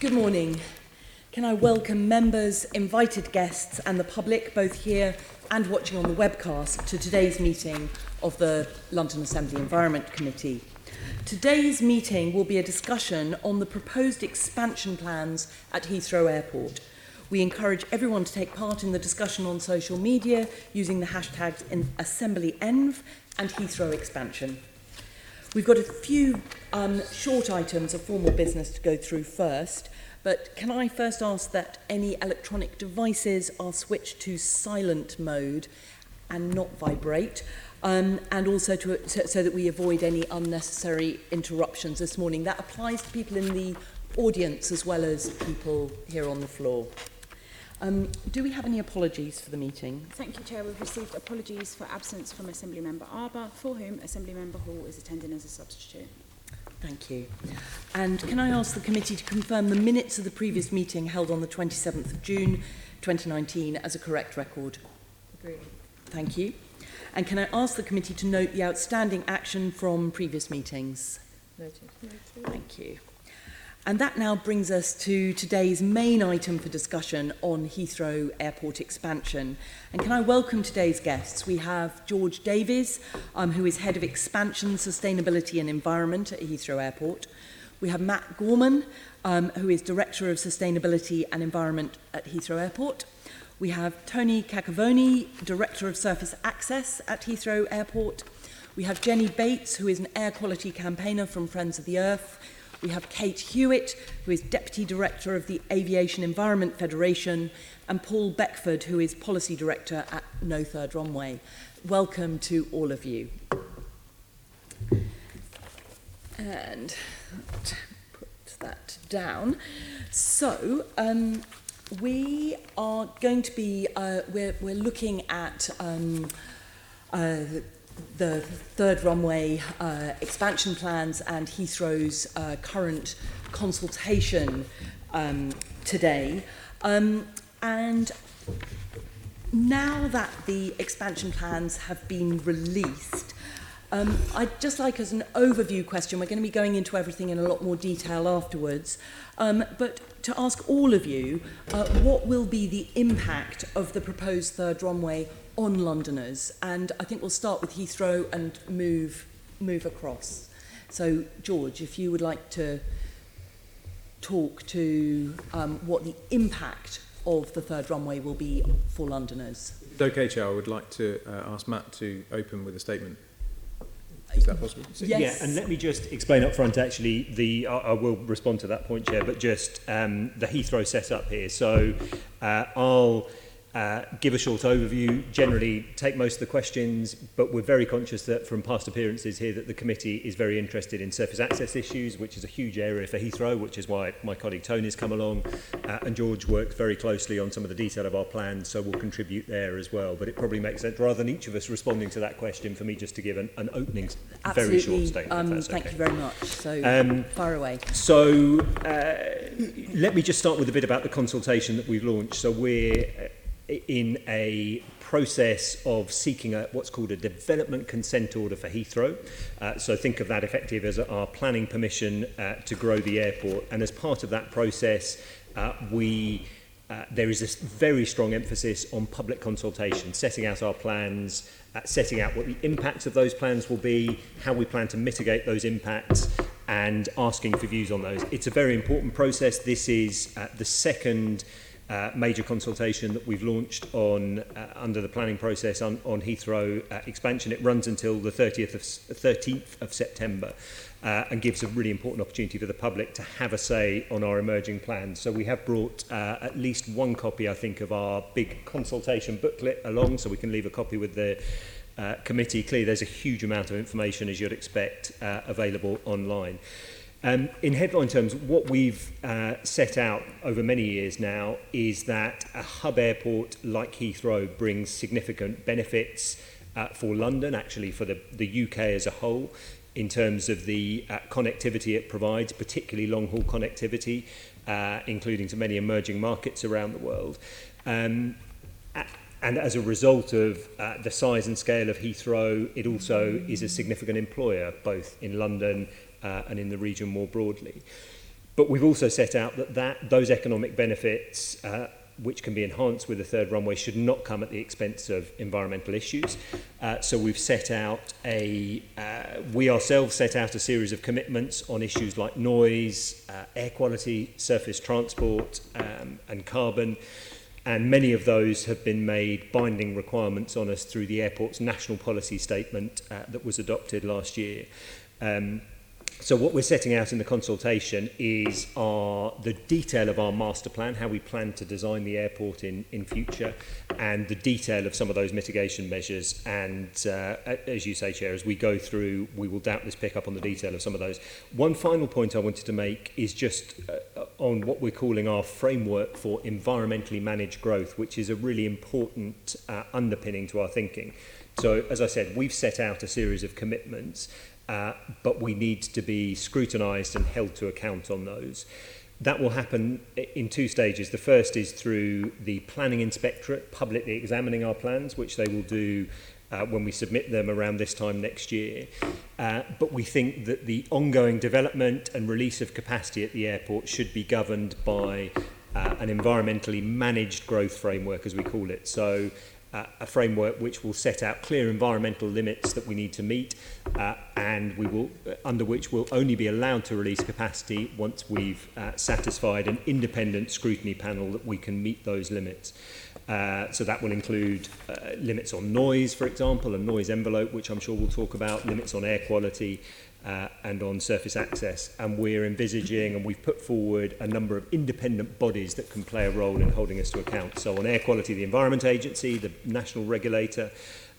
Good morning. Can I welcome members, invited guests and the public, both here and watching on the webcast, to today's meeting of the London Assembly Environment Committee. Today's meeting will be a discussion on the proposed expansion plans at Heathrow Airport. We encourage everyone to take part in the discussion on social media using the hashtags AssemblyEnv and Heathrow Expansion. We've got a few short items of formal business to go through first, but can I first ask that any electronic devices are switched to silent mode and not vibrate, and also so that we avoid any unnecessary interruptions this morning. That applies to people in the audience as well as people here on the floor. Do we have any apologies for the meeting? Thank you, Chair. We've received apologies for absence from Assembly Member Arbour, for whom Assembly Member Hall is attending as a substitute. Thank you. And can I ask the committee to confirm the minutes of the previous meeting held on the 27th of June 2019 as a correct record? Agreed. Thank you. And can I ask the committee to note the outstanding action from previous meetings? Noted. Thank you. And that now brings us to today's main item for discussion on Heathrow Airport expansion. And can I welcome today's guests? We have George Davies, who is Head of Expansion, Sustainability and Environment at Heathrow Airport. We have Matt Gorman, who is Director of Sustainability and Environment at Heathrow Airport. We have Tony Caccavone, Director of Surface Access at Heathrow Airport. We have Jenny Bates, who is an air quality campaigner from Friends of the Earth. We have Cait Hewitt, who is Deputy Director of the Aviation Environment Federation, and Paul Beckford, who is Policy Director at No Third Runway. Welcome to all of you. And put that down. So, we are going to be, we're looking at the third runway expansion plans and Heathrow's current consultation today. And now that the expansion plans have been released, I'd just like, as an overview question, we're going to be going into everything in a lot more detail afterwards, but to ask all of you, what will be the impact of the proposed third runway on Londoners? And I think we'll start with Heathrow and move across. So, George, if you would like to talk to what the impact of the third runway will be for Londoners. Okay, Chair, I would like to ask Matt to open with a statement. Is that possible? Yes. Yeah, and let me just explain up front, actually, I will respond to that point, Chair, but just the Heathrow setup here. So I'll give a short overview, generally take most of the questions, but we're very conscious that from past appearances here that the committee is very interested in surface access issues, which is a huge area for Heathrow, which is why my colleague Tony's come along, and George works very closely on some of the detail of our plans, so we'll contribute there as well. But it probably makes sense, rather than each of us responding to that question, for me just to give an opening, very short statement. Thank you very much. So far away. So let me just start with a bit about the consultation that we've launched. So we're in a process of seeking what's called a development consent order for Heathrow. So think of that effective as our planning permission to grow the airport. And as part of that process, there is a very strong emphasis on public consultation, setting out our plans, setting out what the impacts of those plans will be, how we plan to mitigate those impacts, and asking for views on those. It's a very important process. This is the second major consultation that we've launched on under the planning process on Heathrow expansion. It runs until the 13th of September and gives a really important opportunity for the public to have a say on our emerging plans. So we have brought at least one copy, I think, of our big consultation booklet along, so we can leave a copy with the committee. Clearly, there's a huge amount of information, as you'd expect, available online. In headline terms, what we've set out over many years now is that a hub airport like Heathrow brings significant benefits for London, actually for the UK as a whole, in terms of the connectivity it provides, particularly long-haul connectivity, including to many emerging markets around the world. And as a result of the size and scale of Heathrow, it also is a significant employer, both in London and in the region more broadly. But we've also set out that those economic benefits, which can be enhanced with a third runway, should not come at the expense of environmental issues. So we've set out we ourselves set out a series of commitments on issues like noise, air quality, surface transport, and carbon. And many of those have been made binding requirements on us through the airport's national policy statement that was adopted last year. So what we're setting out in the consultation is the detail of our master plan, how we plan to design the airport in future, and the detail of some of those mitigation measures. And as you say, Chair, as we go through, we will doubtless pick up on the detail of some of those. One final point I wanted to make is just on what we're calling our framework for environmentally managed growth, which is a really important underpinning to our thinking. So, as I said, we've set out a series of commitments, but we need to be scrutinised and held to account on those. That will happen in two stages. The first is through the Planning Inspectorate publicly examining our plans, which they will do when we submit them around this time next year. But we think that the ongoing development and release of capacity at the airport should be governed by an environmentally managed growth framework, as we call it. So a framework which will set out clear environmental limits that we need to meet, and we will, under which we'll only be allowed to release capacity once we've satisfied an independent scrutiny panel that we can meet those limits. So that will include limits on noise, for example, a noise envelope, which I'm sure we'll talk about, limits on air quality, and on surface access. And we're envisaging, and we've put forward a number of independent bodies that can play a role in holding us to account. So on air quality, the Environment Agency, the national regulator.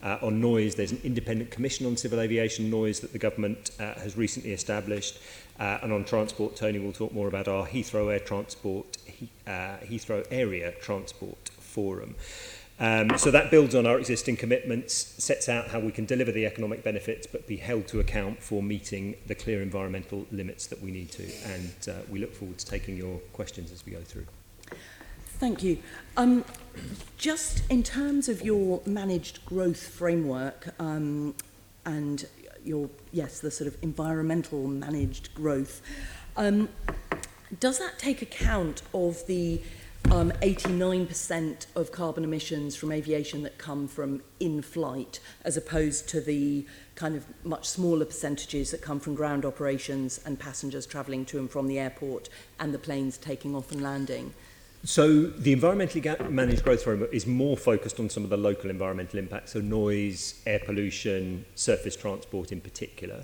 On noise, there's an independent commission on civil aviation noise that the government has recently established. And on transport, Tony will talk more about our Heathrow Area Transport Forum. So that builds on our existing commitments, sets out how we can deliver the economic benefits but be held to account for meeting the clear environmental limits that we need to. And we look forward to taking your questions as we go through. Thank you. Just in terms of your managed growth framework and the sort of environmental managed growth, does that take account of the 89% of carbon emissions from aviation that come from in-flight, as opposed to the kind of much smaller percentages that come from ground operations and passengers travelling to and from the airport and the planes taking off and landing? So the environmentally managed growth framework is more focused on some of the local environmental impacts, so noise, air pollution, surface transport in particular.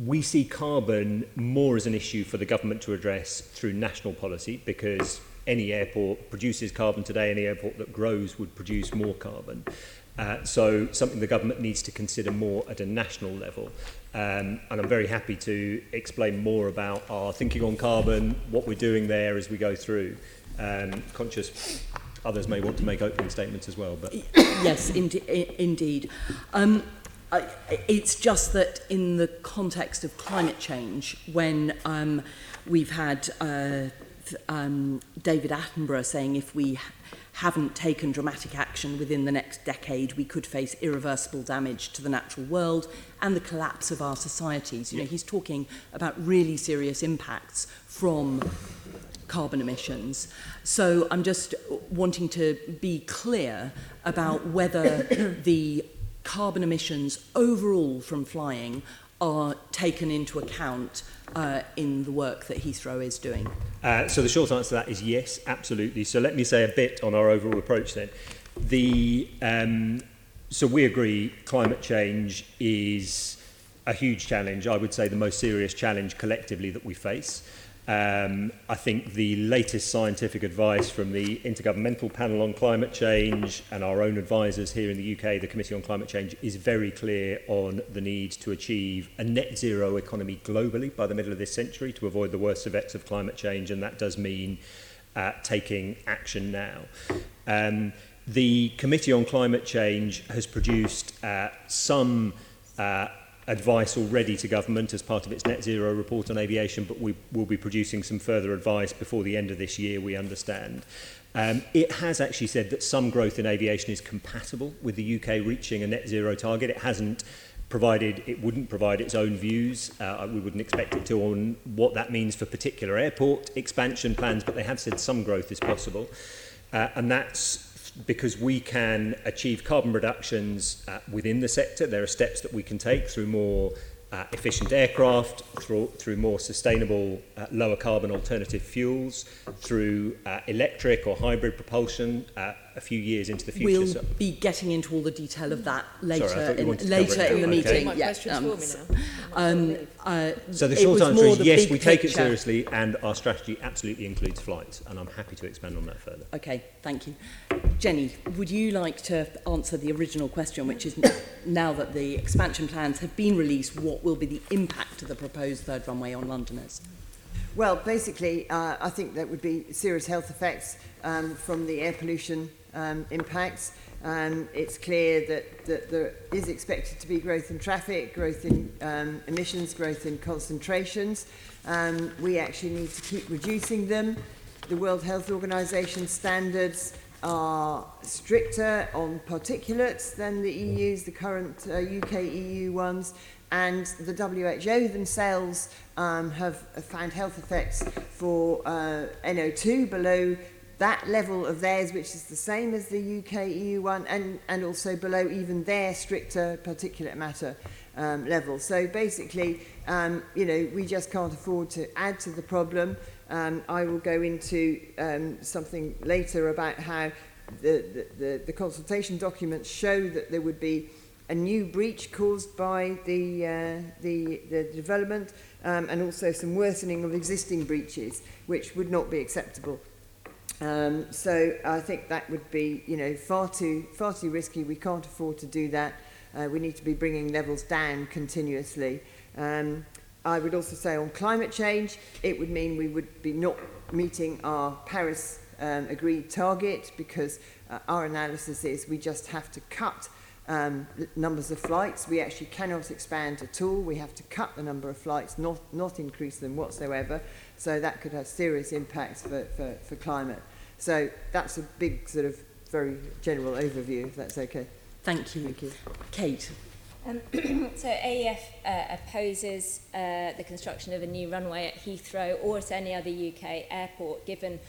We see carbon more as an issue for the government to address through national policy, because any airport produces carbon today, any airport that grows would produce more carbon. So something the government needs to consider more at a national level. And I'm very happy to explain more about our thinking on carbon, what we're doing there as we go through. Conscious others may want to make opening statements as well. But yes, indeed. It's just that in the context of climate change, when we've had David Attenborough saying if we haven't taken dramatic action within the next decade, we could face irreversible damage to the natural world and the collapse of our societies. You know, he's talking about really serious impacts from carbon emissions. So I'm just wanting to be clear about whether the carbon emissions overall from flying are taken into account in the work that Heathrow is doing? So the short answer to that is yes, absolutely. So let me say a bit on our overall approach then. So we agree climate change is a huge challenge. I would say the most serious challenge collectively that we face. I think the latest scientific advice from the Intergovernmental Panel on Climate Change and our own advisors here in the UK, the Committee on Climate Change, is very clear on the need to achieve a net zero economy globally by the middle of this century to avoid the worst effects of climate change, and that does mean taking action now. The Committee on Climate Change has produced some advice already to government as part of its net zero report on aviation, but we will be producing some further advice before the end of this year, we understand. It has actually said that some growth in aviation is compatible with the UK reaching a net zero target. It hasn't provided it wouldn't provide its own views. We wouldn't expect it to on what that means for particular airport expansion plans, but they have said some growth is possible. And that's because we can achieve carbon reductions within the sector. There are steps that we can take through more efficient aircraft, through more sustainable, lower carbon alternative fuels, through electric or hybrid propulsion a few years into the future. We'll be getting into all the detail of that later, Sorry, I thought you wanted to later cover it in the now. meeting. My questions for me now. So the it short was answer more is the yes, big we take it picture. seriously, and our strategy absolutely includes flights, and I'm happy to expand on that further. Okay, thank you. Jenny, would you like to answer the original question, which is now that the expansion plans have been released, what will be the impact of the proposed third runway on Londoners? Well, basically, I think there would be serious health effects from the air pollution impacts. It's clear that there is expected to be growth in traffic, growth in emissions, growth in concentrations. We actually need to keep reducing them. The World Health Organization standards are stricter on particulates than the EU's, the current UK EU ones. And the WHO themselves have found health effects for NO2 below that level of theirs, which is the same as the UK EU one, and also below even their stricter particulate matter level. So basically, we just can't afford to add to the problem. I will go into something later about how the consultation documents show that there would be a new breach caused by the development, and also some worsening of existing breaches, which would not be acceptable. So I think that would be, far too risky. We can't afford to do that. We need to be bringing levels down continuously. I would also say on climate change, it would mean we would be not meeting our Paris agreed target, because our analysis is we just have to cut numbers of flights. We actually cannot expand at all. We have to cut the number of flights, not increase them whatsoever. So that could have serious impacts for climate. So that's a big sort of very general overview, if that's okay. Thank you. Thank you. Kate. So AEF opposes the construction of a new runway at Heathrow or at any other UK airport, given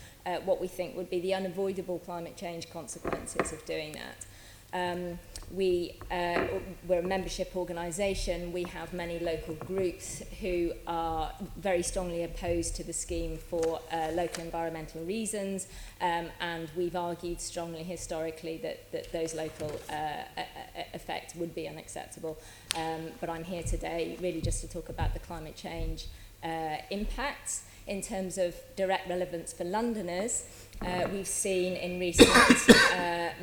what we think would be the unavoidable climate change consequences of doing that. We're a membership organisation. We have many local groups who are very strongly opposed to the scheme for local environmental reasons, and we've argued strongly historically that those local effects would be unacceptable. But I'm here today really just to talk about the climate change impacts. In terms of direct relevance for Londoners, we've seen in recent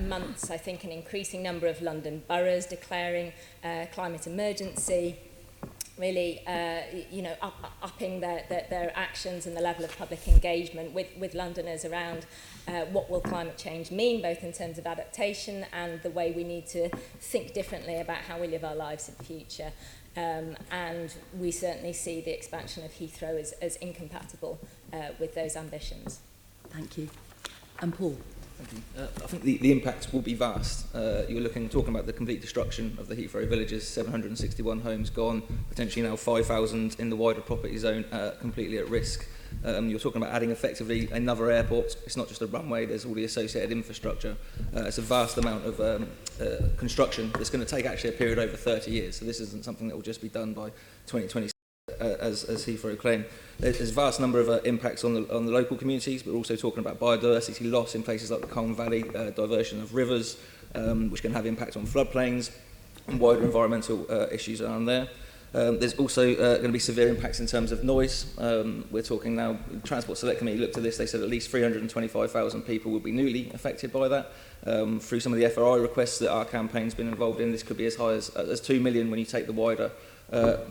months, I think, an increasing number of London boroughs declaring climate emergency, really, upping their actions and the level of public engagement with Londoners around what will climate change mean, both in terms of adaptation and the way we need to think differently about how we live our lives in the future. And we certainly see the expansion of Heathrow as incompatible with those ambitions. Thank you. And Paul. Thank you. I think the impacts will be vast. You're talking about the complete destruction of the Heathrow villages, 761 homes gone, potentially now 5,000 in the wider property zone completely at risk. You're talking about adding effectively another airport. It's not just a runway, there's all the associated infrastructure. It's a vast amount of construction that's going to take actually a period over 30 years. So this isn't something that will just be done by 2026, as Heathrow claim. There's a vast number of impacts on the local communities, but we're also talking about biodiversity loss in places like the Colne Valley, diversion of rivers, which can have impact on floodplains, and wider environmental issues around there. There's also going to be severe impacts in terms of noise. We're talking now, the Transport Select Committee looked at this, they said at least 325,000 people will be newly affected by that. Through some of the FRI requests that our campaign's been involved in, this could be as high as 2 million when you take the wider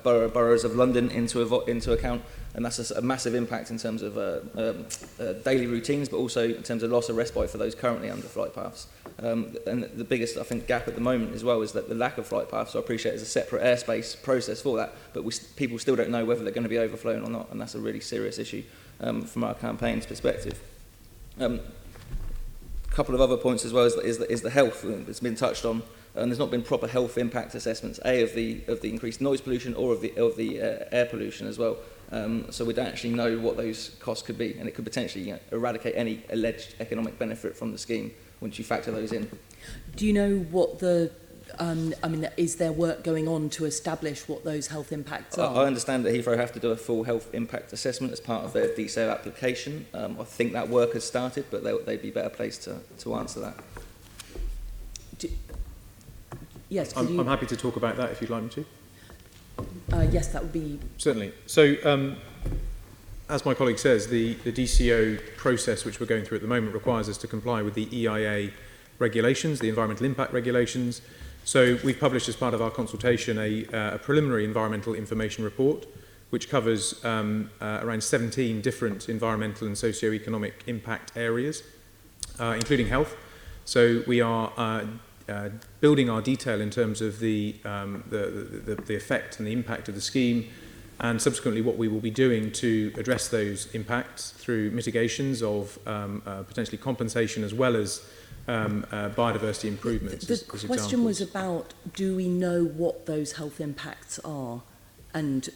boroughs of London into account, and that's a massive impact in terms of daily routines, but also in terms of loss of respite for those currently under flight paths. And the biggest, I think, gap at the moment as well is that the lack of flight paths. So I appreciate there's a separate airspace process for that, but people still don't know whether they're going to be overflown or not, and that's a really serious issue from our campaign's perspective. A couple of other points as well is the health that's been touched on. and there's not been proper health impact assessments, of the increased noise pollution or of the air pollution as well. So we don't actually know what those costs could be, and it could potentially eradicate any alleged economic benefit from the scheme once you factor those in. Do you know what the, is there work going on to establish what those health impacts are? I understand that Heathrow have to do a full health impact assessment as part of their DSAIL application. I think that work has started, but they'd be better placed to answer that. Yes, I'm happy to talk about that if you'd like me to. yes, that would be... Certainly. So, as my colleague says, the DCO process which we're going through at the moment requires us to comply with the EIA regulations, the environmental impact regulations. So we've published as part of our consultation a preliminary environmental information report which covers around 17 different environmental and socio-economic impact areas, including health. So we are building our detail in terms of the effect and the impact of the scheme, and subsequently what we will be doing to address those impacts through mitigations of potentially compensation as well as biodiversity improvements. The question was about, do we know what those health impacts are, and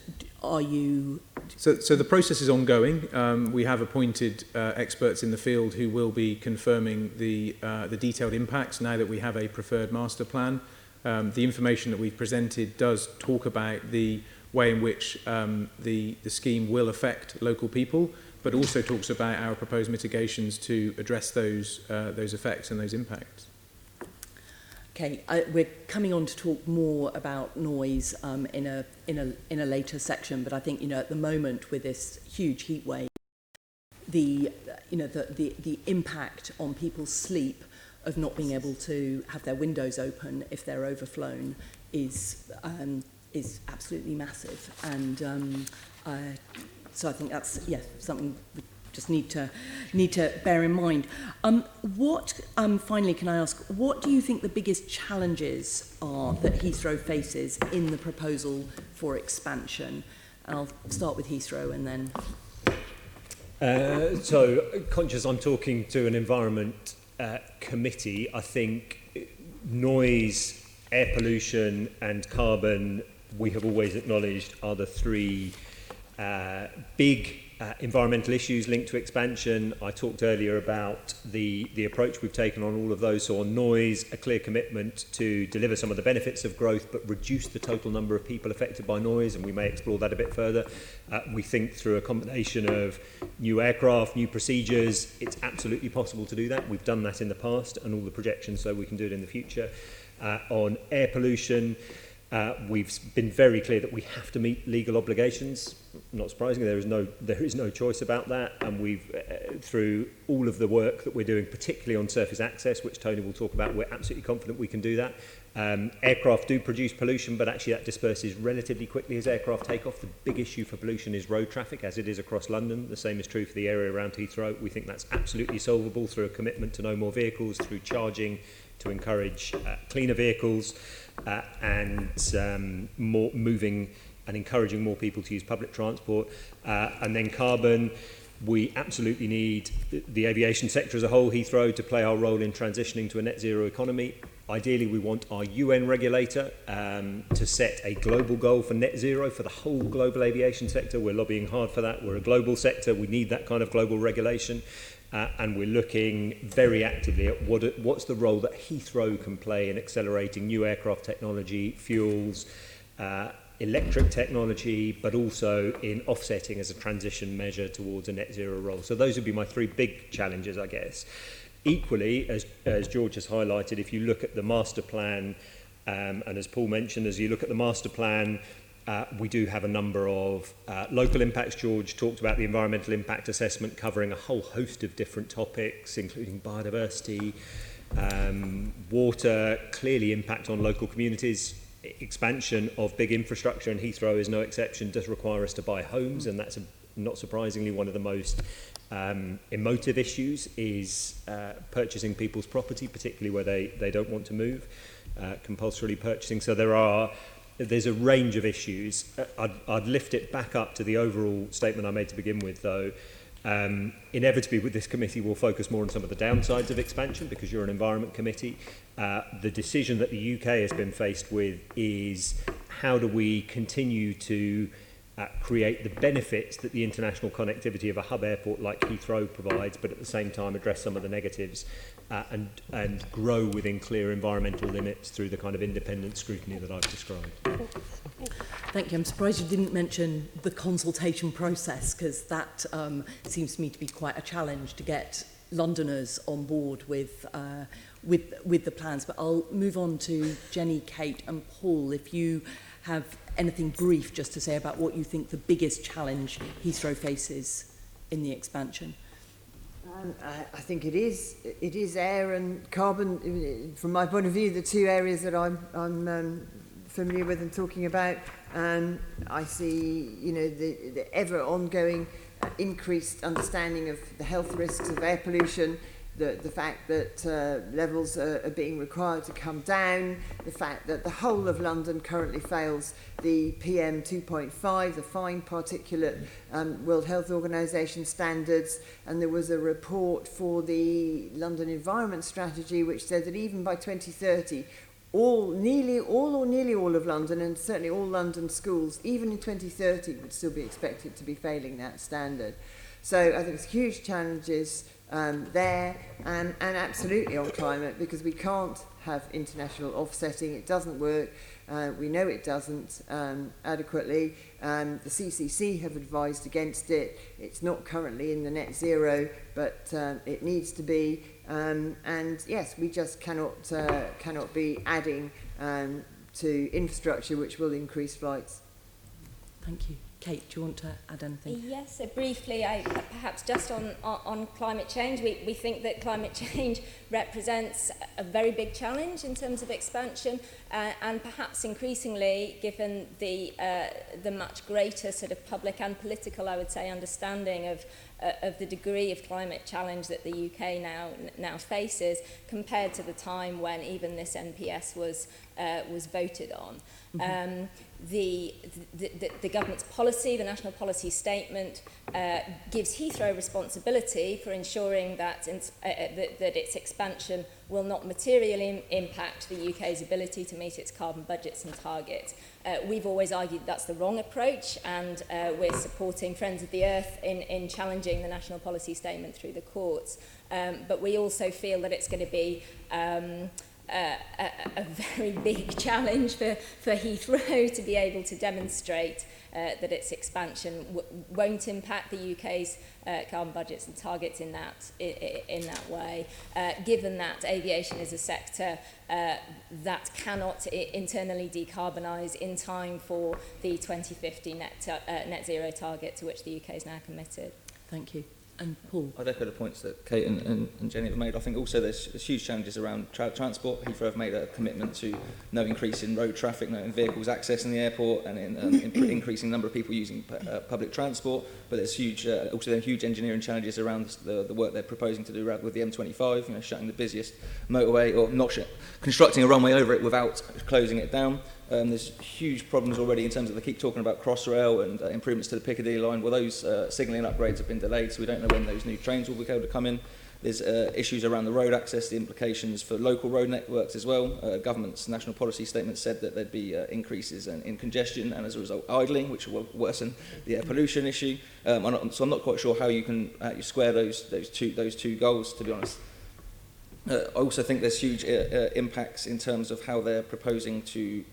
are you... So the process is ongoing. We have appointed experts in the field who will be confirming the detailed impacts now that we have a preferred master plan. The information that we've presented does talk about the way in which the scheme will affect local people, but also talks about our proposed mitigations to address those effects and those impacts. Okay, we're coming on to talk more about noise in a later section, but I think at the moment with this huge heat wave, the impact on people's sleep of not being able to have their windows open if they're overflown is absolutely massive, and so I think that's something we just need to bear in mind. Finally, can I ask, what do you think the biggest challenges are that Heathrow faces in the proposal for expansion? And I'll start with Heathrow and then... So, conscious I'm talking to an environment committee, I think noise, air pollution and carbon, we have always acknowledged, are the three big environmental issues linked to expansion. I talked earlier about the approach we've taken on all of those. So on noise, a clear commitment to deliver some of the benefits of growth but reduce the total number of people affected by noise, and we may explore that a bit further. We think through a combination of new aircraft, new procedures, it's absolutely possible to do that. We've done that in the past and all the projections, so we can do it in the future. On air pollution, we've been very clear that we have to meet legal obligations. Not surprisingly, there is no choice about that, and we've through all of the work that we're doing, particularly on surface access, which Tony will talk about, we're absolutely confident we can do that. Aircraft do produce pollution, but actually that disperses relatively quickly as aircraft take off. The big issue for pollution is road traffic, as it is across London. The same is true for the area around Heathrow. We think that's absolutely solvable through a commitment to no more vehicles, through charging to encourage cleaner vehicles, and more moving and encouraging more people to use public transport. And then carbon, we absolutely need the aviation sector as a whole, Heathrow, to play our role in transitioning to a net zero economy. Ideally, we want our UN regulator to set a global goal for net zero for the whole global aviation sector. We're lobbying hard for that. We're a global sector. We need that kind of global regulation. And we're looking very actively at what's the role that Heathrow can play in accelerating new aircraft technology, fuels, electric technology, but also in offsetting as a transition measure towards a net zero role. So those would be my three big challenges, I guess. Equally, as George has highlighted, if you look at the master plan, and as Paul mentioned, as you look at the master plan, we do have a number of local impacts. George talked about the environmental impact assessment covering a whole host of different topics, including biodiversity, water, clearly impact on local communities. Expansion of big infrastructure, and Heathrow is no exception, does require us to buy homes, and that's not surprisingly one of the most emotive issues is purchasing people's property, particularly where they don't want to move, compulsorily purchasing. So there's a range of issues. I'd lift it back up to the overall statement I made to begin with, though. Inevitably, with this committee, we'll focus more on some of the downsides of expansion because you're an environment committee. The decision that the UK has been faced with is how do we continue to create the benefits that the international connectivity of a hub airport like Heathrow provides, but at the same time address some of the negatives and grow within clear environmental limits through the kind of independent scrutiny that I've described. Thank you. I'm surprised you didn't mention the consultation process, because that seems to me to be quite a challenge to get Londoners on board with the plans. But I'll move on to Jenny, Cait and Paul, if you have anything brief just to say about what you think the biggest challenge Heathrow faces in the expansion. I think it is air and carbon. From my point of view, the two areas that I'm familiar with and talking about. I see, the ever ongoing increased understanding of the health risks of air pollution, the fact that levels are being required to come down, the fact that the whole of London currently fails the PM 2.5, the fine particulate World Health Organization standards, and there was a report for the London Environment Strategy which said that even by 2030, nearly all of London, and certainly all London schools, even in 2030, would still be expected to be failing that standard. So I think it's huge challenges there, and absolutely on climate, because we can't have international offsetting. It doesn't work. We know it doesn't adequately. The CCC have advised against it. It's not currently in the net zero, but it needs to be. And yes, we just cannot be adding to infrastructure which will increase flights. Thank you. Cait, do you want to add anything? Yes, so briefly, perhaps just on climate change, we think that climate change represents a very big challenge in terms of expansion, and perhaps increasingly, given the much greater sort of public and political, I would say, understanding of the degree of climate challenge that the UK now faces, compared to the time when even this NPS was voted on. Mm-hmm. The government's policy, the national policy statement, gives Heathrow responsibility for ensuring that its expansion will not materially impact the UK's ability to meet its carbon budgets and targets. We've always argued that's the wrong approach, and we're supporting Friends of the Earth in challenging the national policy statement through the courts. But we also feel that it's going to be a very big challenge for Heathrow to be able to demonstrate that its expansion won't impact the UK's carbon budgets and targets in that way, given that aviation is a sector that cannot internally decarbonise in time for the 2050 net zero target to which the UK is now committed. Thank you. And Paul? I'd echo the points that Cait and Jenny have made. I think also there's huge challenges around transport. Heathrow have made a commitment to no increase in road traffic, no in vehicles accessing the airport, and in increasing the number of people using public transport. But there's huge engineering challenges around the work they're proposing to do with the M25, shutting the busiest motorway, or not constructing a runway over it without closing it down. There's huge problems already in terms of they keep talking about Crossrail and improvements to the Piccadilly line. Well, those signalling upgrades have been delayed, so we don't know when those new trains will be able to come in. There's issues around the road access, the implications for local road networks as well. Government's national policy statement said that there'd be increases in congestion and as a result idling, which will worsen the air pollution issue. So I'm not quite sure how you square those two goals, to be honest. I also think there's huge impacts in terms of how they're proposing to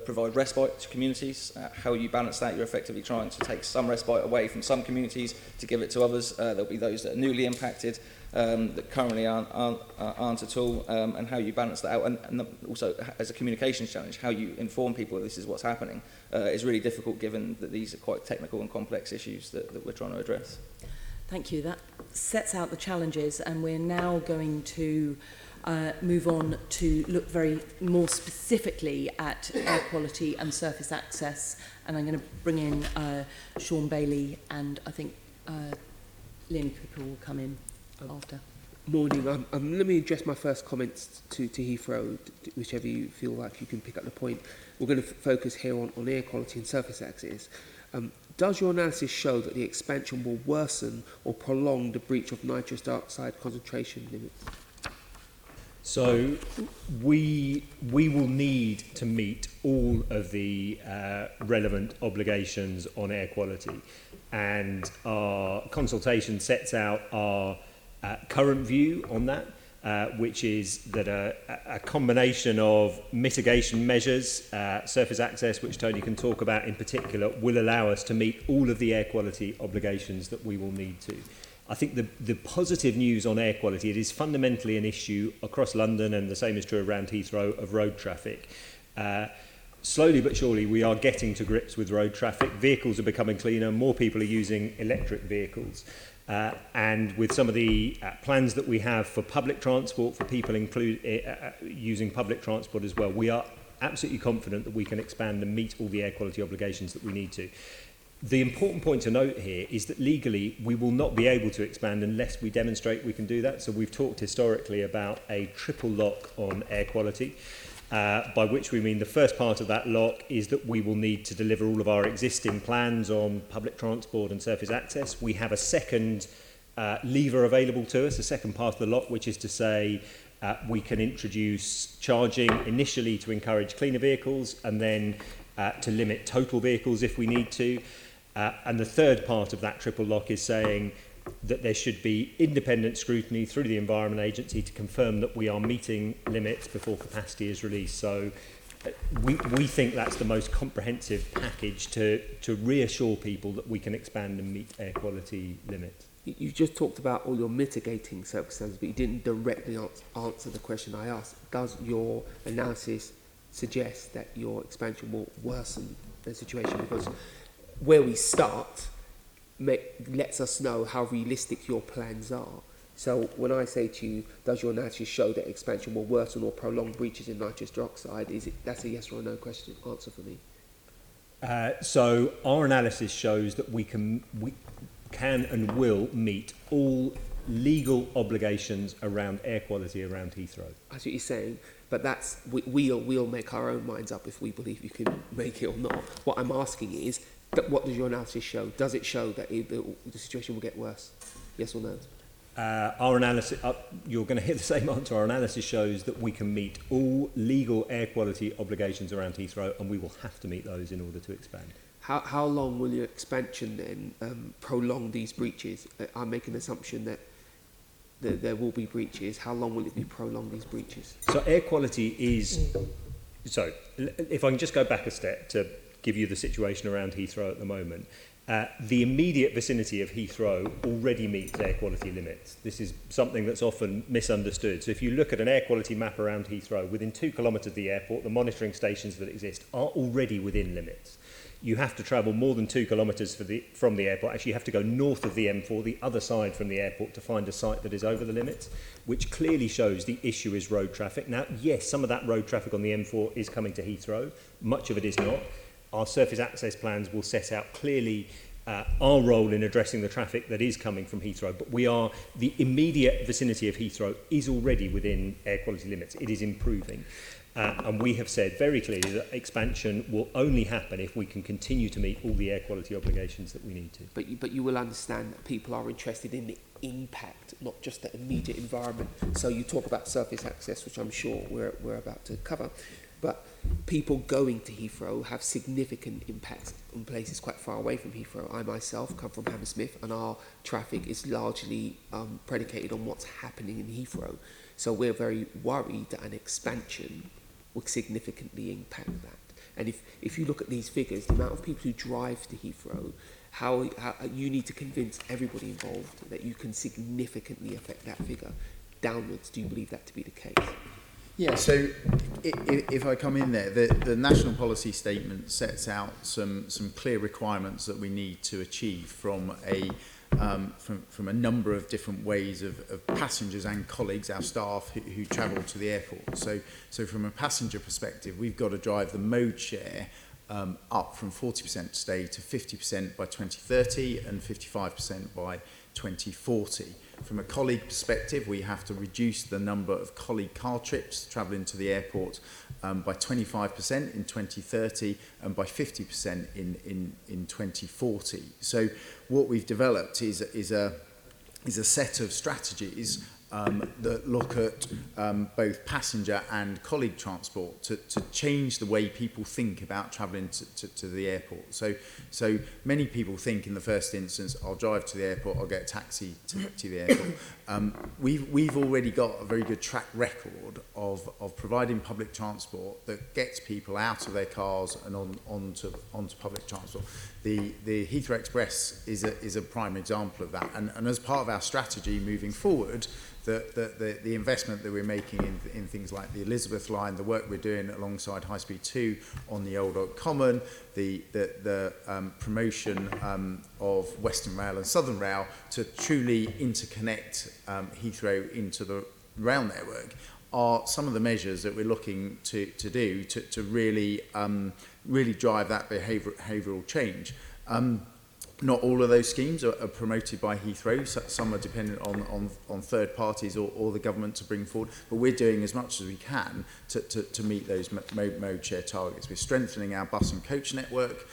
provide respite to communities. How you balance that, you're effectively trying to take some respite away from some communities to give it to others. There'll be those that are newly impacted that currently aren't at all, and how you balance that out. And also, as a communications challenge, how you inform people this is what's happening is really difficult, given that these are quite technical and complex issues that we're trying to address. Thank you. That sets out the challenges, and we're now going to move on to look very more specifically at air quality and surface access. And I'm going to bring in Sean Bailey, and I think Leonie Cooper will come in after. Morning. Let me address my first comments to Heathrow, whichever you feel like you can pick up the point. We're going to focus here on air quality and surface access. does your analysis show that the expansion will worsen or prolong the breach of nitrous dioxide concentration limits? So we will need to meet all of the relevant obligations on air quality, and our consultation sets out our current view on that, which is that a combination of mitigation measures, surface access, which Tony can talk about in particular, will allow us to meet all of the air quality obligations that we will need to. I think the positive news on air quality, it is fundamentally an issue across London, and the same is true around Heathrow, of road traffic. Slowly but surely we are getting to grips with road traffic. Vehicles are becoming cleaner, more people are using electric vehicles. And with some of the plans that we have for public transport, for people using public transport as well, we are absolutely confident that we can expand and meet all the air quality obligations that we need to. The important point to note here is that legally we will not be able to expand unless we demonstrate we can do that. So we've talked historically about a triple lock on air quality, by which we mean the first part of that lock is that we will need to deliver all of our existing plans on public transport and surface access. We have a second lever available to us, a second part of the lock, which is to say we can introduce charging initially to encourage cleaner vehicles, and then to limit total vehicles if we need to. And the third part of that triple lock is saying that there should be independent scrutiny through the Environment Agency to confirm that we are meeting limits before capacity is released. So we think that's the most comprehensive package to reassure people that we can expand and meet air quality limits. You've just talked about all your mitigating circumstances, but you didn't directly answer the question I asked. Does your analysis suggest that your expansion will worsen the situation? Because where we start lets us know how realistic your plans are. So when I say to you, does your analysis show that expansion will worsen or prolong breaches in nitrous dioxide, that's a yes or a no question answer for me? So our analysis shows that we can and will meet all legal obligations around air quality around Heathrow. That's what you're saying, but we'll make our own minds up if we believe you can make it or not. What I'm asking is, what does your analysis show? Does it show that the situation will get worse? Yes or no? Our analysis, you're going to hear the same answer. Our analysis shows that we can meet all legal air quality obligations around Heathrow, and we will have to meet those in order to expand. How long will your expansion then prolong these breaches? I make an assumption that there will be breaches. How long will it be prolong these breaches? So air quality is... So if I can just go back a step to give you the situation around Heathrow at the moment. The immediate vicinity of Heathrow already meets air quality limits. This is something that's often misunderstood. So if you look at an air quality map around Heathrow, within 2 kilometres of the airport, the monitoring stations that exist are already within limits. You have to travel more than 2 kilometres from the airport. Actually, you have to go north of the M4, the other side from the airport, to find a site that is over the limits, which clearly shows the issue is road traffic. Now, yes, some of that road traffic on the M4 is coming to Heathrow. Much of it is not. Our surface access plans will set out clearly our role in addressing the traffic that is coming from Heathrow, but the immediate vicinity of Heathrow is already within air quality limits. It is improving. And we have said very clearly that expansion will only happen if we can continue to meet all the air quality obligations that we need to. But you will understand that people are interested in the impact, not just the immediate environment. So you talk about surface access, which I'm sure we're about to cover. But people going to Heathrow have significant impacts on places quite far away from Heathrow. I myself come from Hammersmith, and our traffic is largely predicated on what's happening in Heathrow. So we're very worried that an expansion will significantly impact that. And if you look at these figures, the amount of people who drive to Heathrow, how you need to convince everybody involved that you can significantly affect that figure downwards. Do you believe that to be the case? Yeah, so if I come in there, the national policy statement sets out some clear requirements that we need to achieve from a number of different ways of passengers and colleagues, our staff who travel to the airport. So from a passenger perspective, we've got to drive the mode share up from 40% today to 50% by 2030 and 55% by 2040. From a colleague perspective, we have to reduce the number of colleague car trips travelling to the airport by 25% in 2030 and by 50% in 2040. So what we've developed is a set of strategies that look at both passenger and colleague transport to change the way people think about travelling to the airport. So many people think in the first instance, I'll drive to the airport, I'll get a taxi to the airport. We've already got a very good track record of providing public transport that gets people out of their cars and onto public transport. The Heathrow Express is a prime example of that. And as part of our strategy moving forward, the investment that we're making in things like the Elizabeth line, the work we're doing alongside High Speed 2 on the Old Oak Common, the promotion of Western Rail and Southern Rail to truly interconnect Heathrow into the rail network are some of the measures that we're looking to do to really drive that behavioural change. Not all of those schemes are promoted by Heathrow. Some are dependent on third parties or the government to bring forward. But we're doing as much as we can to meet those mode share targets. We're strengthening our bus and coach network,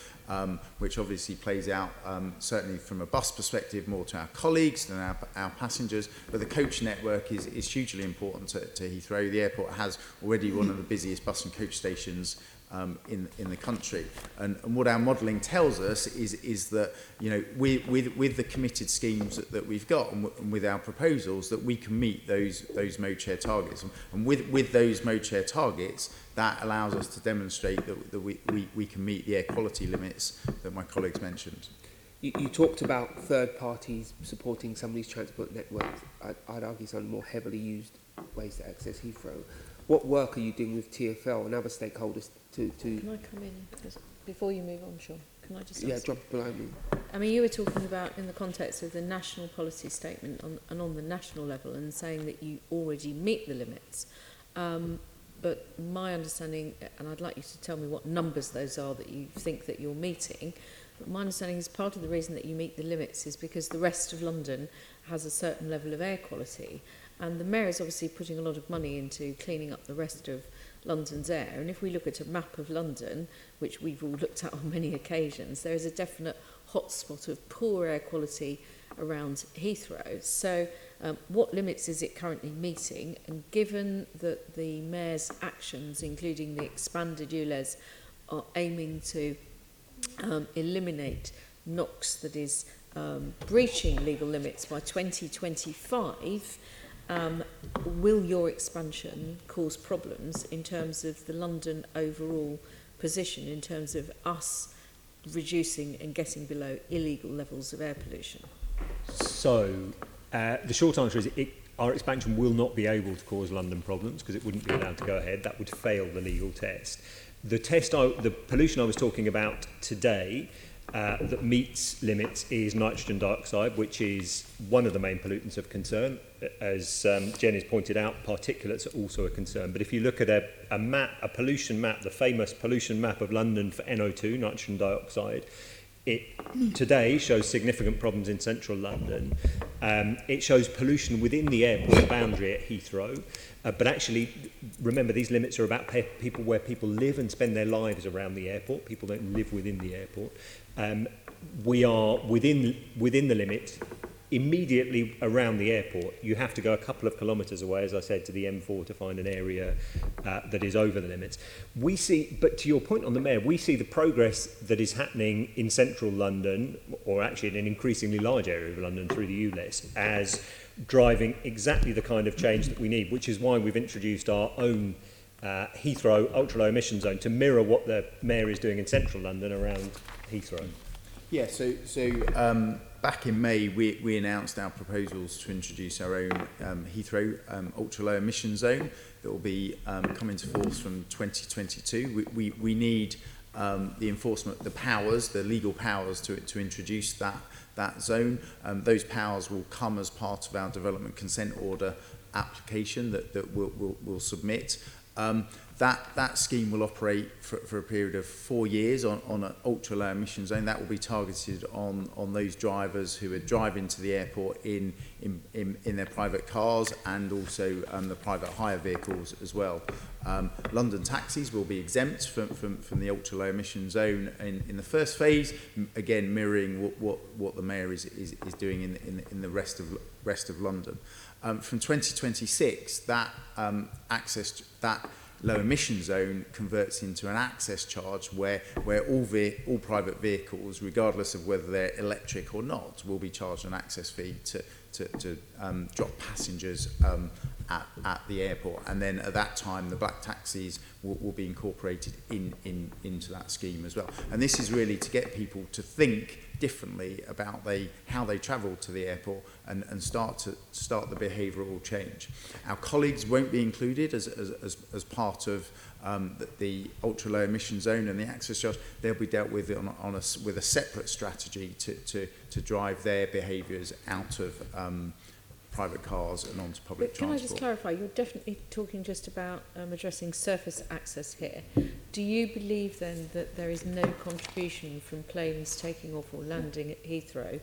which obviously plays out certainly from a bus perspective more to our colleagues than our passengers. But the coach network is hugely important to Heathrow. The airport has already one of the busiest bus and coach stations in the country, and what our modelling tells us is that, you know, with the committed schemes that we've got and with our proposals, that we can meet those mode share targets, and with those mode share targets, that allows us to demonstrate that we can meet the air quality limits that my colleagues mentioned. You talked about third parties supporting some of these transport networks. I'd argue some more heavily used ways to access Heathrow. What work are you doing with TfL and other stakeholders to... Can I come in? Before you move on, Sean, can I just ask? Yeah, drop below me. I mean, you were talking about in the context of the national policy statement and on the national level and saying that you already meet the limits. But my understanding, and I'd like you to tell me what numbers those are that you think that you're meeting, but my understanding is part of the reason that you meet the limits is because the rest of London has a certain level of air quality. And the Mayor is obviously putting a lot of money into cleaning up the rest of London's air. And if we look at a map of London, which we've all looked at on many occasions, there is a definite hotspot of poor air quality around Heathrow. So what limits is it currently meeting? And given that the Mayor's actions, including the expanded ULEZ, are aiming to eliminate NOx that is breaching legal limits by 2025, will your expansion cause problems in terms of the London overall position, in terms of us reducing and getting below illegal levels of air pollution? So, the short answer is our expansion will not be able to cause London problems because it wouldn't be allowed to go ahead. That would fail the legal test. The pollution I was talking about today that meets limits is nitrogen dioxide, which is one of the main pollutants of concern. As Jen has pointed out, particulates are also a concern. But if you look at a map, a pollution map, the famous pollution map of London for NO2, nitrogen dioxide, it today shows significant problems in central London. It shows pollution within the airport boundary at Heathrow. But actually, remember, these limits are about people where people live and spend their lives around the airport. People don't live within the airport. We are within the limit. Immediately around the airport, you have to go a couple of kilometres away, as I said, to the M4 to find an area that is over the limits. We see, but to your point on the Mayor, we see the progress that is happening in central London, or actually in an increasingly large area of London through the ULEZ, as driving exactly the kind of change that we need, which is why we've introduced our own Heathrow ultra-low emission zone to mirror what the Mayor is doing in central London around Heathrow. Yeah, so back in May, we announced our proposals to introduce our own Heathrow ultra-low emission zone that will be coming to force from 2022. We need the enforcement, the legal powers to introduce that zone. Those powers will come as part of our development consent order application that we'll submit. That scheme will operate for a period of 4 years on an ultra low emission zone. That will be targeted on those drivers who are driving to the airport in their private cars and also the private hire vehicles as well. London taxis will be exempt from the ultra low emission zone in the first phase, again mirroring what the mayor is doing in the rest of London. From 2026, that that low emission zone converts into an access charge where all private vehicles, regardless of whether they're electric or not, will be charged an access fee to drop passengers at the airport. And then at that time, the black taxis will be incorporated into that scheme as well. And this is really to get people to think differently about how they travel to the airport and start the behavioural change. Our colleagues won't be included as part of the ultra low emission zone and the access charge. They'll be dealt with with a separate strategy to drive their behaviours out of private cars and onto public transport. Can I just clarify, you're definitely talking just about addressing surface access here. Do you believe then that there is no contribution from planes taking off or landing at Heathrow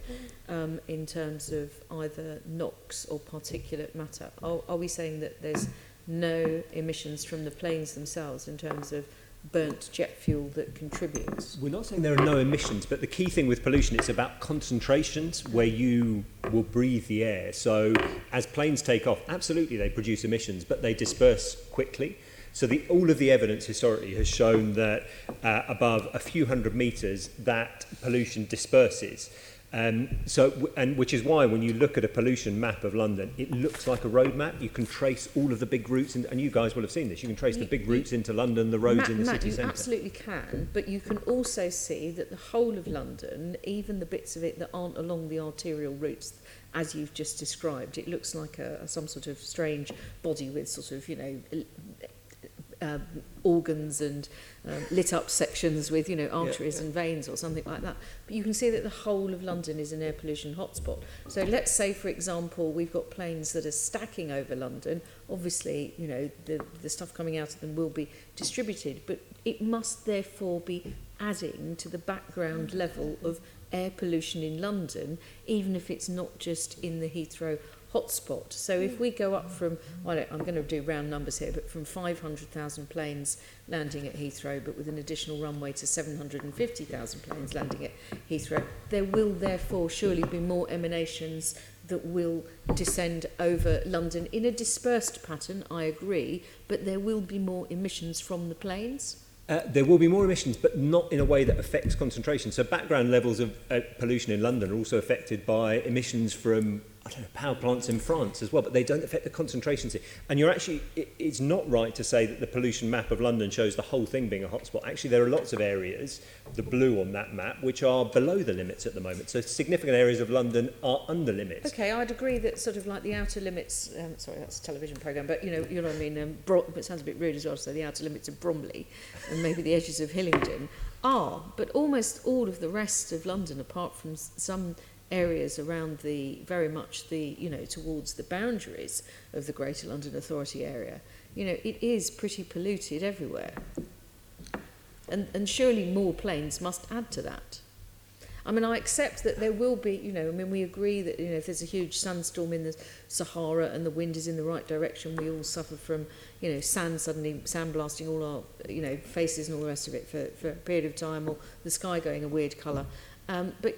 in terms of either NOx or particulate matter? Are we saying that there's no emissions from the planes themselves in terms of burnt jet fuel that contributes? We're not saying there are no emissions, but the key thing with pollution, it's about concentrations where you will breathe the air. So as planes take off, absolutely they produce emissions, but they disperse quickly. So all of the evidence historically has shown that above a few hundred metres, that pollution disperses. Which is why when you look at a pollution map of London, it looks like a road map. You can trace all of the big routes, and you guys will have seen this. You can trace the big routes into London, the roads in the city centre. You absolutely can, but you can also see that the whole of London, even the bits of it that aren't along the arterial routes, as you've just described, it looks like some sort of strange body with sort of, organs and lit up sections with arteries and veins or something like that. But you can see that the whole of London is an air pollution hotspot. So let's say, for example, we've got planes that are stacking over London. Obviously, the stuff coming out of them will be distributed, but it must therefore be adding to the background level of air pollution in London, even if it's not just in the Heathrow hotspot. So if we go up from, I'm going to do round numbers here, but from 500,000 planes landing at Heathrow, but with an additional runway to 750,000 planes landing at Heathrow, there will therefore surely be more emanations that will descend over London in a dispersed pattern, I agree, but there will be more emissions from the planes. There will be more emissions, but not in a way that affects concentration. So background levels of pollution in London are also affected by emissions from power plants in France as well, but they don't affect the concentrations. And you're actually, it's not right to say that the pollution map of London shows the whole thing being a hotspot. Actually, there are lots of areas, the blue on that map, which are below the limits at the moment. So significant areas of London are under limits. Okay, I'd agree that sort of like the outer limits, sorry, that's a television programme, but you know what I mean, it sounds a bit rude as well to say the outer limits of Bromley and maybe the edges of Hillingdon are, but almost all of the rest of London, apart from some areas around very much towards the boundaries of the Greater London Authority area, it is pretty polluted everywhere. And surely more planes must add to that. I mean, I accept that there will be, we agree that, if there's a huge sandstorm in the Sahara and the wind is in the right direction, we all suffer from, sandblasting all our, faces and all the rest of it for a period of time, or the sky going a weird colour. But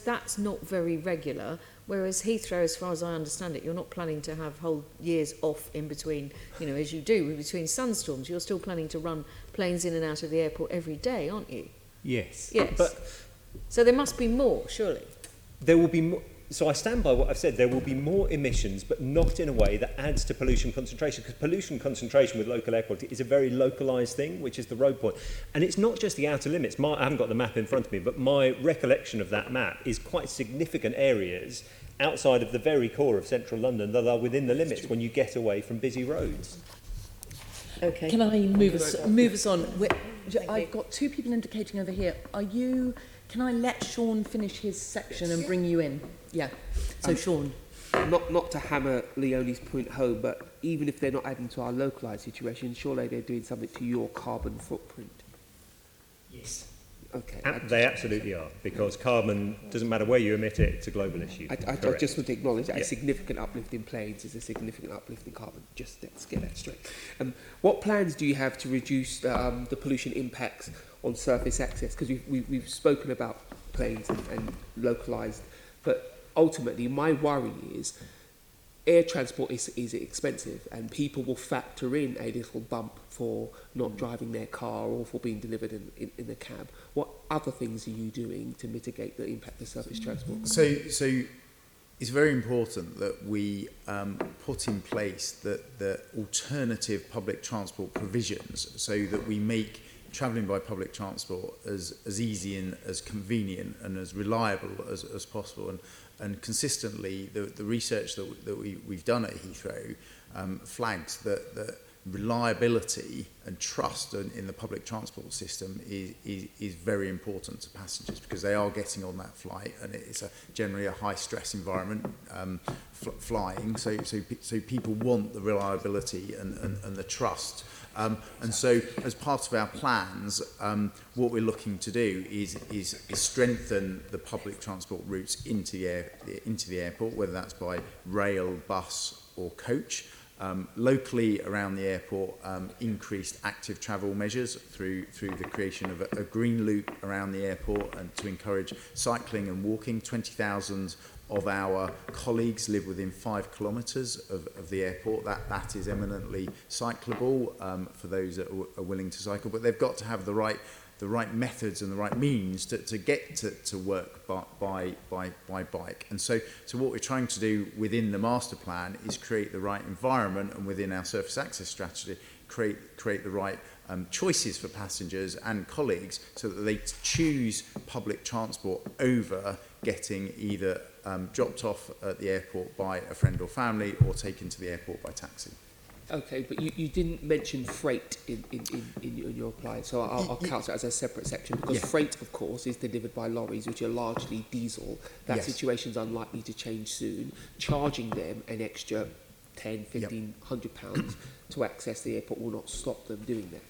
that's not very regular, whereas Heathrow, as far as I understand it, you're not planning to have whole years off in between, as you do between sunstorms. You're still planning to run planes in and out of the airport every day, aren't you? Yes. So there must be more, surely. There will be more. So I stand by what I've said. There will be more emissions, but not in a way that adds to pollution concentration, because pollution concentration with local air quality is a very localised thing, which is the road point. And it's not just the outer limits. I haven't got the map in front of me, but my recollection of that map is quite significant areas outside of the very core of central London that are within the limits when you get away from busy roads. Okay. Can I move us on? I've got two people indicating over here. Can I let Sean finish his section and bring you in? Yeah. So Sean. not to hammer Leonie's point home, but even if they're not adding to our localised situation, surely they're doing something to your carbon footprint. Yes. Okay. They absolutely are, because carbon, doesn't matter where you emit it, it's a global issue. I Correct. just want to acknowledge that Yeah. a significant uplift in planes is a significant uplift in carbon. Just let's get that straight. What plans do you have to reduce the pollution impacts on surface access? Because we've spoken about planes and localised, but ultimately my worry is air transport is expensive, and people will factor in a little bump for not driving their car or for being delivered in a cab. What other things are you doing to mitigate the impact of surface transport? So it's very important that we put in place the alternative public transport provisions, so that we make travelling by public transport as easy and as convenient and as reliable as possible. And consistently, the research that we've done at Heathrow flags that reliability and trust in the public transport system is very important to passengers, because they are getting on that flight, and it's generally a high stress environment flying. So people want the reliability and the trust. And so, as part of our plans, what we're looking to do is strengthen the public transport routes into the airport, whether that's by rail, bus, or coach. Locally around the airport, increased active travel measures through the creation of a green loop around the airport, and to encourage cycling and walking. 20,000 of our colleagues live within 5 kilometres of the airport. That is eminently cyclable for those that are willing to cycle, but they've got to have the right methods and the right means to get to work by bike. And so what we're trying to do within the master plan is create the right environment, and within our surface access strategy, create the right choices for passengers and colleagues, so that they choose public transport over getting either dropped off at the airport by a friend or family, or taken to the airport by taxi. Okay, but you didn't mention freight in your reply, so I'll count it as a separate section, because freight, of course, is delivered by lorries, which are largely diesel. That situation's unlikely to change soon. Charging them an extra 10, 15, £100 to access the airport will not stop them doing that.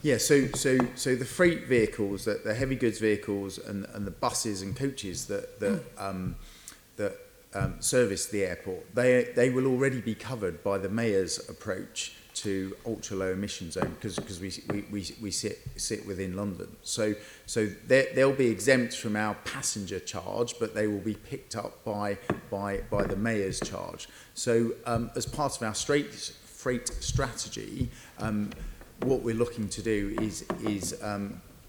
Yeah, so the freight vehicles, the heavy goods vehicles, and the buses and coaches that service the airport, they will already be covered by the mayor's approach to ultra low emission zone, because we sit within London. So they'll be exempt from our passenger charge, but they will be picked up by the mayor's charge. So as part of our freight strategy, what we're looking to do is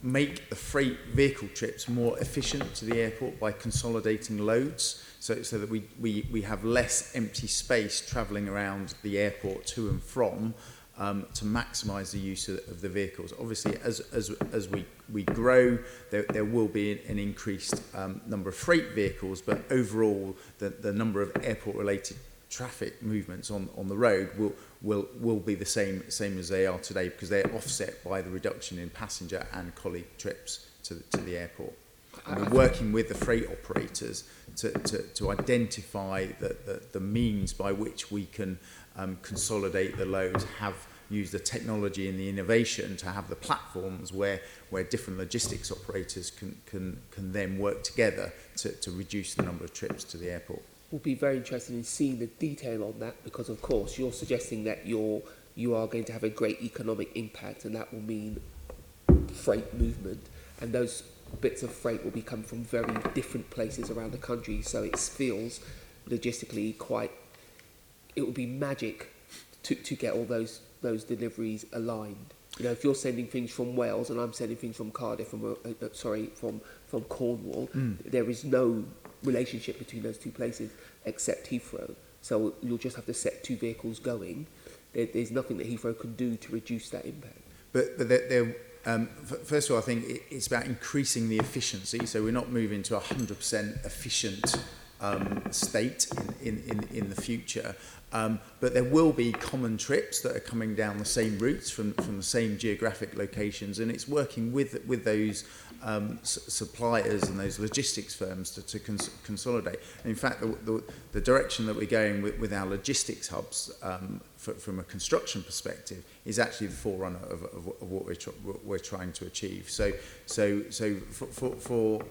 make the freight vehicle trips more efficient to the airport by consolidating loads, so that we have less empty space travelling around the airport to and from, to maximise the use of the vehicles. Obviously, as we grow, there will be an increased number of freight vehicles, but overall the number of airport-related traffic movements on the road will be the same as they are today, because they're offset by the reduction in passenger and colleague trips to the airport. And we're working with the freight operators to identify the means by which we can consolidate the loads, use the technology and the innovation to have the platforms where different logistics operators can then work together to reduce the number of trips to the airport. We'll be very interested in seeing the detail on that, because of course you're suggesting that you are going to have a great economic impact, and that will mean freight movement, and those bits of freight will be coming from very different places around the country, so it feels logistically it will be magic to get all those deliveries aligned. You know, if you're sending things from Wales and I'm sending things from Cardiff, from Cornwall, there is no relationship between those two places except Heathrow. So you'll just have to set 2 vehicles going. There's nothing that Heathrow can do to reduce that impact. But first of all, I think it's about increasing the efficiency. So we're not moving to a 100% efficient state in the future. But there will be common trips that are coming down the same routes from the same geographic locations, and it's working with those suppliers and those logistics firms to consolidate. And in fact, the direction that we're going with our logistics hubs from a construction perspective is actually the forerunner of what we're trying to achieve. So for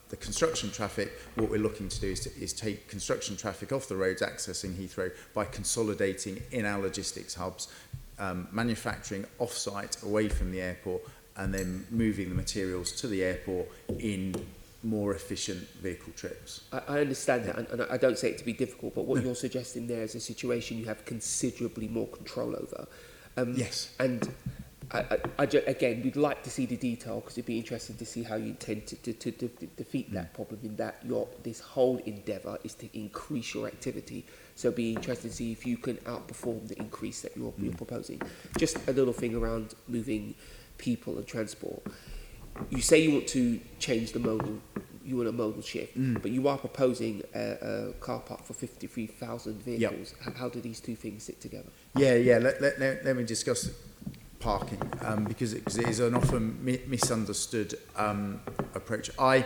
the construction traffic, what we're looking to do is take construction traffic off the roads accessing Heathrow by consolidating in our logistics hubs, manufacturing off-site away from the airport, and then moving the materials to the airport in more efficient vehicle trips. I understand that, and I don't say it to be difficult, but what you're suggesting there is a situation you have considerably more control over. Yes. And again, we'd like to see the detail, because it'd be interesting to see how you intend to defeat that problem, in that this whole endeavour is to increase your activity. So it'd be interesting to see if you can outperform the increase that you're proposing. Just a little thing around moving people and transport. You say you want to change the modal, you want a modal shift, but you are proposing a car park for 53,000 vehicles. Yep. How do these two things sit together? Yeah. Let me discuss parking, because it is an often misunderstood approach. I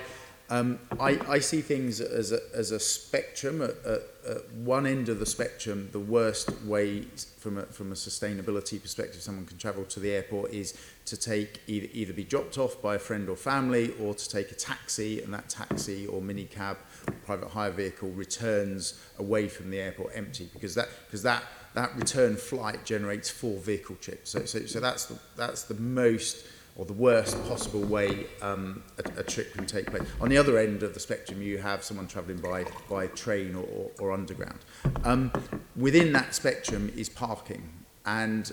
see things as a spectrum. At one end of the spectrum, the worst way from a sustainability perspective someone can travel to the airport is to take either be dropped off by a friend or family, or to take a taxi, and that taxi or minicab, private hire vehicle, returns away from the airport empty, because that return flight generates 4 vehicle trips. So that's the most, or the worst possible way a trip can take place. On the other end of the spectrum, you have someone travelling by train or underground. Within that spectrum is parking, and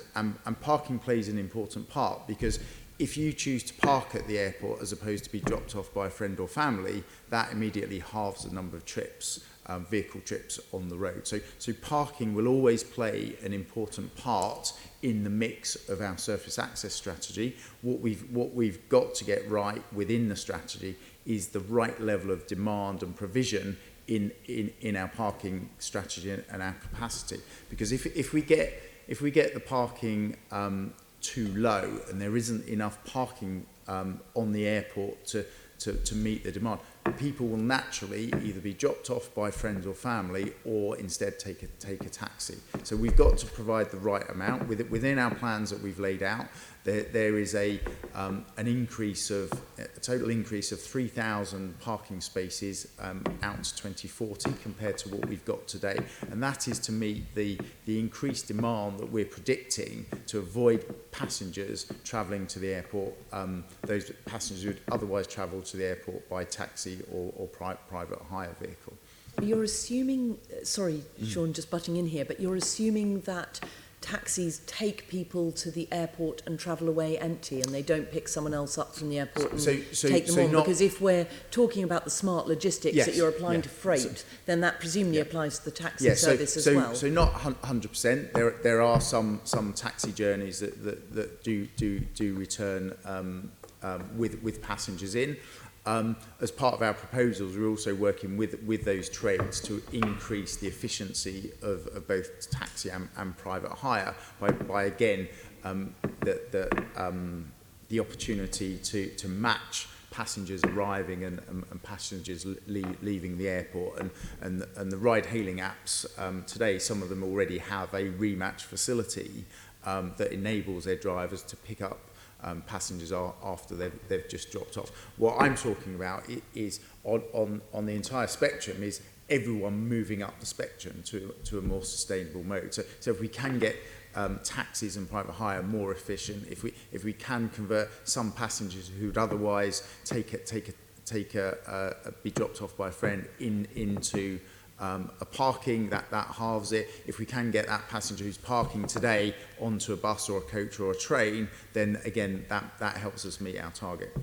parking plays an important part, because if you choose to park at the airport as opposed to be dropped off by a friend or family, that immediately halves the number of trips, vehicle trips on the road. So parking will always play an important part in the mix of our surface access strategy. What we've got to get right within the strategy is the right level of demand and provision in our parking strategy and our capacity. Because if we get the parking too low, and there isn't enough parking on the airport to meet the demand, people will naturally either be dropped off by friends or family, or instead take a taxi. So we've got to provide the right amount. Within our plans that we've laid out, there is an increase of a total increase of 3,000 parking spaces out to 2040 compared to what we've got today, and that is to meet the increased demand that we're predicting to avoid passengers travelling to the airport. Those passengers who would otherwise travel to the airport by taxi or private hire vehicle. You're assuming, sorry, Sean, just butting in here, but you're assuming that taxis take people to the airport and travel away empty, and they don't pick someone else up from the airport and take them on. Because if we're talking about the smart logistics that you're applying to freight, then that presumably applies to the taxi service as well. So not 100%. There are some taxi journeys that do return with passengers in. As part of our proposals, we're also working with those trades to increase the efficiency of both taxi and private hire by again the opportunity to match passengers arriving and passengers leaving the airport, and the ride-hailing apps today, some of them already have a rematch facility that enables their drivers to pick up passengers after they've just dropped off. What I'm talking about is on the entire spectrum is everyone moving up the spectrum to a more sustainable mode. So if we can get taxis and private hire more efficient, if we can convert some passengers who would otherwise be dropped off by a friend into a parking, that halves it. If we can get that passenger who's parking today onto a bus or a coach or a train, then again that helps us meet our target.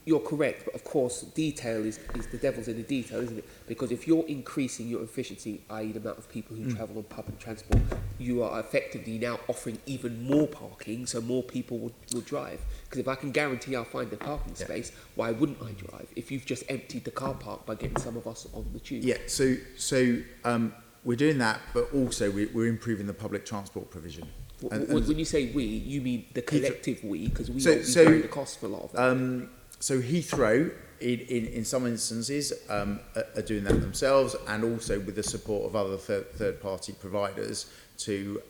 You're correct, but of course detail is the devil's in the detail, isn't it? Because if you're increasing your efficiency, i.e. the amount of people who travel on public transport, you are effectively now offering even more parking, so more people will drive. Because if I can guarantee I'll find a parking space, why wouldn't I drive? If you've just emptied the car park by getting some of us on the tube. Yeah, so we're doing that, but also we're improving the public transport provision. When you say we, you mean the collective we, because we so, won't be bearing the cost for a lot of that. So Heathrow, in some instances, are doing that themselves, and also with the support of other third-party providers to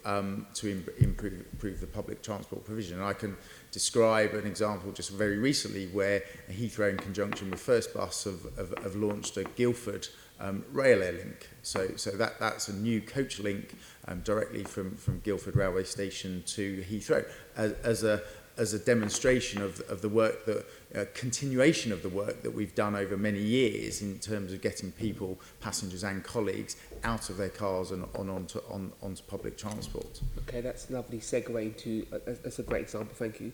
improve the public transport provision. And I can describe an example just very recently where Heathrow, in conjunction with First Bus, have launched a Guildford rail air link. So that's a new coach link directly from Guildford railway station to Heathrow as a demonstration of the work that continuation of the work that we've done over many years in terms of getting people, passengers and colleagues out of their cars and onto public transport. Okay, that's a lovely segue into that's a great example. Thank you.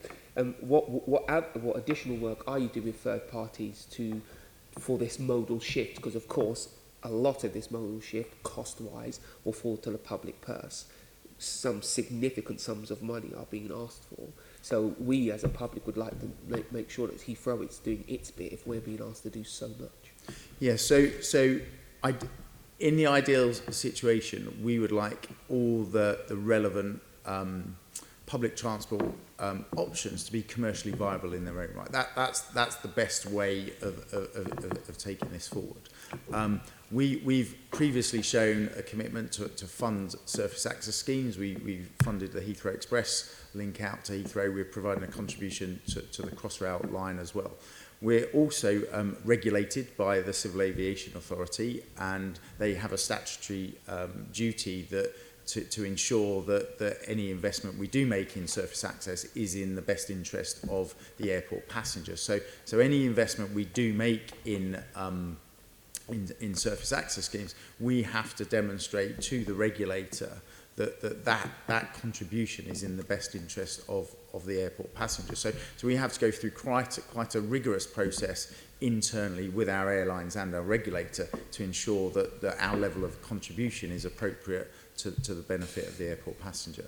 What additional work are you doing with third parties for this modal shift? Because of course, a lot of this modal shift, cost-wise, will fall to the public purse. Some significant sums of money are being asked for. So we, as a public, would like to make sure that Heathrow is doing its bit if we're being asked to do so much. Yeah. In the ideal situation, we would like all the relevant public transport options to be commercially viable in their own right. That's the best way of taking this forward. We've previously shown a commitment to fund surface access schemes. We've funded the Heathrow Express link out to Heathrow. We're providing a contribution to the Crossrail line as well. We're also regulated by the Civil Aviation Authority, and they have a statutory duty to ensure that any investment we do make in surface access is in the best interest of the airport passengers. So any investment we do make in surface access schemes, we have to demonstrate to the regulator that contribution is in the best interest of the airport passengers. So we have to go through quite a rigorous process internally with our airlines and our regulator to ensure that our level of contribution is appropriate to the benefit of the airport passenger.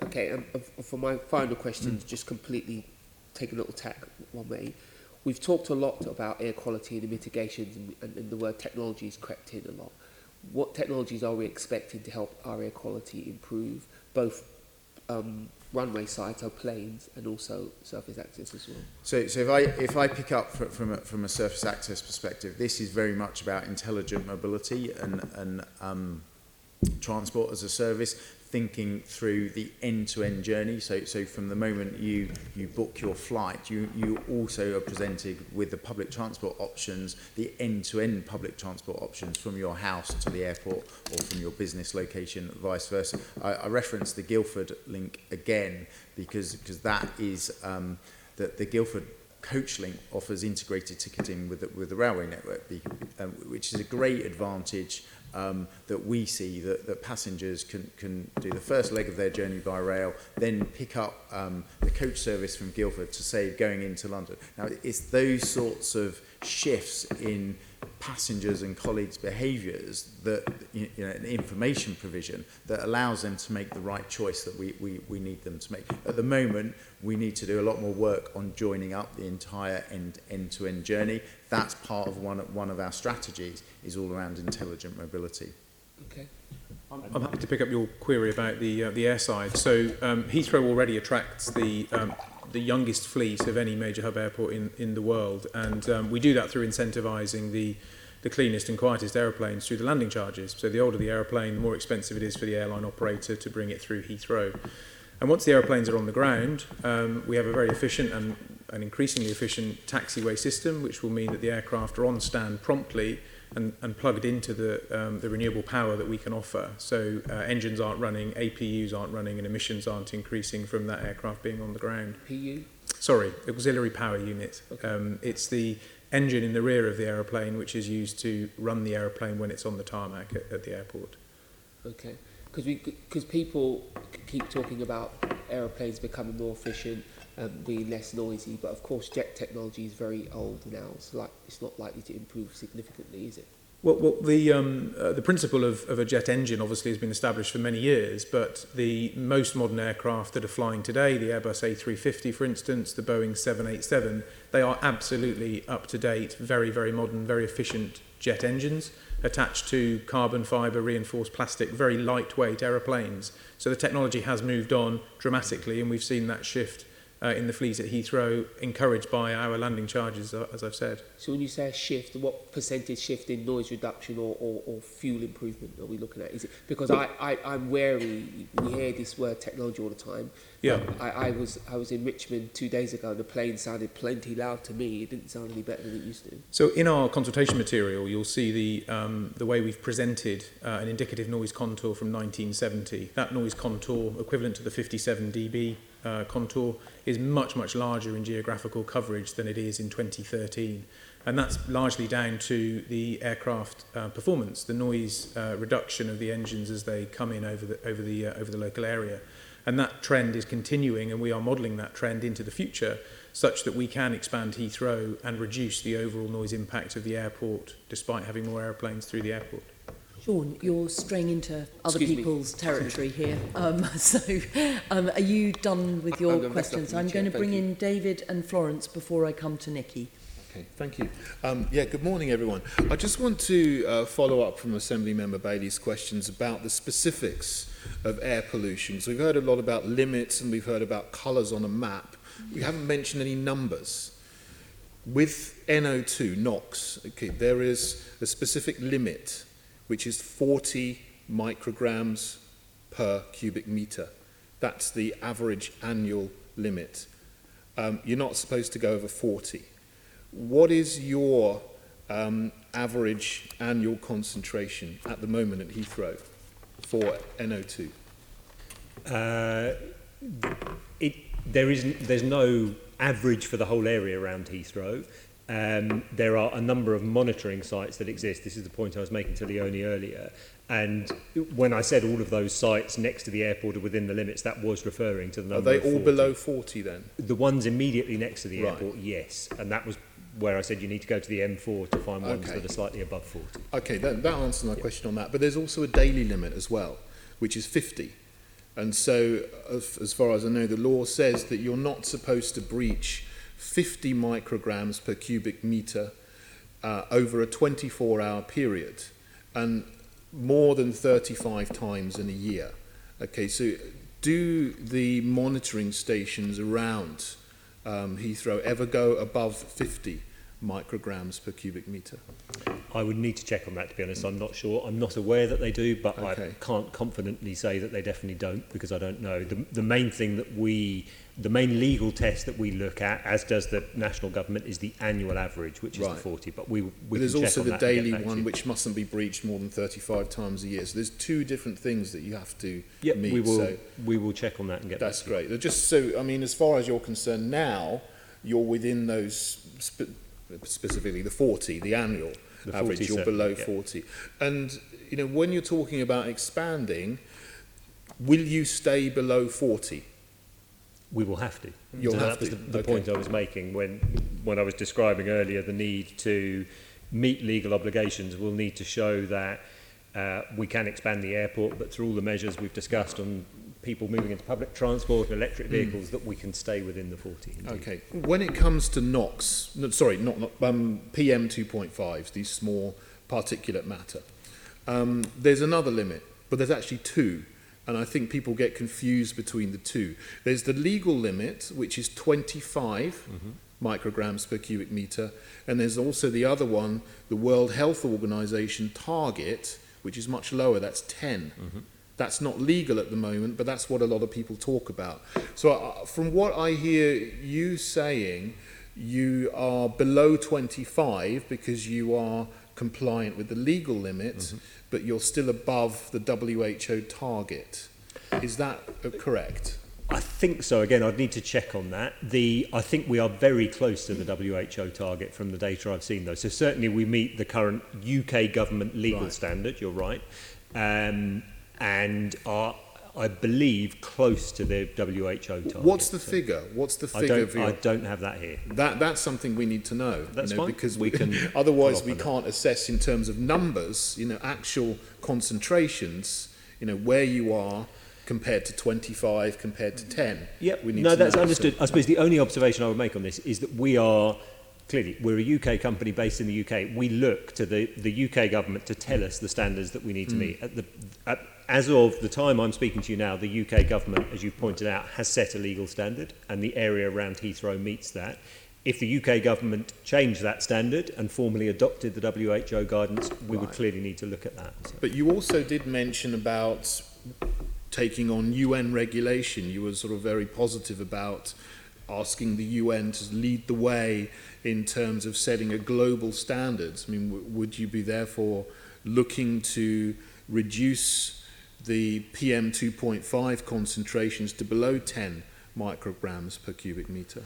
Okay, and for my final question, just completely take a little tack one way. We've talked a lot about air quality and the mitigations, and the word technology has crept in a lot. What technologies are we expecting to help our air quality improve, both runway side, so planes, and also surface access as well? So if I pick up from a surface access perspective, this is very much about intelligent mobility and transport as a service, thinking through the end-to-end journey. So from the moment you book your flight, you also are presented with the public transport options, the end-to-end public transport options from your house to the airport or from your business location, vice versa. I reference the Guildford link again because that is the Guildford coach link offers integrated ticketing with the railway network, which is a great advantage that we see that passengers can do the first leg of their journey by rail, then pick up the coach service from Guildford to say going into London. Now it's those sorts of shifts in passengers and colleagues' behaviours that an information provision that allows them to make the right choice that we need them to make. At the moment, we need to do a lot more work on joining up the entire end-to-end journey. That's part of one of our strategies, is all around intelligent mobility. Okay. I'm happy to pick up your query about the airside. So Heathrow already attracts the youngest fleet of any major hub airport in the world, and we do that through incentivising the cleanest and quietest aeroplanes through the landing charges. So the older the aeroplane, the more expensive it is for the airline operator to bring it through Heathrow. And once the aeroplanes are on the ground, we have a very efficient and an increasingly efficient taxiway system, which will mean that the aircraft are on stand promptly and plugged into the renewable power that we can offer. So engines aren't running, APUs aren't running, and emissions aren't increasing from that aircraft being on the ground. PU? Sorry, auxiliary power unit. Okay. It's the engine in the rear of the aeroplane, which is used to run the aeroplane when it's on the tarmac at the airport. Okay. Because people keep talking about aeroplanes becoming more efficient, being less noisy, but of course jet technology is very old now, so it's not likely to improve significantly, is it? Well, the principle of a jet engine obviously has been established for many years, but the most modern aircraft that are flying today, the Airbus A350 for instance, the Boeing 787, they are absolutely up to date, very, very modern, very efficient jet engines. attached to carbon fibre reinforced plastic, very lightweight aeroplanes. So the technology has moved on dramatically, and we've seen that shift in the fleet at Heathrow, encouraged by our landing charges, as I've said. So when you say a shift, what percentage shift in noise reduction or fuel improvement are we looking at? Is it because I'm wary, we hear this word technology all the time. Yeah. I was in Richmond 2 days ago and the plane sounded plenty loud to me. It didn't sound any better than it used to. So in our consultation material, you'll see the way we've presented an indicative noise contour from 1970. That noise contour, equivalent to the 57 dB contour, is much, much larger in geographical coverage than it is in 2013. And that's largely down to the aircraft performance, the noise reduction of the engines as they come in over the local area. And that trend is continuing, and we are modelling that trend into the future such that we can expand Heathrow and reduce the overall noise impact of the airport despite having more airplanes through the airport. Sean, you're straying into other Excuse me. people's territory here. Are you done with your I'm questions? done, I'm going to Chair, bring thank in David and Florence before I come to Nikki. Okay, thank you. Good morning, everyone. I just want to follow up from Assembly Member Bailey's questions about the specifics of air pollution. So we've heard a lot about limits and we've heard about colours on a map. We haven't mentioned any numbers. With NO2, NOx, okay, there is a specific limit, which is 40 micrograms per cubic metre. That's the average annual limit. You're not supposed to go over 40. What is your average annual concentration at the moment at Heathrow for NO2? There's no average for the whole area around Heathrow. There are a number of monitoring sites that exist. This is the point I was making to Leonie earlier. And when I said all of those sites next to the airport are within the limits, that was referring to the number of 40. Are they all below 40 then? The ones immediately next to the Right. airport, yes. And that was where I said you need to go to the M4 to find ones Okay. that are slightly above 40. Okay, that answers my question on that. But there's also a daily limit as well, which is 50. And so, as far as I know, the law says that you're not supposed to breach 50 micrograms per cubic metre over a 24-hour period, and more than 35 times in a year. Okay, so do the monitoring stations around Heathrow ever go above 50 micrograms per cubic metre? I would need to check on that, to be honest. I'm not sure. I'm not aware that they do, but Okay. I can't confidently say that they definitely don't, because I don't know. The main thing that the main legal test that we look at, as does the national government, is the annual average, which is Right. the 40. But we But can there's check also on the that and get daily back to one, you. which mustn't be breached more than 35 times a year. So there's two different things that you have to Yep, meet. we will check on that and get That's back to you. great. Just so, I mean, as far as you're concerned now, you're within those, specifically the 40, the annual The average, 40 you're below certainly, yeah. 40. And, you know, when you're talking about expanding, will you stay below 40? We will have to. You'll So have that was to, the okay. point I was making when I was describing earlier the need to meet legal obligations. We'll need to show that we can expand the airport, but through all the measures we've discussed on people moving into public transport and electric vehicles, that we can stay within the 40. Indeed. Okay. When it comes to NOx, PM 2.5s, these small particulate matter, there's another limit, but there's actually two. And I think people get confused between the two. There's the legal limit, which is 25 micrograms per cubic metre. And there's also the other one, the World Health Organization target, which is much lower, that's 10. That's not legal at the moment, but that's what a lot of people talk about. So from what I hear you saying, you are below 25 because you are compliant with the legal limit, but you're still above the WHO target. Is that correct? I think so. Again, I'd need to check on that. I think we are very close to the WHO target from the data I've seen, though. So certainly we meet the current UK government legal Right. standard, you're right, and are, I believe, close to the WHO target. What's the So figure? What's the figure of I your... don't have that here. That's something we need to know. That's you know, fine. because We can otherwise follow we up on can't assess in terms of numbers, you know, actual concentrations, you know, where you are compared to 25, compared to 10. Yep. We need No, to that's know. understood. I suppose the only observation I would make on this is that we are clearly, we're a UK company based in the UK. We look to the UK government to tell us the standards that we need to meet. As of the time I'm speaking to you now, the UK government, as you pointed out, has set a legal standard, and the area around Heathrow meets that. If the UK government changed that standard and formally adopted the WHO guidance, we would clearly need to look at that. So. But you also did mention about taking on UN regulation. You were sort of very positive about asking the UN to lead the way in terms of setting a global standards. I mean, would you be therefore looking to reduce the PM 2.5 concentrations to below 10 micrograms per cubic metre?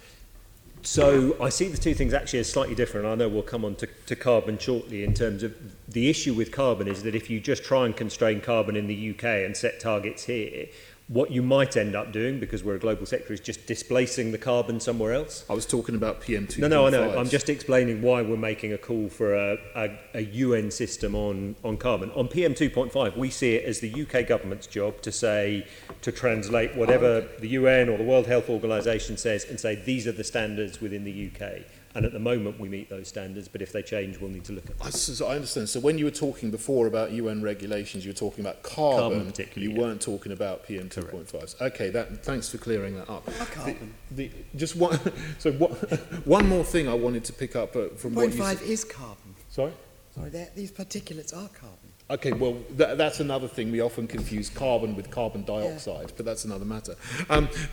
So I see the two things actually as slightly different. I know we'll come on to carbon shortly. In terms of the issue with carbon is that if you just try and constrain carbon in the UK and set targets here, what you might end up doing, because we're a global sector, is just displacing the carbon somewhere else. I was talking about PM 2.5. No, I know. I'm just explaining why we're making a call for a UN system on carbon. On PM 2.5, we see it as the UK government's job to translate whatever the UN or the World Health Organization says and say these are the standards within the UK. And at the moment, we meet those standards, but if they change, we'll need to look at them. I understand. So when you were talking before about UN regulations, you were talking about carbon particularly. You weren't talking about PM 2.5s. Okay, thanks for clearing that up. Carbon. Just one. So one more thing I wanted to pick up from what you said. 0.5 is carbon. Sorry. These particulates are carbon. Okay, well, that's another thing. We often confuse carbon with carbon dioxide, but that's another matter.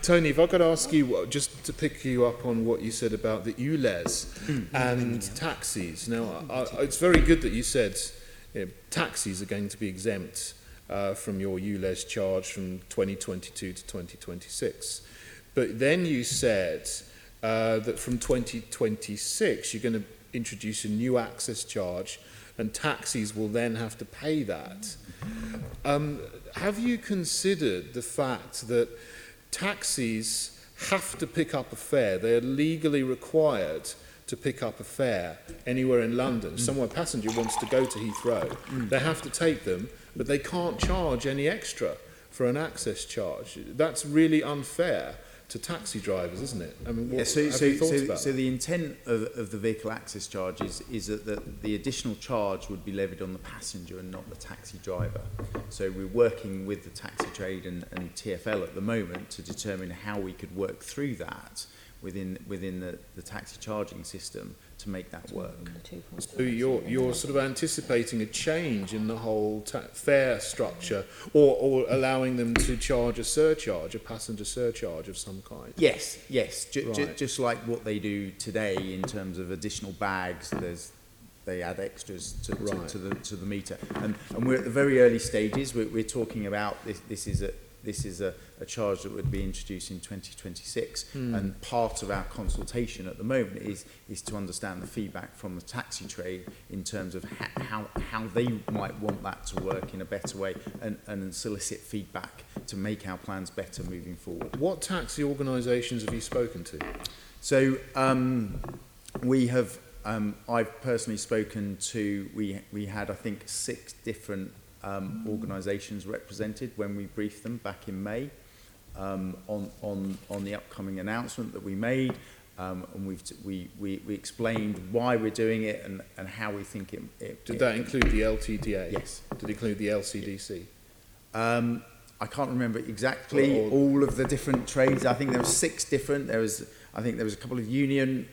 Tony, if I could ask you, just to pick you up on what you said about the ULEZ and taxis. Now, it's very good that you said taxis are going to be exempt from your ULEZ charge from 2022 to 2026. But then you said that from 2026, you're going to introduce a new access charge, and taxis will then have to pay that. Have you considered the fact that taxis have to pick up a fare? They're legally required to pick up a fare anywhere in London. Somewhere a passenger wants to go to Heathrow, they have to take them, but they can't charge any extra for an access charge. That's really unfair to taxi drivers, isn't it? I mean, what have you thought about so the intent of the vehicle access charge is that the additional charge would be levied on the passenger and not the taxi driver. So we're working with the taxi trade and TfL at the moment to determine how we could work through that within the taxi charging system to make that work. So you're sort of anticipating a change in the whole fare structure, or allowing them to charge a surcharge, a passenger surcharge of some kind? Yes. Just like what they do today in terms of additional bags. They add extras to the meter, and we're at the very early stages. We're talking about this is a charge that would be introduced in 2026, and part of our consultation at the moment is to understand the feedback from the taxi trade in terms of how they might want that to work in a better way, and solicit feedback to make our plans better moving forward. What taxi organisations have you spoken to? So we have. I've personally spoken to. We had, I think, 6 different organisations represented when we briefed them back in May on the upcoming announcement that we made, and we explained why we're doing it and how we think it. Did that include the LTDA? Yes. Did it include the LCDC? I can't remember exactly all of the different trades. I think there were 6 different. I think there was a couple of union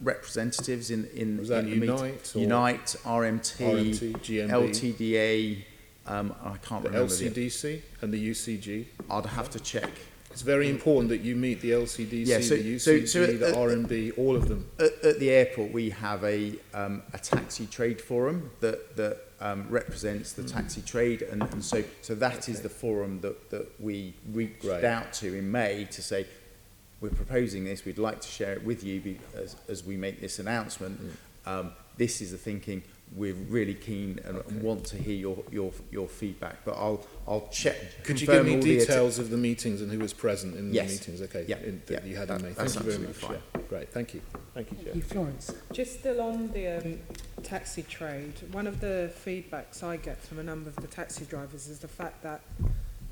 representatives in was that in Unite? Unite, RMT, GMB, LTDA. I can't the remember LCDC and the UCG. I'd have to check. It's very important that you meet the LCDC, the UCG, the RMB, all of them. At the airport, we have a taxi trade forum that represents the taxi trade, and so that is the forum that we reached out to in May to say, we're proposing this, we'd like to share it with you as we make this announcement. This is the thinking. We're really keen and want to hear your feedback, but I'll check. Could you give me details of the meetings and who was present in the meetings? Okay, that you had in May. Thank you very much. Fine. Yeah, great, thank you. Thank you, Chair. Thank you, Florence. Just still on the taxi trade, one of the feedbacks I get from a number of the taxi drivers is the fact that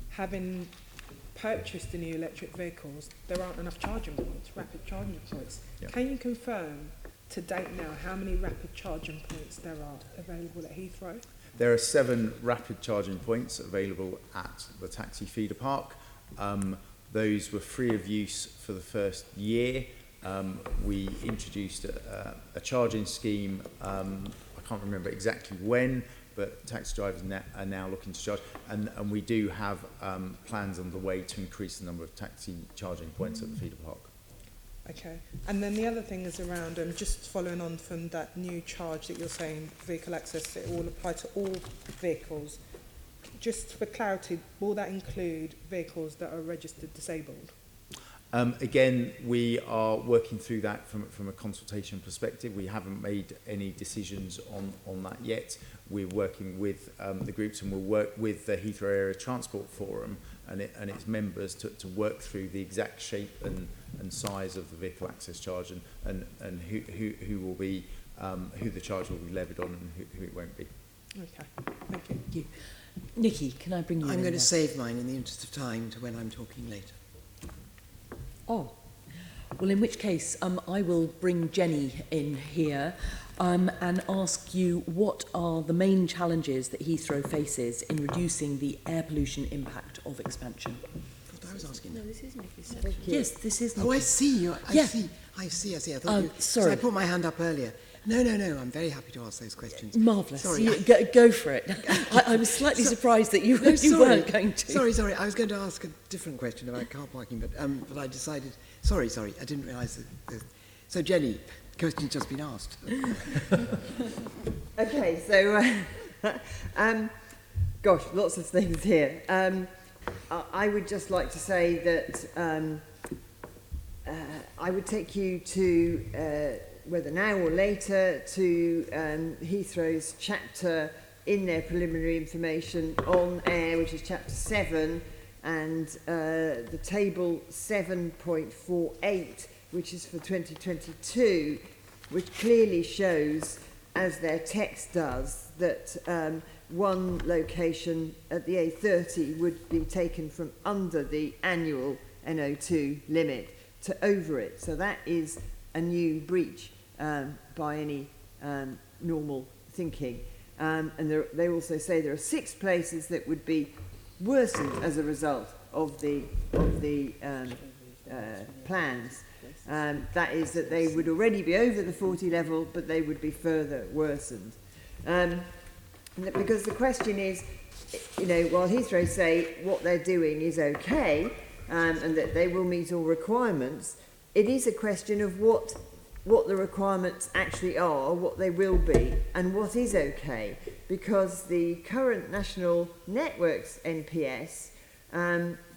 having purchased the new electric vehicles, there aren't enough charging points, rapid charging points. Yep. Can you confirm to date now, how many rapid charging points there are available at Heathrow? There are 7 rapid charging points available at the taxi feeder park. Those were free of use for the first year. We introduced a charging scheme, I can't remember exactly when, but taxi drivers are now looking to charge. And we do have plans on the way to increase the number of taxi charging points at the feeder park. Okay. And then the other thing is around, just following on from that new charge that you're saying, vehicle access, it will apply to all vehicles. Just for clarity, will that include vehicles that are registered disabled? Again, we are working through that from a consultation perspective. We haven't made any decisions on that yet. We're working with the groups, and we'll work with the Heathrow Area Transport Forum and its members to work through the exact shape and size of the vehicle access charge and who will be who the charge will be levied on and who it won't be. Okay, thank you. Thank you. Nikki, can I bring you in? I'm going to there? save mine in the interest of time to when I'm talking later. Oh, well, in which case, I will bring Jenny in here and ask you what are the main challenges that Heathrow faces in reducing the air pollution impact of expansion. I thought I was asking. No, this is Nikki's section. Yes, this is Oh, Nikki. I see. I see. I thought you... sorry. So I put my hand up earlier. No. I'm very happy to ask those questions. Marvellous. Sorry. Go for it. I was slightly surprised that you weren't going to. Sorry. I was going to ask a different question about car parking, but I decided... Sorry. I didn't realise that... So, Jenny, the question's just been asked. Okay, so, gosh, lots of things here. I would just like to say that I would take you to, whether now or later, to Heathrow's chapter in their preliminary information on air, which is chapter 7, and the table 7.48, which is for 2022, which clearly shows, as their text does, that one location at the A30 would be taken from under the annual NO2 limit to over it. So that is a new breach by any normal thinking. And they also say there are 6 places that would be worsened as a result of the plans. That is that they would already be over the 40 level, but they would be further worsened. Because the question is, while Heathrow say what they're doing is okay, and that they will meet all requirements, it is a question of what the requirements actually are, what they will be, and what is okay. Because the current National Networks NPS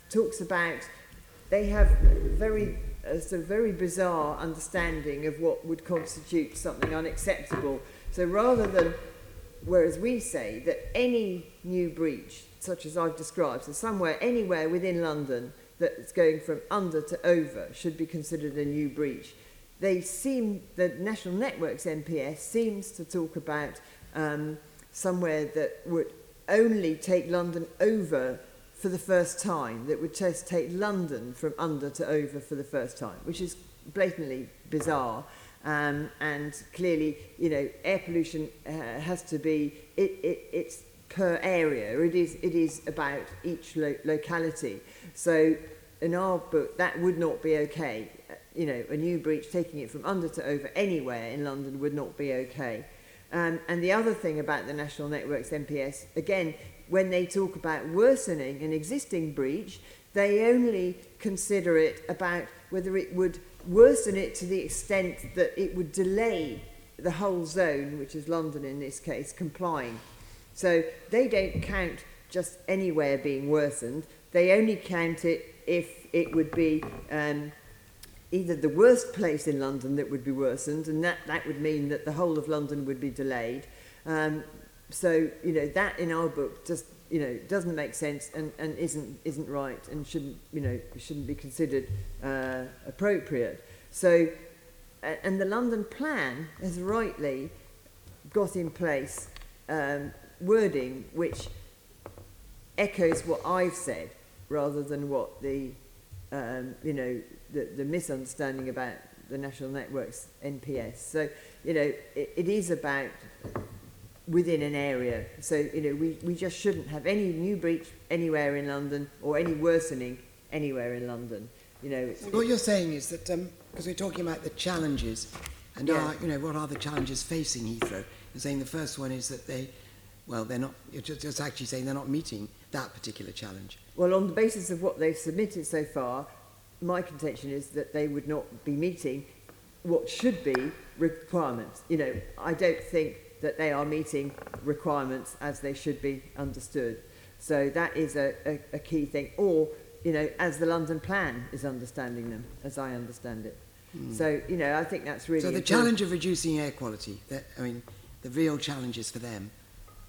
talks about, they have a very bizarre understanding of what would constitute something unacceptable. So rather than, whereas we say that any new breach, such as I've described, so anywhere within London that's going from under to over should be considered a new breach. The National Networks NPS seems to talk about somewhere that would only take London over for the first time, that would just take London from under to over for the first time, which is blatantly bizarre. And clearly, air pollution has to be, it's per area. It is about each locality. So in our book, that would not be okay. A new breach, taking it from under to over anywhere in London would not be okay. And the other thing about the National Networks NPS, again, when they talk about worsening an existing breach, they only consider it about whether it would worsen it to the extent that it would delay the whole zone, which is London in this case, complying. So they don't count just anywhere being worsened. They only count it if it would be either the worst place in London that would be worsened, and that would mean that the whole of London would be delayed. So that in our book just doesn't make sense and isn't right and shouldn't be considered appropriate. So and the London plan has rightly got in place wording which echoes what I've said rather than what the misunderstanding about the National Networks NPS. So, you know, it is about within an area. So, you know, we just shouldn't have any new breach anywhere in London or any worsening anywhere in London. You know, what you're saying is that because we're talking about the challenges and Yeah. you know, what are the challenges facing Heathrow? You're saying the first one is that they're not. You're just actually saying they're not meeting that particular challenge. well, on the basis of what they've submitted so far, my contention is that they would not be meeting what should be requirements. You know, I don't think that they are meeting requirements as they should be understood. So that is a key thing. Or, you know, as the London Plan is understanding them, as I understand it. So, you know, I think that's really So the important. challenge of reducing air quality, I mean, the real challenge is for them.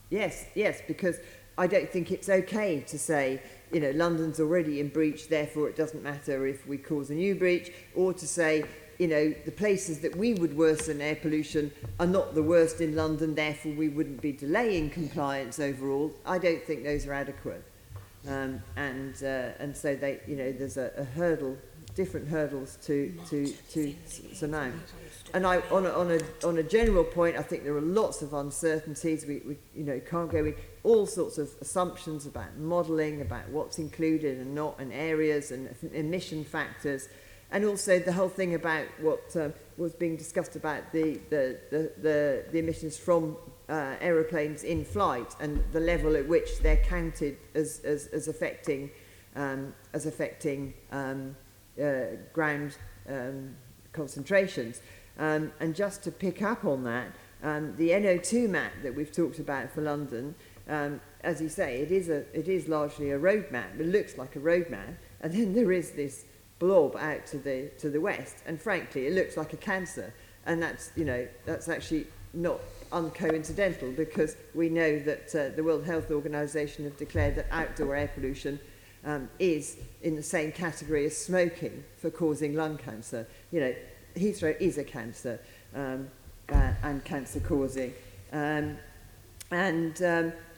Yes, because I don't think it's okay to say, you know, London's already in breach, therefore it doesn't matter if we cause a new breach, or to say, you know, the places that we would worsen air pollution are not the worst in London, therefore we wouldn't be delaying compliance overall. I don't think those are adequate. And so they, you know, there's a hurdle, different hurdles to surmount. And on a general point, I think there are lots of uncertainties. We you know, can't go in all sorts of assumptions about modelling, about what's included and not, and areas and emission factors, and also the whole thing about what was being discussed about the emissions from aeroplanes in flight and the level at which they're counted as affecting ground concentrations. And just to pick up on that, the NO2 map that we've talked about for London, as you say, it is largely a road map. It looks like a road map, and then there is this blob out to the west, and frankly, it looks like a cancer. And that's, you know, that's actually not uncoincidental, because we know that the World Health Organization have declared that outdoor air pollution is in the same category as smoking for causing lung cancer. You know, Heathrow is a cancer and cancer causing.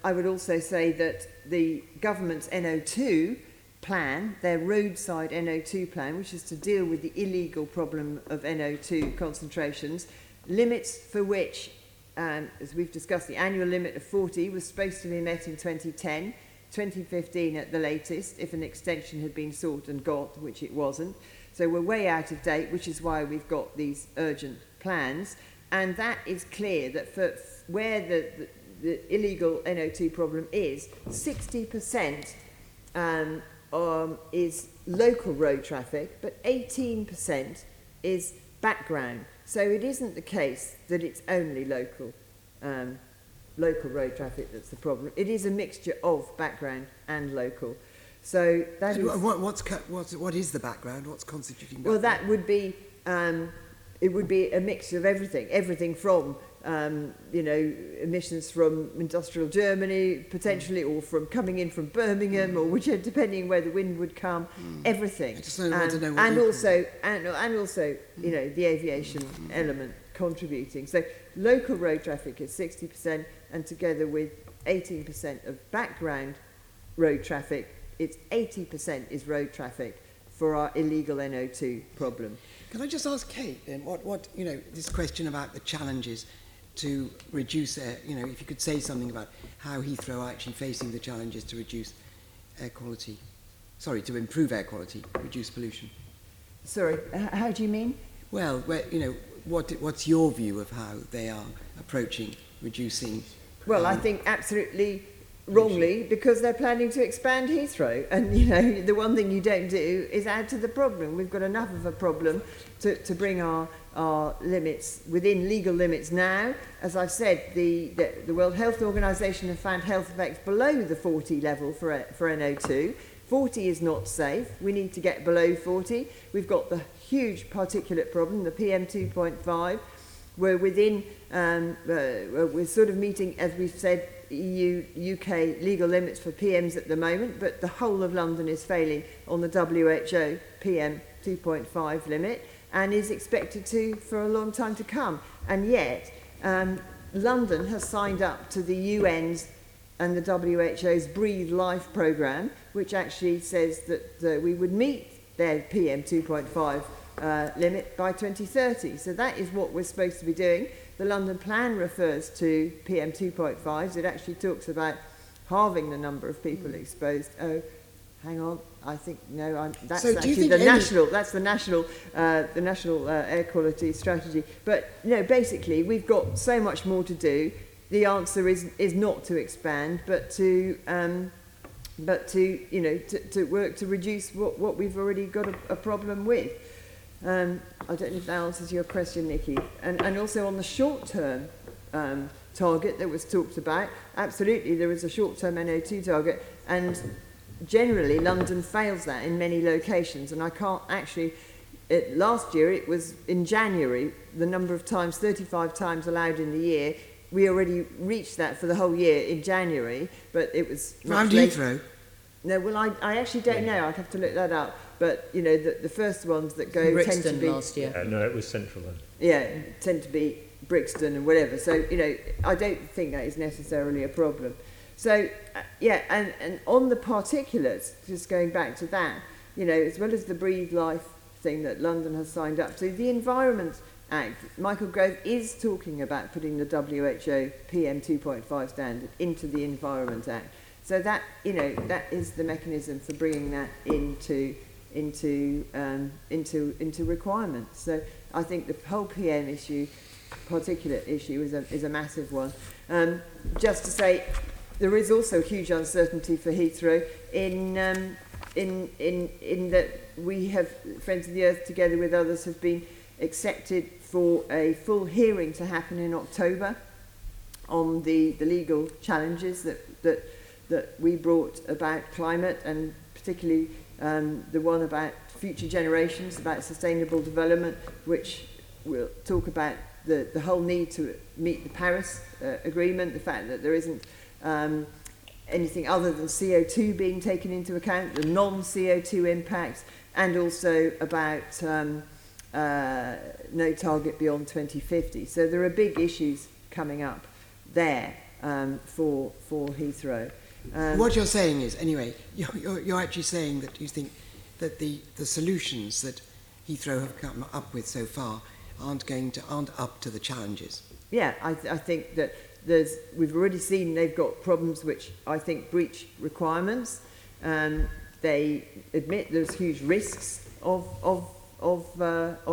I would also say that the government's NO2 plan, their roadside NO2 plan, which is to deal with the illegal problem of NO2 concentrations, limits for which, as we've discussed, the annual limit of 40 was supposed to be met in 2010, 2015 at the latest, if an extension had been sought and got, which it wasn't. So we're way out of date, which is why we've got these urgent plans. And that is clear that for where the illegal NO2 problem is, 60% is local road traffic, but 18% is background. So it isn't the case that it's only local road traffic that's the problem. It is a mixture of background and local. So that is... What is the background? What's constituting background? Well, that would be... it would be a mixture of everything from, you know, emissions from industrial Germany, potentially, or from coming in from Birmingham, or which, depending where the wind would come, everything. I just want to know what and also, you know, the aviation element contributing. So local road traffic is 60%, and together with 18% of background road traffic, it's 80% is road traffic for our illegal NO2 problem. Can I just ask Cait then, what you know, this question about the challenges to reduce air, you know, if you could say something about how Heathrow are actually facing the challenges to reduce air quality, to improve air quality, reduce pollution. Sorry, how do you mean? Well, you know, what's your view of how they are approaching reducing? Well, I think absolutely wrongly, because they're planning to expand Heathrow, and you know, the one thing you don't do is add to the problem. We've got enough of a problem to bring our limits within legal limits now. As I've said, the World Health Organization have found health effects below the 40 level for NO2. 40 is not safe. We need to get below 40. We've got the huge particulate problem, the PM 2.5. We're within, we're sort of meeting, as we've said, EU, UK legal limits for PMs at the moment, but the whole of London is failing on the WHO PM 2.5 limit and is expected to for a long time to come. And yet, London has signed up to the UN's and the WHO's Breathe Life programme, which actually says that we would meet their PM 2.5 limit by 2030. So that is what we're supposed to be doing. The London Plan refers to PM 2.5s. It actually talks about halving the number of people exposed. Oh, hang on. I think no. That's So do you actually think the any- national. That's the national air quality strategy. But basically, we've got so much more to do. The answer is not to expand, but to work to reduce what we've already got a problem with. I don't know if that answers your question, Nikki. And also on the short-term target that was talked about, absolutely there is a short-term NO2 target, and generally London fails that in many locations. And I can't actually, last year it was in January, the number of times, 35 times allowed in the year. We already reached that for the whole year in January, but it was Round Heathrow? No, well, I actually don't know. I'd have to look that up. But, the first ones that go tend to be... last year. No, it was central then. Yeah, tend to be Brixton and whatever. So, I don't think that is necessarily a problem. So, and on the particulates, just going back to that, as well as the Breathe Life thing that London has signed up to, the Environment Act, Michael Gove is talking about putting the WHO PM 2.5 standard into the Environment Act. So that, that is the mechanism for bringing that into requirements. So I think the whole PM issue, particulate issue, is a massive one. Just to say, there is also huge uncertainty for Heathrow in that we have Friends of the Earth together with others have been accepted for a full hearing to happen in October on the legal challenges that we brought about climate, and particularly the one about future generations, about sustainable development, which will talk about the whole need to meet the Paris Agreement, the fact that there isn't anything other than CO2 being taken into account, the non-CO2 impacts, and also about no target beyond 2050. So there are big issues coming up there for Heathrow. What you're saying is, anyway, you're actually saying that you think that the solutions that Heathrow have come up with so far aren't up to the challenges. Yeah, I think that we've already seen they've got problems which I think breach requirements. They admit there's huge risks of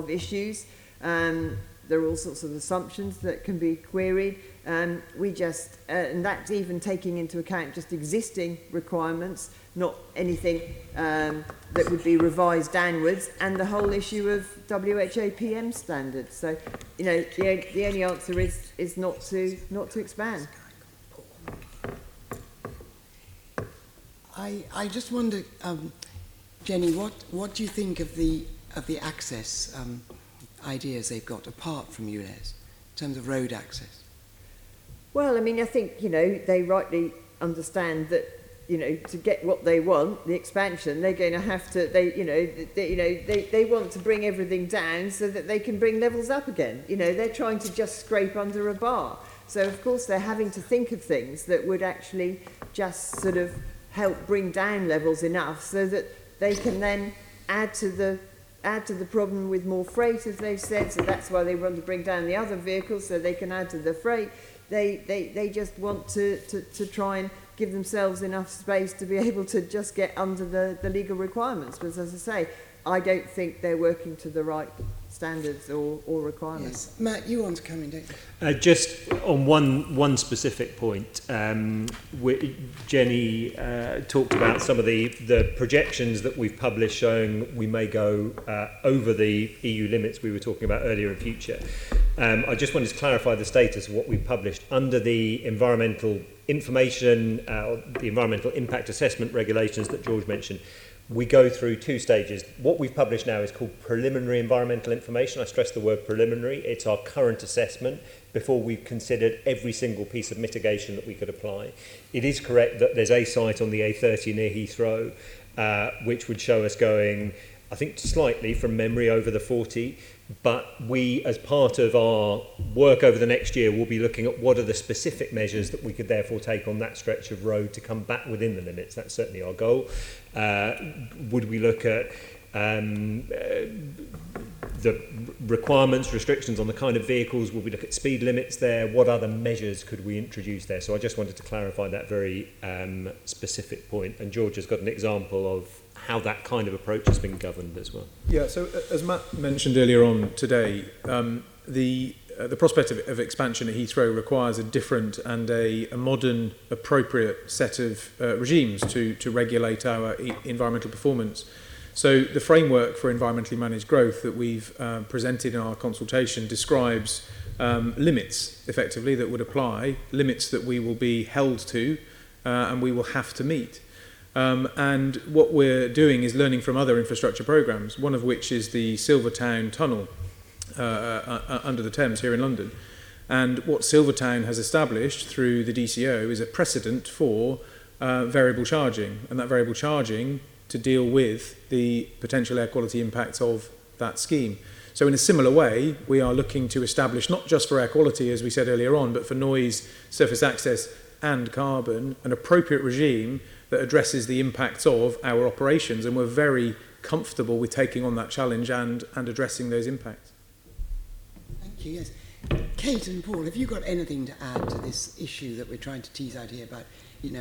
issues. There are all sorts of assumptions that can be queried. And that's even taking into account just existing requirements, not anything that would be revised downwards, and the whole issue of WHO PM standards. So, the only answer is not to expand. I just wonder, Jenny, what do you think of the access ideas they've got apart from ULEZ in terms of road access? Well, I think, they rightly understand that, to get what they want, the expansion, they're going to have to, they want to bring everything down so that they can bring levels up again. They're trying to just scrape under a bar. So, of course, they're having to think of things that would actually just sort of help bring down levels enough so that they can then add to the problem with more freight, as they've said. So that's why they want to bring down the other vehicles so they can add to the freight. They just want to try and give themselves enough space to be able to just get under the legal requirements. But as I say, I don't think they're working to the right standards or requirements. Yes. Matt, you want to come in, don't you? Just on one specific point, Jenny talked about some of the projections that we've published showing we may go over the EU limits we were talking about earlier in future. I just wanted to clarify the status of what we've published under the environmental information, the environmental impact assessment regulations that George mentioned. We go through two stages. What we've published now is called preliminary environmental information. I stress the word preliminary. It's our current assessment before we've considered every single piece of mitigation that we could apply. It is correct that there's a site on the A30 near Heathrow, which would show us going, I think, slightly from memory over the 40. But we, as part of our work over the next year, will be looking at what are the specific measures that we could therefore take on that stretch of road to come back within the limits. That's certainly our goal. Would we look at the requirements, restrictions on the kind of vehicles? Will we look at speed limits there? What other measures could we introduce there? So I just wanted to clarify that very specific point. And George has got an example of how that kind of approach has been governed as well. Yeah, so as Matt mentioned earlier on today, the prospect of expansion at Heathrow requires a different and a modern, appropriate set of regimes to regulate our environmental performance. So the framework for environmentally managed growth that we've presented in our consultation describes limits, effectively, that would apply, limits that we will be held to and we will have to meet. And what we're doing is learning from other infrastructure programs, one of which is the Silvertown Tunnel under the Thames here in London. And what Silvertown has established through the DCO is a precedent for variable charging, and that variable charging to deal with the potential air quality impacts of that scheme. So in a similar way, we are looking to establish, not just for air quality, as we said earlier on, but for noise, surface access and carbon, an appropriate regime that addresses the impacts of our operations, and we're very comfortable with taking on that challenge and addressing those impacts. Thank you, yes. Cait and Paul, have you got anything to add to this issue that we're trying to tease out here about,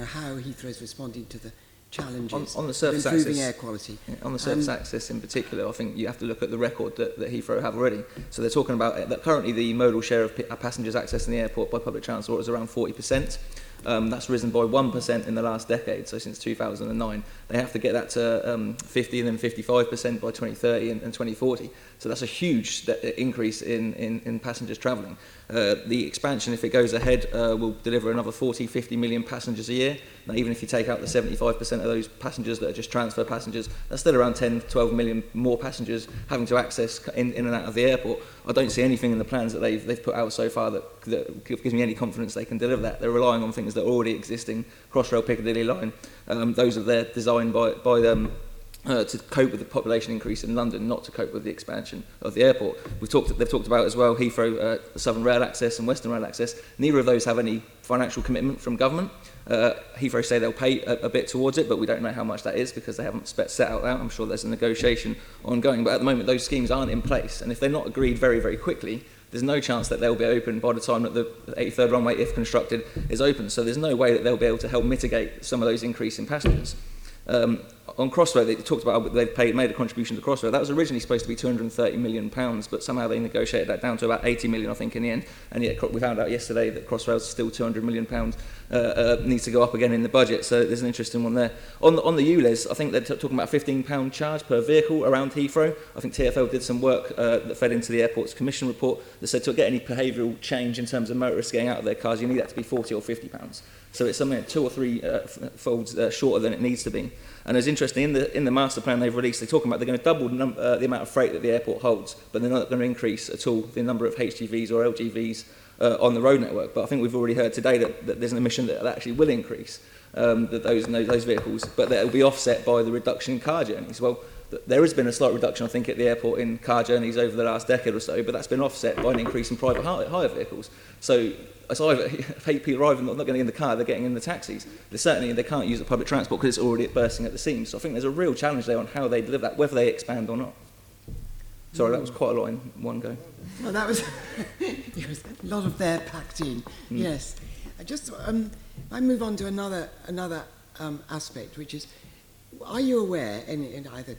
how Heathrow's responding to the challenges on the surface of improving access, air quality? On the surface access in particular, I think you have to look at the record that Heathrow have already. So they're talking about that currently the modal share of passengers accessing the airport by public transport is around 40%. That's risen by 1% in the last decade, so since 2009. They have to get that to 50 and then 55% by 2030 and 2040. So that's a huge increase in passengers travelling. The expansion, if it goes ahead, will deliver another 50 million passengers a year. Now, even if you take out the 75% of those passengers that are just transfer passengers, that's still around 12 million more passengers having to access in and out of the airport. I don't see anything in the plans that they've put out so far that gives me any confidence they can deliver that. They're relying on things that are already existing, Crossrail Piccadilly line. Those are there designed by them to cope with the population increase in London, not to cope with the expansion of the airport. They've talked about as well Heathrow, Southern Rail Access and Western Rail Access. Neither of those have any financial commitment from government. Heathrow say they'll pay a bit towards it, but we don't know how much that is because they haven't set out that. I'm sure there's a negotiation ongoing, but at the moment those schemes aren't in place, and if they're not agreed very, very quickly, there's no chance that they'll be open by the time that the 83rd runway, if constructed, is open. So there's no way that they'll be able to help mitigate some of those increasing passengers. On Crossrail, they talked about they've made a contribution to Crossrail. That was originally supposed to be £230 million, but somehow they negotiated that down to about 80 million, I think, in the end. And yet we found out yesterday that Crossrail's still £200 million needs to go up again in the budget. So there's an interesting one there. On the ULEZ, I think they're talking about a £15 charge per vehicle around Heathrow. I think TfL did some work that fed into the airport's commission report that said to get any behavioural change in terms of motorists getting out of their cars, you need that to be £40 or £50. So it's something 2 or 3 folds shorter than it needs to be. And it's interesting, in the master plan they've released, they're talking about they're going to double the amount of freight that the airport holds, but they're not going to increase at all the number of HGVs or LGVs on the road network. But I think we've already heard today that there's an emission that actually will increase those vehicles, but that will be offset by the reduction in car journeys. Well, there has been a slight reduction, I think, at the airport in car journeys over the last decade or so, but that's been offset by an increase in private hire vehicles. So it's either people arriving, not getting in the car, they're getting in the taxis. They can't use the public transport because it's already bursting at the seams. So I think there's a real challenge there on how they deliver that, whether they expand or not. Sorry, that was quite a lot in one go. Well, that was a lot of there packed in. Yes. I move on to another aspect, which is, are you aware, in either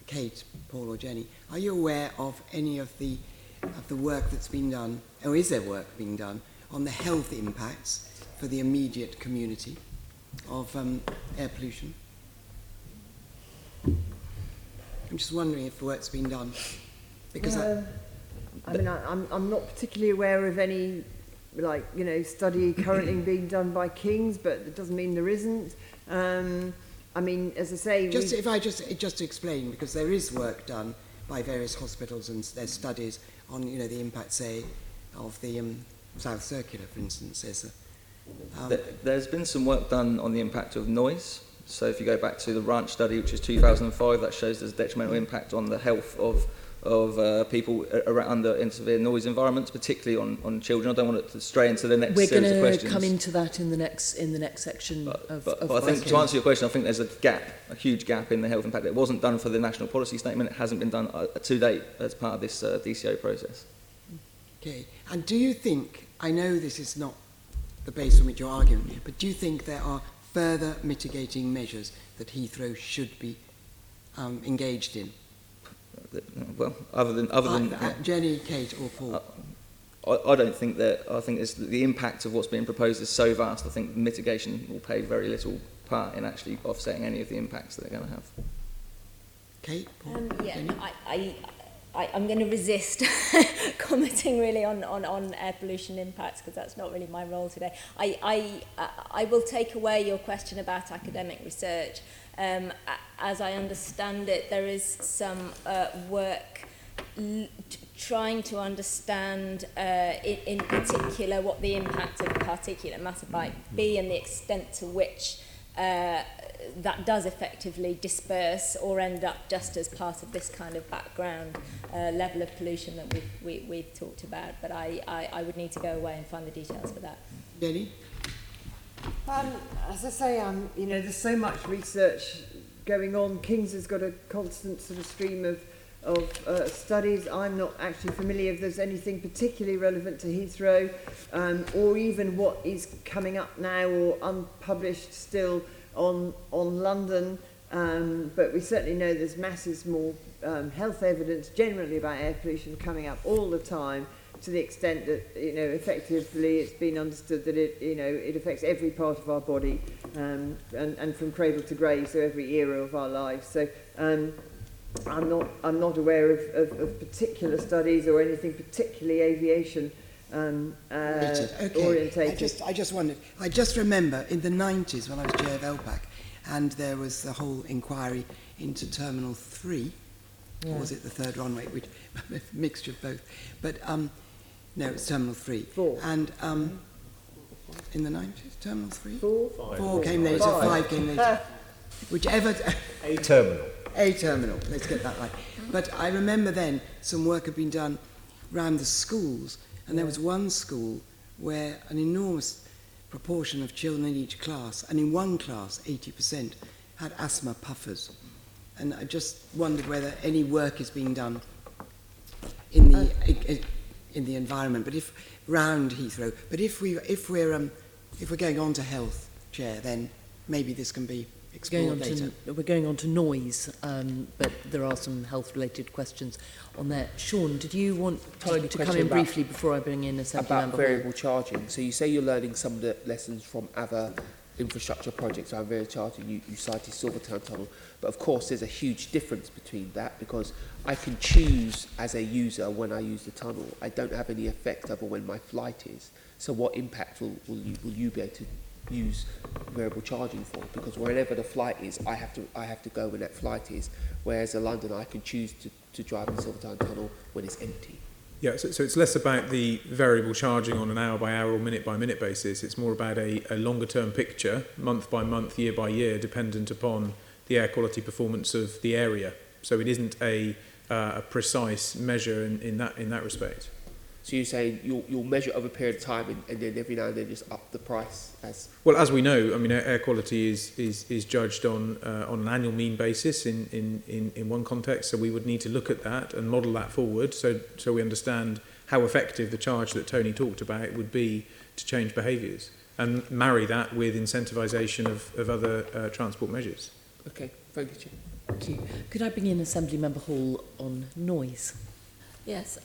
Cait, Paul or Jenny, are you aware of any of the work that's been done, or is there work being done, on the health impacts for the immediate community of air pollution? I'm just wondering if the work's been done. Because I'm not particularly aware of any study currently being done by King's, but it doesn't mean there isn't. As I say, just to explain, because there is work done by various hospitals and there's studies on the impact, say, of the South Circular, for instance. There's been some work done on the impact of noise. So if you go back to the Ranch study, which is 2005, that shows there's a detrimental impact on the health of of people around in severe noise environments, particularly on children. I don't want it to stray into the next We're series of going to questions. come into that in the next section But of I think to answer your question, I think there's a huge gap in the health impact. It wasn't done for the national policy statement. It hasn't been done to date as part of this DCO process. Okay. And do you think, I know this is not the base on which you're arguing, but do you think there are further mitigating measures that Heathrow should be engaged in? Well, other than Jenny, Cait, or Paul? I don't think that. I think it's the impact of what's being proposed is so vast. I think mitigation will play very little part in actually offsetting any of the impacts that they're going to have. Cait, Paul, Yeah, Jenny? no, I'm going to resist commenting really on air pollution impacts because that's not really my role today. I will take away your question about academic research. As I understand it, there is some work trying to understand in particular what the impact of particulate matter might be and the extent to which that does effectively disperse or end up just as part of this kind of background level of pollution that we've talked about. But I would need to go away and find the details for that. Jenny? As I say, you know, there's so much research going on. King's has got a constant sort of stream of studies. I'm not actually familiar if there's anything particularly relevant to Heathrow, or even what is coming up now or unpublished still on London. But we certainly know there's masses more health evidence generally about air pollution coming up all the time, to the extent that, you know, effectively it's been understood that it affects every part of our body, and from cradle to grave, so every era of our lives. So I'm not aware of particular studies or anything particularly aviation orientated. I just wondered. I just remember in the 90s when I was chair of LPAC, and there was the whole inquiry into Terminal 3, or was it the third runway, which a mixture of both. But no, it's Terminal 3. 4. And in the 90s, Terminal 3? 4? 4 came later, 5 came later. Whichever. A terminal. A terminal, let's get that right. But I remember then some work had been done around the schools, and there was one school where an enormous proportion of children in each class, and in one class, 80%, had asthma puffers. And I just wondered whether any work is being done in the environment, but if round Heathrow. But if we're going on to health, Chair, then maybe this can be explored later. We're going on to noise, but there are some health-related questions on there. Sean, did you want to come in briefly before I bring in Assembly Member About variable charging. So you say you're learning some of the lessons from other infrastructure projects around variable charging. You cited Silvertown Tunnel, but of course there's a huge difference between that, because I can choose as a user when I use the tunnel. I don't have any effect over when my flight is. So what impact will you be able to use variable charging for? Because wherever the flight is, I have to go when that flight is. Whereas in London, I can choose to drive in the Silvertown Tunnel when it's empty. Yeah, so it's less about the variable charging on an hour-by-hour or minute-by-minute basis. It's more about a longer-term picture, month-by-month, year-by-year, dependent upon the air quality performance of the area. So it isn't a precise measure in that respect. So you're saying you'll measure over a period of time and then every now and then just up the price as... Well, as we know, I mean, air quality is judged on an annual mean basis in one context, so we would need to look at that and model that forward so we understand how effective the charge that Tony talked about would be to change behaviours, and marry that with incentivisation of other transport measures. Okay, thank you, Chair. Thank you. Could I bring in Assembly Member Hall on noise? Yes,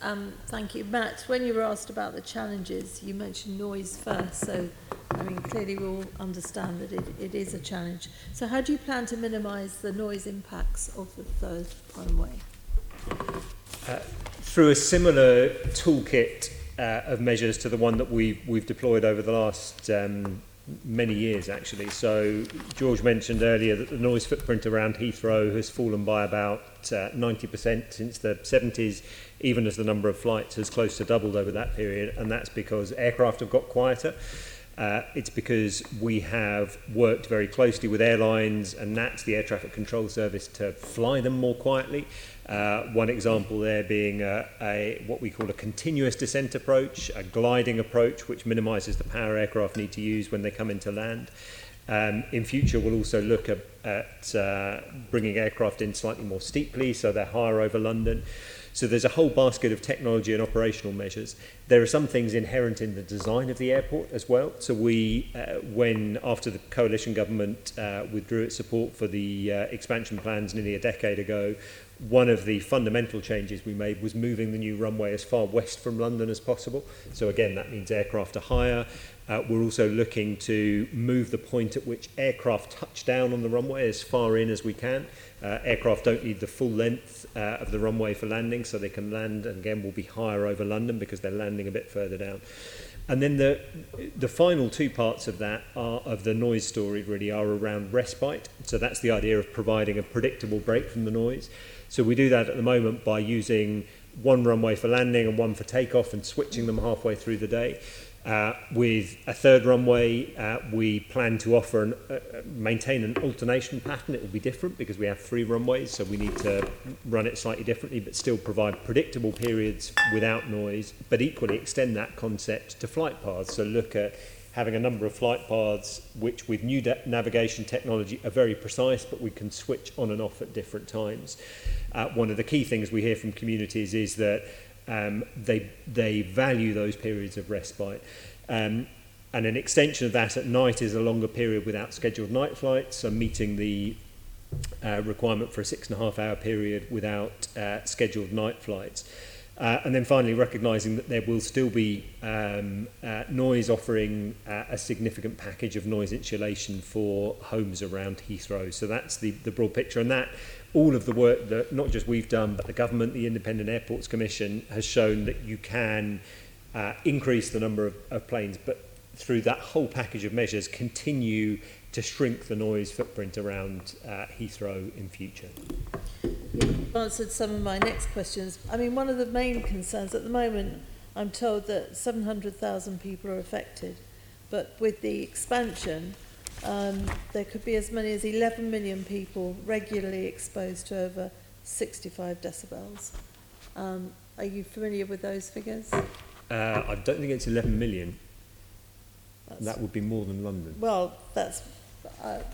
thank you. Matt, when you were asked about the challenges, you mentioned noise first, so I mean, clearly we all understand that it is a challenge. So how do you plan to minimise the noise impacts of the third runway? Through a similar toolkit of measures to the one that we've deployed over the last many years, actually. So George mentioned earlier that the noise footprint around Heathrow has fallen by about 90% since the 70s, even as the number of flights has close to doubled over that period, and that's because aircraft have got quieter. It's because we have worked very closely with airlines and NATS, the Air Traffic Control Service, to fly them more quietly. One example there being what we call a continuous descent approach, a gliding approach, which minimises the power aircraft need to use when they come into land. In future, we'll also look at bringing aircraft in slightly more steeply, so they're higher over London. So there's a whole basket of technology and operational measures. There are some things inherent in the design of the airport as well. So we, when after the coalition government withdrew its support for the expansion plans nearly a decade ago, one of the fundamental changes we made was moving the new runway as far west from London as possible. So again, that means aircraft are higher. We're also looking to move the point at which aircraft touch down on the runway as far in as we can. Aircraft don't need the full length of the runway for landing, so they can land, and again, will be higher over London because they're landing a bit further down. And then the final two parts of that, of the noise story, really are around respite. So that's the idea of providing a predictable break from the noise. So we do that at the moment by using one runway for landing and one for takeoff and switching them halfway through the day. With a third runway, we plan to offer maintain an alternation pattern. It will be different because we have 3 runways, so we need to run it slightly differently, but still provide predictable periods without noise, but equally extend that concept to flight paths. So look at having a number of flight paths which with new navigation technology are very precise, but we can switch on and off at different times. One of the key things we hear from communities is that they value those periods of respite. And an extension of that at night is a longer period without scheduled night flights, so meeting the requirement for a 6.5-hour period without scheduled night flights. And then finally, recognising that there will still be noise, offering a significant package of noise insulation for homes around Heathrow. So that's the broad picture. And that all of the work that not just we've done, but the government, the Independent Airports Commission, has shown that you can increase the number of planes, but through that whole package of measures, continue to shrink the noise footprint around Heathrow in future. You've answered some of my next questions. I mean, one of the main concerns at the moment, I'm told that 700,000 people are affected, but with the expansion, there could be as many as 11 million people regularly exposed to over 65 decibels. Are you familiar with those figures? I don't think it's 11 million. That would be more than London. Well, that's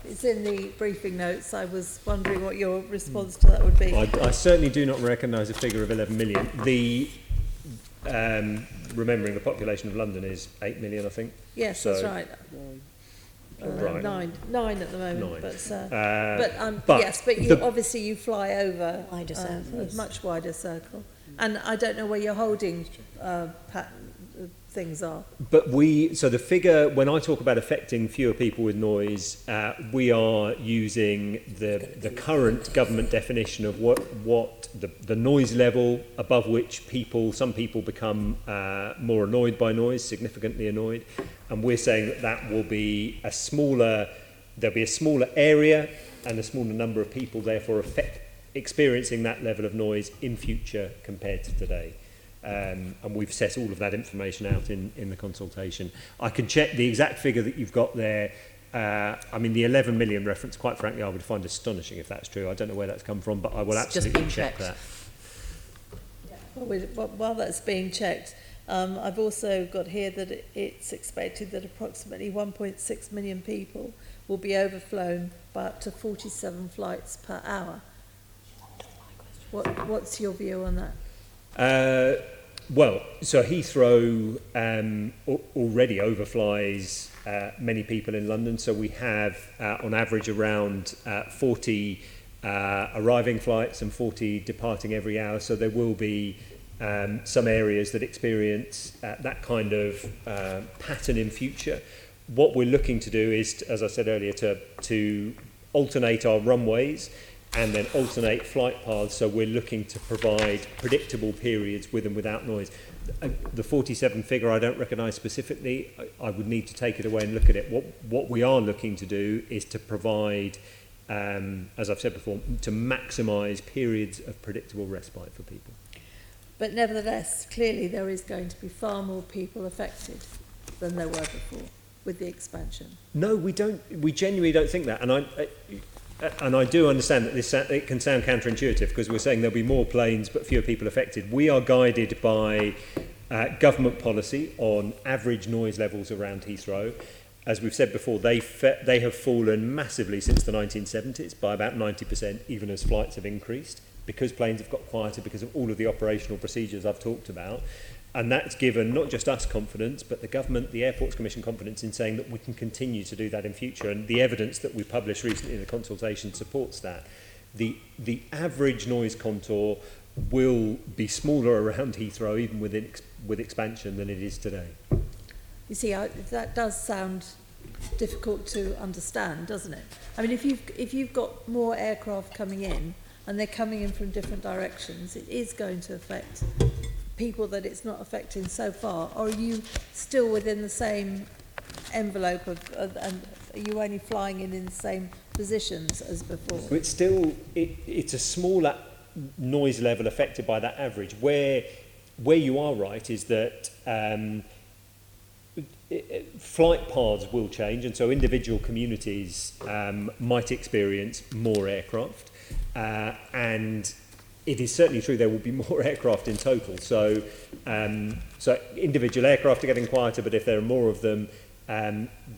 it's in the briefing notes. I was wondering what your response to that would be. I certainly do not recognise a figure of 11 million. The remembering the population of London is 8 million, I think. Yes, so, that's right. Right. Nine at the moment. 9. But yes, but you obviously you fly over wider a much wider circle, and I don't know where your holding things are. But so the figure, when I talk about affecting fewer people with noise, we are using the current government definition of what the noise level above which some people become more annoyed by noise, significantly annoyed, and we're saying that will be there'll be a smaller area and a smaller number of people, therefore experiencing that level of noise in future compared to today. And we've set all of that information out in the consultation. I can check the exact figure that you've got there. I mean, the 11 million reference, quite frankly, I would find astonishing if that's true. I don't know where that's come from, but I will absolutely check that. Well, while that's being checked, I've also got here that it's expected that approximately 1.6 million people will be overflown by up to 47 flights per hour. What's your view on that? Well, so Heathrow already overflies many people in London. So we have, on average, around 40 arriving flights and 40 departing every hour. So there will be some areas that experience that kind of pattern in future. What we're looking to do is, as I said earlier, to alternate our runways and then alternate flight paths, so we're looking to provide predictable periods with and without noise. The 47 figure I don't recognise specifically. I would need to take it away and look at it. What we are looking to do is to provide, as I've said before, to maximise periods of predictable respite for people. But nevertheless, clearly there is going to be far more people affected than there were before. with the expansion? No, we don't. We genuinely don't think that. And I do understand that it can sound counterintuitive because we're saying there'll be more planes but fewer people affected. We are guided by government policy on average noise levels around Heathrow. As we've said before, they have fallen massively since the 1970s by about 90%, even as flights have increased, because planes have got quieter because of all of the operational procedures I've talked about. And that's given not just us confidence, but the government, the Airports Commission confidence in saying that we can continue to do that in future. And the evidence that we published recently in the consultation supports that. The average noise contour will be smaller around Heathrow, even with expansion, than it is today. You see, that does sound difficult to understand, doesn't it? I mean, if you've got more aircraft coming in, and they're coming in from different directions, it is going to affect people that it's not affecting so far. Or are you still within the same envelope and are you only flying in the same positions as before? So it's still, it's a smaller noise level affected by that average. Where you are right is that flight paths will change, and so individual communities might experience more aircraft. And it is certainly true there will be more aircraft in total. So individual aircraft are getting quieter, but if there are more of them,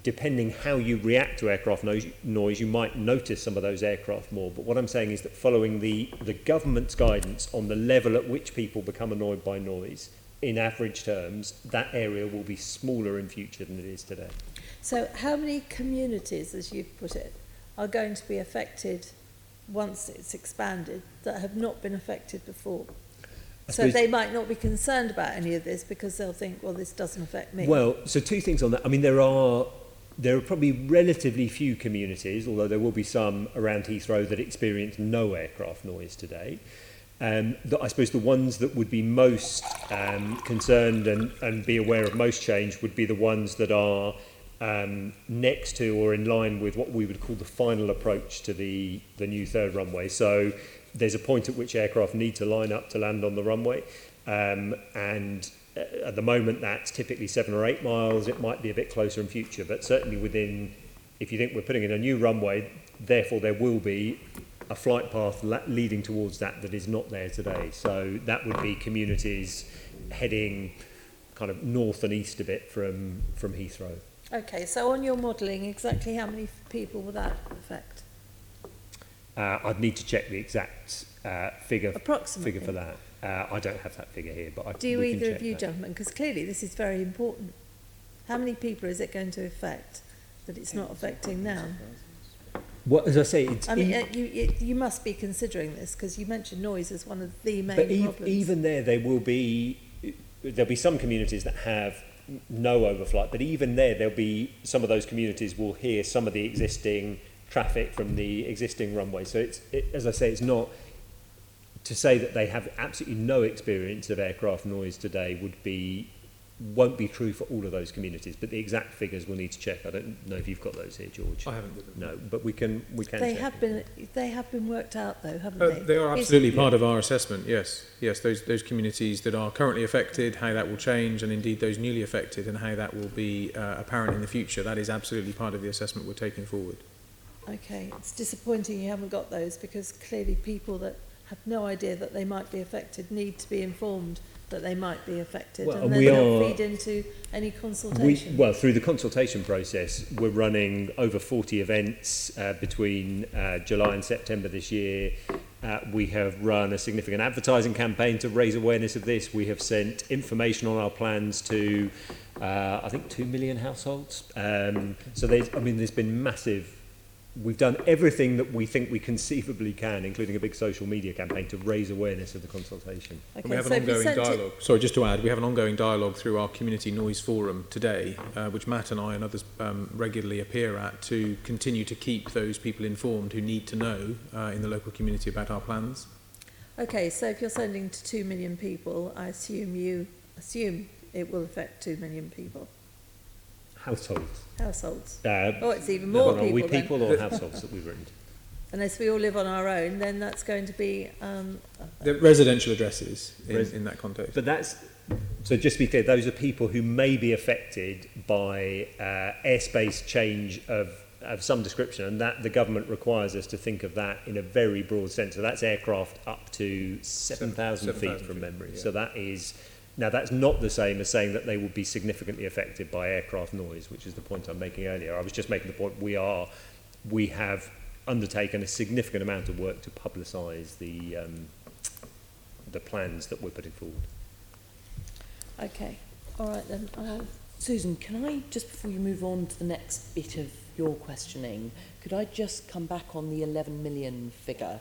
depending how you react to aircraft noise, you might notice some of those aircraft more. But what I'm saying is that following the government's guidance on the level at which people become annoyed by noise, in average terms, that area will be smaller in future than it is today. So how many communities, as you've put it, are going to be affected once it's expanded that have not been affected before? So they might not be concerned about any of this because they'll think, well, this doesn't affect me. Well, so two things on that. I mean, there are probably relatively few communities, although there will be some around Heathrow that experience no aircraft noise today. I suppose the ones that would be most concerned and be aware of most change would be the ones that are next to or in line with what we would call the final approach to the new third runway. So there's a point at which aircraft need to line up to land on the runway, and at the moment that's typically 7 or 8 miles. It might be a bit closer in future, but certainly within, if you think we're putting in a new runway, therefore there will be a flight path leading towards that is not there today. So that would be communities heading kind of north and east a bit from Heathrow. Okay, so on your modelling, exactly how many people will that affect? I'd need to check the exact figure Approximately. for that. I don't have that figure here, but Do we either can of check you, that. gentlemen? Because clearly this is very important. How many people is it going to affect that it's not affecting now? Well, as I say, it's I mean, you must be considering this because you mentioned noise as one of the main but problems. even there'll be some communities that have no overflight, but even there'll be some of those communities will hear some of the existing traffic from the existing runway. So as I say, it's not to say that they have absolutely no experience of aircraft noise today won't be true for all of those communities, but the exact figures we'll need to check. I don't know if you've got those here, George. I haven't with them. No, but we can They check. have been worked out though, haven't they? They are absolutely part of our assessment, yes. Yes, those communities that are currently affected, how that will change, and indeed those newly affected and how that will be apparent in the future. That is absolutely part of the assessment we're taking forward. Okay, it's disappointing you haven't got those because clearly people that have no idea that they might be affected need to be informed that they might be affected, Well, and then they'll feed into any consultation. Well, through the consultation process, we're running over 40 events between July and September this year. We have run a significant advertising campaign to raise awareness of this. We have sent information on our plans to, I think, 2 million households. So there's been massive. We've done everything that we think we conceivably can, including a big social media campaign to raise awareness of the consultation. Okay, And we have so an if you ongoing sent dialogue. Sorry, just to add, we have an ongoing dialogue through our Community Noise Forum today, which Matt and I and others regularly appear at to continue to keep those people informed who need to know in the local community about our plans. Okay, so if you're sending to 2 million people, I assume it will affect 2 million people. Households. It's even more Are we people people or households that we've written? Unless we all live on our own, then that's going to be... The residential addresses in that context. But So just to be clear, those are people who may be affected by airspace change of some description, and that the government requires us to think of that in a very broad sense. So that's aircraft up to 7,000 feet from memory. Yeah. So that is, now that's not the same as saying that they will be significantly affected by aircraft noise, which is the point I'm making earlier. I was just making the point we have undertaken a significant amount of work to publicise the plans that we're putting forward. Okay, all right then. Susan, can I, just before you move on to the next bit of your questioning, could I just come back on the 11 million figure,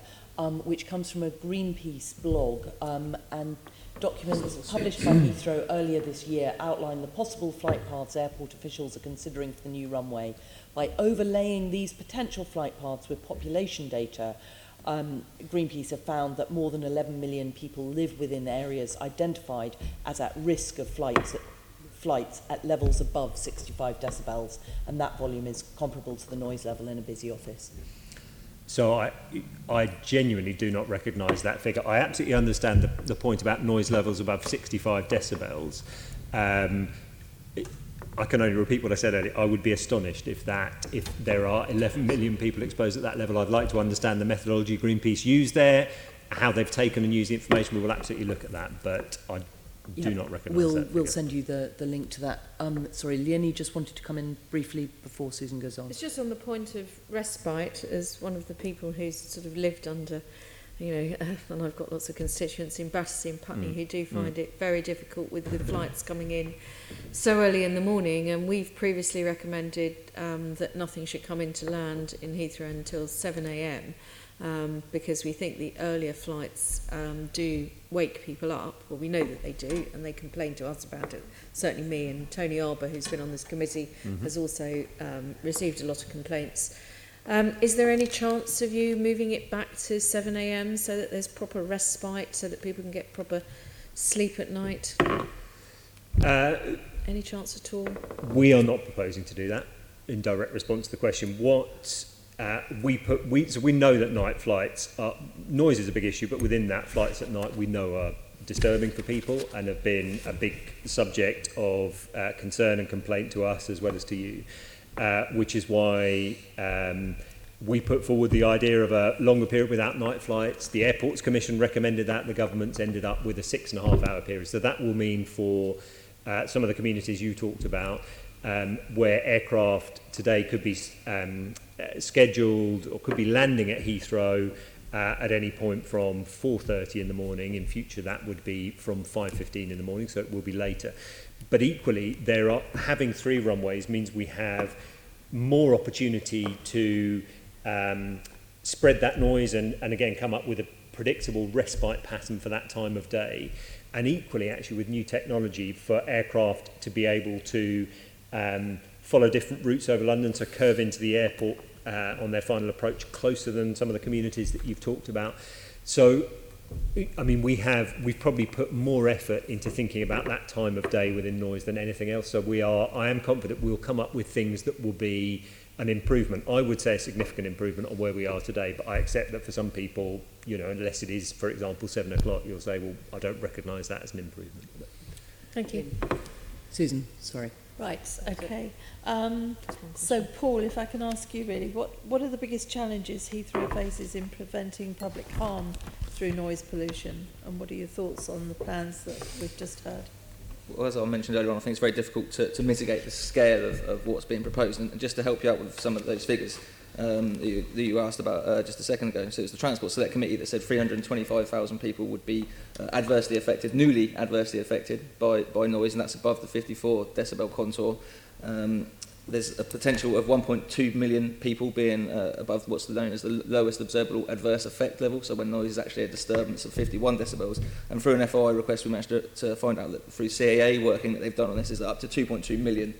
which comes from a Greenpeace blog, and documents published by Heathrow earlier this year outline the possible flight paths airport officials are considering for the new runway. By overlaying these potential flight paths with population data, Greenpeace have found that more than 11 million people live within areas identified as at risk of flights at levels above 65 decibels, and that volume is comparable to the noise level in a busy office. So I genuinely do not recognise that figure. I absolutely understand the point about noise levels above 65 decibels. I can only repeat what I said earlier. I would be astonished if there are 11 million people exposed at that level. I'd like to understand the methodology Greenpeace used there, how they've taken and used the information. We will absolutely look at that, but I do not recognise that. We'll send you the link to that. Sorry, Leonie just wanted to come in briefly before Susan goes on. It's just on the point of respite, as one of the people who's sort of lived under, and I've got lots of constituents in Battersea and Putney who do find it very difficult with the flights coming in so early in the morning, and we've previously recommended that nothing should come into land in Heathrow until 7 a.m. Because we think the earlier flights do wake people up. Well, we know that they do, and they complain to us about it. Certainly me, and Tony Arbour, who's been on this committee, has also received a lot of complaints. Is there any chance of you moving it back to 7 a.m. so that there's proper respite, so that people can get proper sleep at night? Any chance at all? We are not proposing to do that. In direct response to the question, so we know that night flights noise is a big issue, but within that, flights at night we know are disturbing for people and have been a big subject of concern and complaint to us as well as to you, which is why we put forward the idea of a longer period without night flights. The Airports Commission recommended that. The government's ended up with a 6.5-hour period. So that will mean for some of the communities you talked about, where aircraft today could be scheduled or could be landing at Heathrow at any point from 4:30 in the morning. In future, that would be from 5:15 in the morning, so it will be later. But equally, having 3 runways means we have more opportunity to spread that noise and again come up with a predictable respite pattern for that time of day. And equally, actually, with new technology for aircraft to be able to follow different routes over London, to curve into the airport on their final approach closer than some of the communities that you've talked about. So, I mean, we've probably put more effort into thinking about that time of day within noise than anything else. So I am confident we'll come up with things that will be an improvement. I would say a significant improvement on where we are today, but I accept that for some people, unless it is, for example, 7 o'clock, you'll say, well, I don't recognise that as an improvement. Thank you. Susan, sorry. Right, okay. So, Paul, if I can ask you really, what are the biggest challenges Heathrow faces in preventing public harm through noise pollution? And what are your thoughts on the plans that we've just heard? Well, as I mentioned earlier on, I think it's very difficult to mitigate the scale of what's being proposed. And just to help you out with some of those figures that you asked about just a second ago, so it's the Transport Select Committee that said 325,000 people would be newly adversely affected by noise, and that's above the 54 decibel contour. There's a potential of 1.2 million people being above what's known as the lowest observable adverse effect level, so when noise is actually a disturbance of 51 decibels. And through an FOI request, we managed to find out that through CAA working that they've done on this, is that up to 2.2 million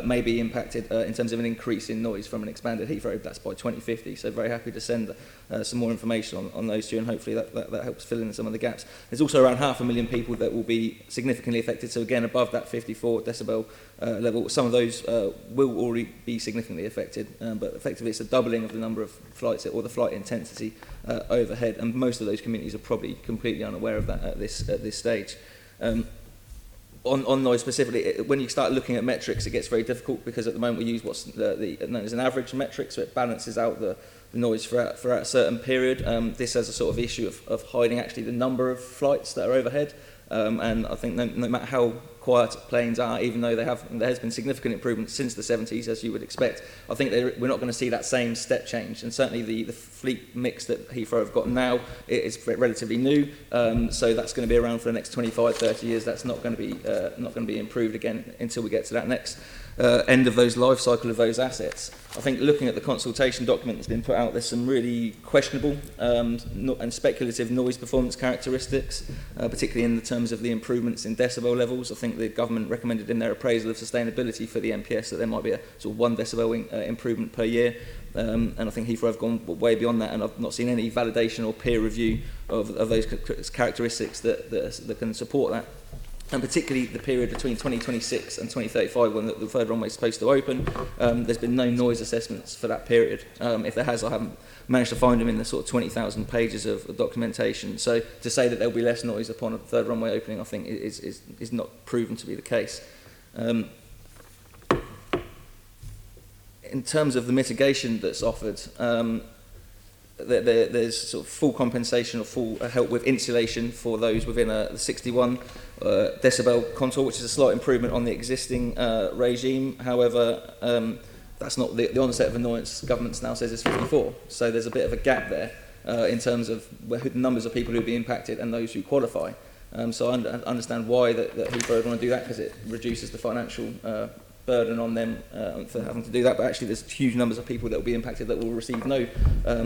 may be impacted in terms of an increase in noise from an expanded Heathrow. That's by 2050. So very happy to send some more information on those two, and hopefully that helps fill in some of the gaps. There's also around 500,000 people that will be significantly affected, so again above that 54 decibel level. Some of those will already be significantly affected, but effectively it's a doubling of the number of flights or the flight intensity overhead, and most of those communities are probably completely unaware of that at this stage. on noise specifically, when you start looking at metrics, it gets very difficult because at the moment we use what's known as an average metric, so it balances out the noise throughout a certain period. This has a sort of issue of hiding actually the number of flights that are overhead, and I think no matter how quiet planes are, even though there has been significant improvement since the 70s, as you would expect, I think we're not going to see that same step change. And certainly the fleet mix that Heathrow have got now is relatively new, so that's going to be around for the next 25, 30 years. That's not going to be improved again until we get to that next end of those life cycle of those assets. I think looking at the consultation document that's been put out, there's some really questionable and speculative noise performance characteristics, particularly in the terms of the improvements in decibel levels. I think the government recommended in their appraisal of sustainability for the MPS that there might be a sort of 1 decibel improvement per year. And I think Heathrow have gone way beyond that, and I've not seen any validation or peer review of those characteristics that can support that. And particularly the period between 2026 and 2035 when the third runway is supposed to open, there's been no noise assessments for that period. If there has, I haven't managed to find them in the sort of 20,000 pages of documentation. So to say that there'll be less noise upon a third runway opening, I think is not proven to be the case. In terms of the mitigation that's offered, there's sort of full compensation or full help with insulation for those within the 61 decibel contour, which is a slight improvement on the existing regime. However, that's not the onset of annoyance. Government now says it's 54, so there's a bit of a gap there in terms of the numbers of people who will be impacted and those who qualify. So I understand why that Heathrow want to do that, because it reduces the financial burden on them for having to do that, but actually there's huge numbers of people that will be impacted that will receive no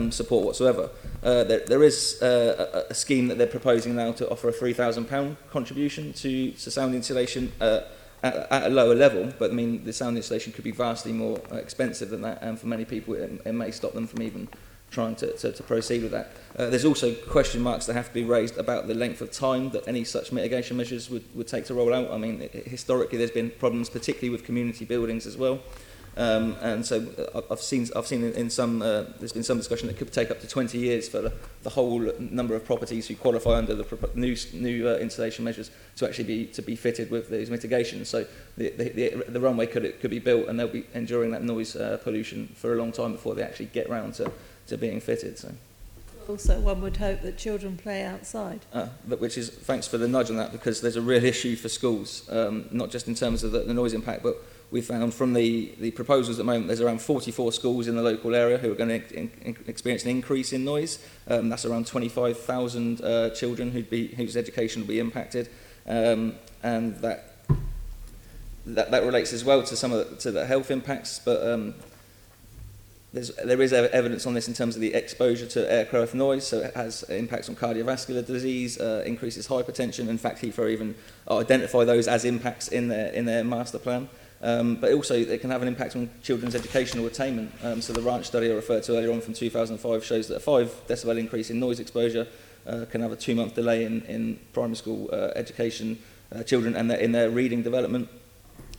support whatsoever. There is a scheme that they're proposing now to offer a £3,000 contribution to sound insulation at a lower level, but I mean the sound insulation could be vastly more expensive than that, and for many people it may stop them from even trying to proceed with that. There's also question marks that have to be raised about the length of time that any such mitigation measures would take to roll out. I mean, historically there's been problems, particularly with community buildings as well. And so I've seen in some there's been some discussion that could take up to 20 years for the whole number of properties who qualify under the new insulation measures to actually be fitted with these mitigations. So the runway could be built and they'll be enduring that noise pollution for a long time before they actually get round to being fitted. So. Also, one would hope that children play outside. Which is, thanks for the nudge on that, because there's a real issue for schools, not just in terms of the noise impact, but we found from the proposals at the moment, there's around 44 schools in the local area who are going to experience an increase in noise. That's around 25,000 children whose education will be impacted, and that relates as well to some of the health impacts, but there is evidence on this in terms of the exposure to aircraft noise, so it has impacts on cardiovascular disease, increases hypertension. In fact, Heathrow even identify those as impacts in their master plan. But also it can have an impact on children's educational attainment. So the Ranch study I referred to earlier on from 2005 shows that a 5 decibel increase in noise exposure can have a 2-month delay in primary school education, children and in their reading development.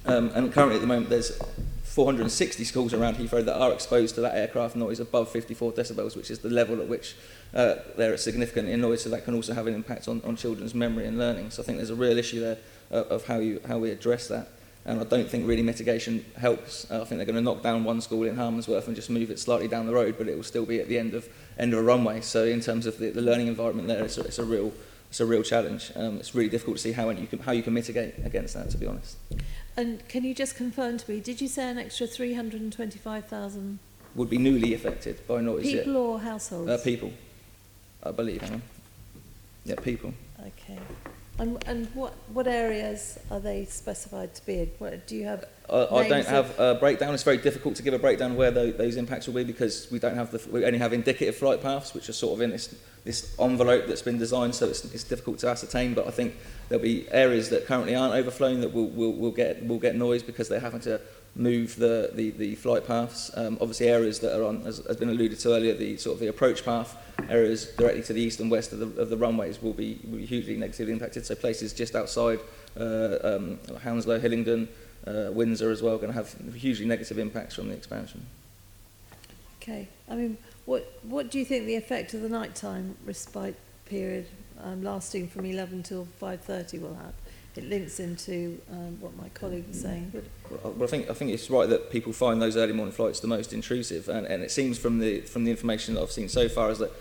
And currently at the moment there's 460 schools around Heathrow that are exposed to that aircraft noise above 54 decibels, which is the level at which they're significant in noise, so that can also have an impact on children's memory and learning. So I think there's a real issue there of how we address that. And I don't think really mitigation helps. I think they're going to knock down one school in Harmondsworth and just move it slightly down the road, but it will still be at the end of a runway. So in terms of the learning environment there, it's a real challenge. It's really difficult to see how you can mitigate against that, to be honest. And can you just confirm to me, did you say an extra 325,000? Would be newly affected by noise. People or households? People, I believe. Yeah, people. Okay. And what areas are they specified to be in? Do you have? I don't have a breakdown. It's very difficult to give a breakdown where those impacts will be, because we only have indicative flight paths, which are sort of in this envelope that's been designed, so it's difficult to ascertain. But I think there'll be areas that currently aren't overflowing that will get noise because they're having to move the flight paths. Obviously, areas that are on, as has been alluded to earlier, the approach path areas directly to the east and west of the runways will be hugely negatively impacted. So places just outside Hounslow, Hillingdon, Windsor as well, are going to have hugely negative impacts from the expansion. Okay. I mean, what do you think the effect of the nighttime respite period lasting from 11 till 5:30 will have? it links into what my colleague was saying. But Well, I think it's right that people find those early morning flights the most intrusive, and it seems from the information that I've seen so far is that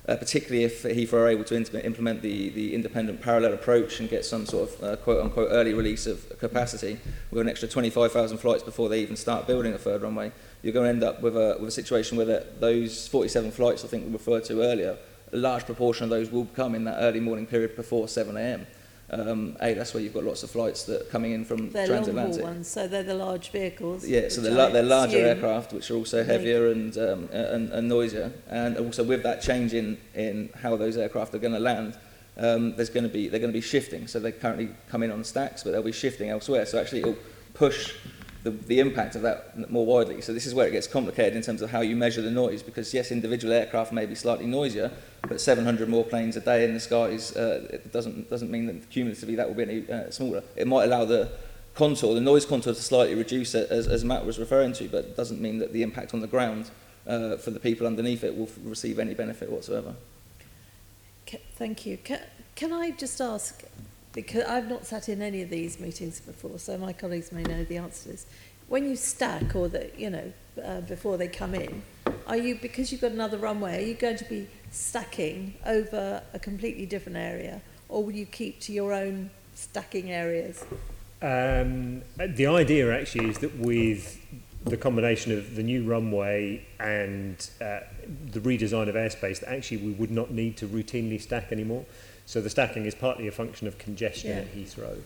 particularly if Heathrow are able to implement the independent parallel approach and get some sort of quote-unquote early release of capacity with an extra 25,000 flights before they even start building a third runway, you're going to end up with a situation where those 47 flights I think we referred to earlier, a large proportion of those will come in that early morning period before 7 a.m. That's where you've got lots of flights that are coming in from they're transatlantic. long-haul ones, so they're the large vehicles. Yeah, so they're larger aircraft, which are also heavier and noisier. And also with that change in how those aircraft are going to land, they're going to be shifting. So they currently come in on stacks, but they'll be shifting elsewhere. So actually it'll push the impact of that more widely. So this is where it gets complicated in terms of how you measure the noise, because yes, individual aircraft may be slightly noisier, but 700 more planes a day in the skies, it doesn't mean that cumulatively that will be any smaller. It might allow the noise contour to slightly reduce it, as Matt was referring to, but it doesn't mean that the impact on the ground for the people underneath it will receive any benefit whatsoever. Thank you. Can I just ask, because I've not sat in any of these meetings before, so my colleagues may know the answer to this. When you stack, or before they come in, are you, because you've got another runway, are you going to be stacking over a completely different area, or will you keep to your own stacking areas? The idea actually is that with the combination of the new runway and the redesign of airspace, that actually we would not need to routinely stack anymore. So the stacking is partly a function of congestion at Heathrow.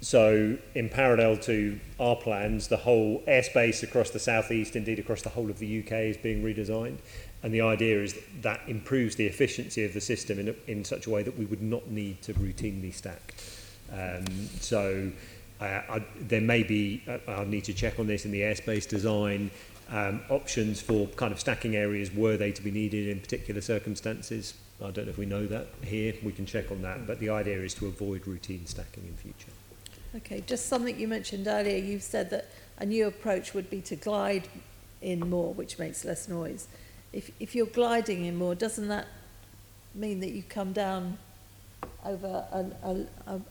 So in parallel to our plans, the whole airspace across the southeast, indeed across the whole of the UK, is being redesigned. And the idea is that improves the efficiency of the system in such a way that we would not need to routinely stack. There may be, I'll need to check on this in the airspace design, options for kind of stacking areas were they to be needed in particular circumstances. I don't know if we know that here, we can check on that, but the idea is to avoid routine stacking in future. Okay, just something you mentioned earlier, you said that a new approach would be to glide in more, which makes less noise. If you're gliding in more, doesn't that mean that you come down over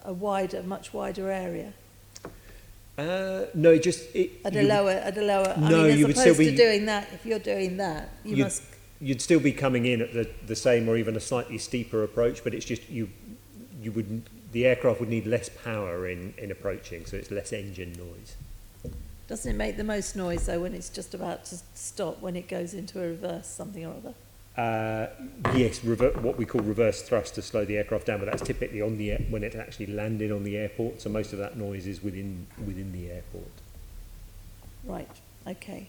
a much wider area? No, at a lower. As opposed to doing that, if you're doing that, you'd still be coming in at the same or even a slightly steeper approach, but it's just the aircraft would need less power in approaching, so it's less engine noise. Doesn't it make the most noise though when it's just about to stop, when it goes into a reverse something or other? Yes, what we call reverse thrust to slow the aircraft down, but that's typically when it's actually landed on the airport, so most of that noise is within the airport. Right, okay.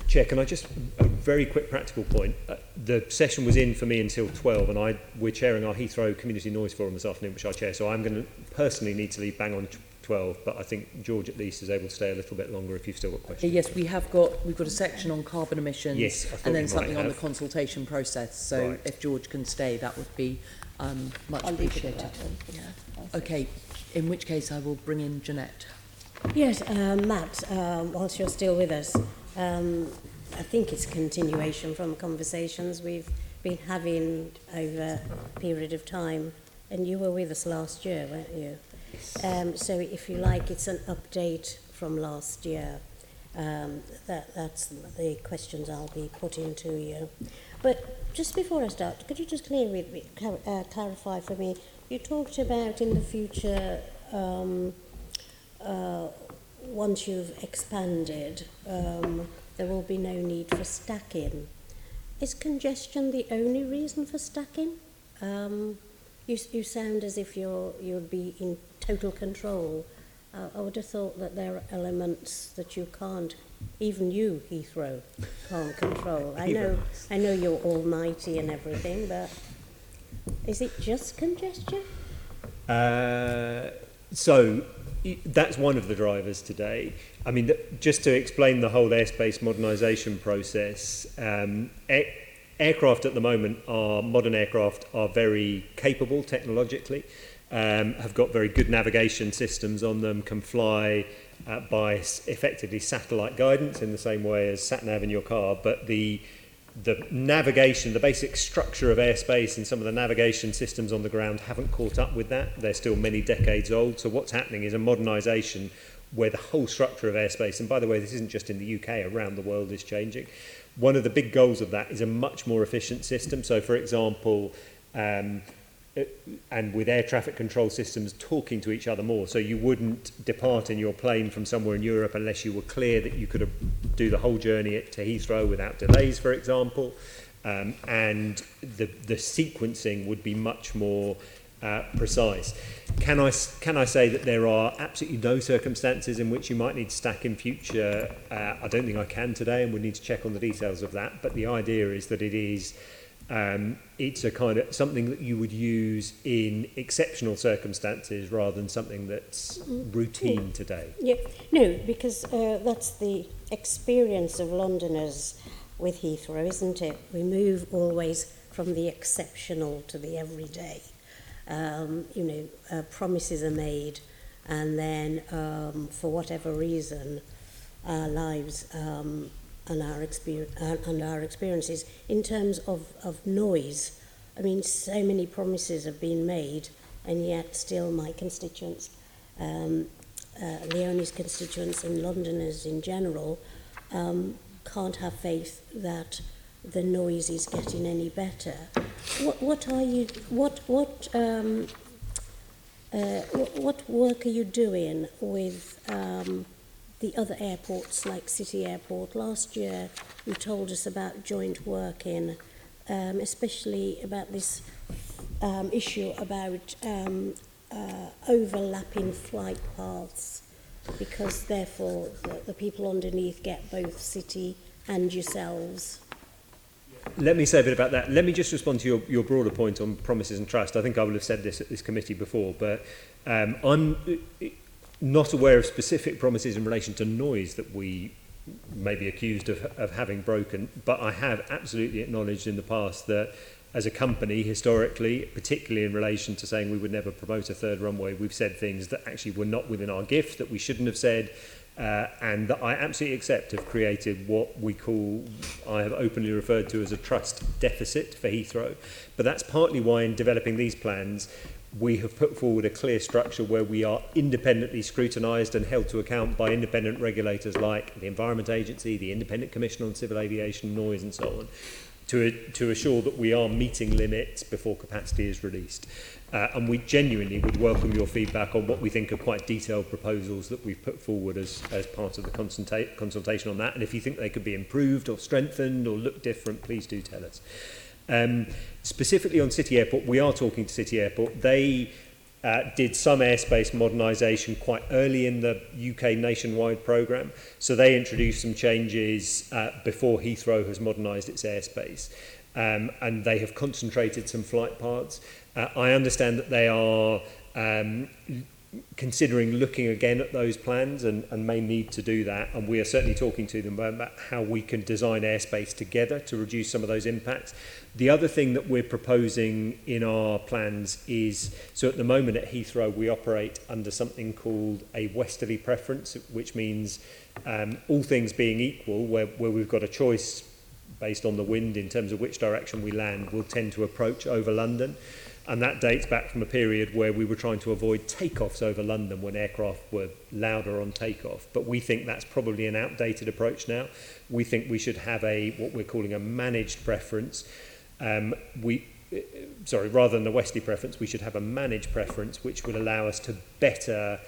Chair, can I just, a very quick practical point. The session was in for me until 12, and we're chairing our Heathrow Community Noise Forum this afternoon, which I chair, so I'm going to personally need to leave bang on 12, but I think George at least is able to stay a little bit longer if you've still got questions. Yes, we've got a section on carbon emissions, yes, and then something on the consultation process, so right. If George can stay, that would be much appreciated. Okay, in which case I will bring in Jeanette. Yes, Matt, whilst you're still with us, I think it's a continuation from conversations we've been having over a period of time, and you were with us last year, weren't you? So if you like, it's an update from last year. That's the questions I'll be putting to you. But just before I start, could you just clarify for me, you talked about in the future, once you've expanded, there will be no need for stacking. Is congestion the only reason for stacking? You sound as if you'd be in total control. I would have thought that there are elements that you can't, even you, Heathrow, can't control. I know you're almighty and everything, but is it just congestion? So that's one of the drivers today. I mean, just to explain the whole airspace modernisation process, aircraft at the moment modern aircraft are very capable technologically, have got very good navigation systems on them, can fly by effectively satellite guidance in the same way as sat-nav in your car, but the the navigation, the basic structure of airspace and some of the navigation systems on the ground haven't caught up with that. They're still many decades old. So what's happening is a modernisation where the whole structure of airspace, and by the way, this isn't just in the UK, around the world is changing. One of the big goals of that is a much more efficient system. So, for example, and with air traffic control systems talking to each other more. So you wouldn't depart in your plane from somewhere in Europe unless you were clear that you could do the whole journey to Heathrow without delays, for example. And the sequencing would be much more precise. Can I say that there are absolutely no circumstances in which you might need to stack in future? I don't think I can today, and we need to check on the details of that. But the idea is that it is it's a kind of something that you would use in exceptional circumstances rather than something that's routine today. Yeah, no, because that's the experience of Londoners with Heathrow, isn't it? We move always from the exceptional to the everyday. Promises are made, and then for whatever reason, our lives and our experiences in terms of noise. I mean, so many promises have been made, and yet still my constituents, Leonie's constituents and Londoners in general, can't have faith that the noise is getting any better. What work are you doing with the other airports like City Airport? Last year you told us about joint working, especially about this issue about overlapping flight paths, because therefore the people underneath get both City and yourselves. Let me say a bit about that. Let me just respond to your broader point on promises and trust. I think I will have said this at this committee before, but I'm not aware of specific promises in relation to noise that we may be accused of having broken, but I have absolutely acknowledged in the past that as a company, historically, particularly in relation to saying we would never promote a third runway, we've said things that actually were not within our gift, that we shouldn't have said, and that I absolutely accept have created what I have openly referred to as a trust deficit for Heathrow. But that's partly why in developing these plans, we have put forward a clear structure where we are independently scrutinised and held to account by independent regulators like the Environment Agency, the Independent Commission on Civil Aviation, Noise and so on, to assure that we are meeting limits before capacity is released. And we genuinely would welcome your feedback on what we think are quite detailed proposals that we've put forward as part of the consultation on that. And if you think they could be improved or strengthened or look different, please do tell us. Specifically on City Airport, we are talking to City Airport. They did some airspace modernisation quite early in the UK nationwide programme. So they introduced some changes before Heathrow has modernised its airspace. And they have concentrated some flight paths. I understand that they are considering looking again at those plans and may need to do that. And we are certainly talking to them about how we can design airspace together to reduce some of those impacts. The other thing that we're proposing in our plans is, so at the moment at Heathrow we operate under something called a westerly preference, which means all things being equal, where we've got a choice based on the wind in terms of which direction we land, will tend to approach over London. And that dates back from a period where we were trying to avoid takeoffs over London when aircraft were louder on takeoff. But we think that's probably an outdated approach now. We think we should have what we're calling a managed preference. Rather than the westerly preference, we should have a managed preference, which would allow us to better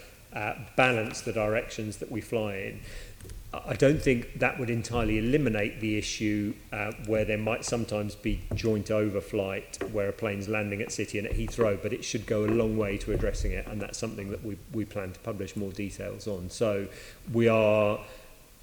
balance the directions that we fly in. I don't think that would entirely eliminate the issue where there might sometimes be joint overflight where a plane's landing at City and at Heathrow, but it should go a long way to addressing it, and that's something that we plan to publish more details on. So we are,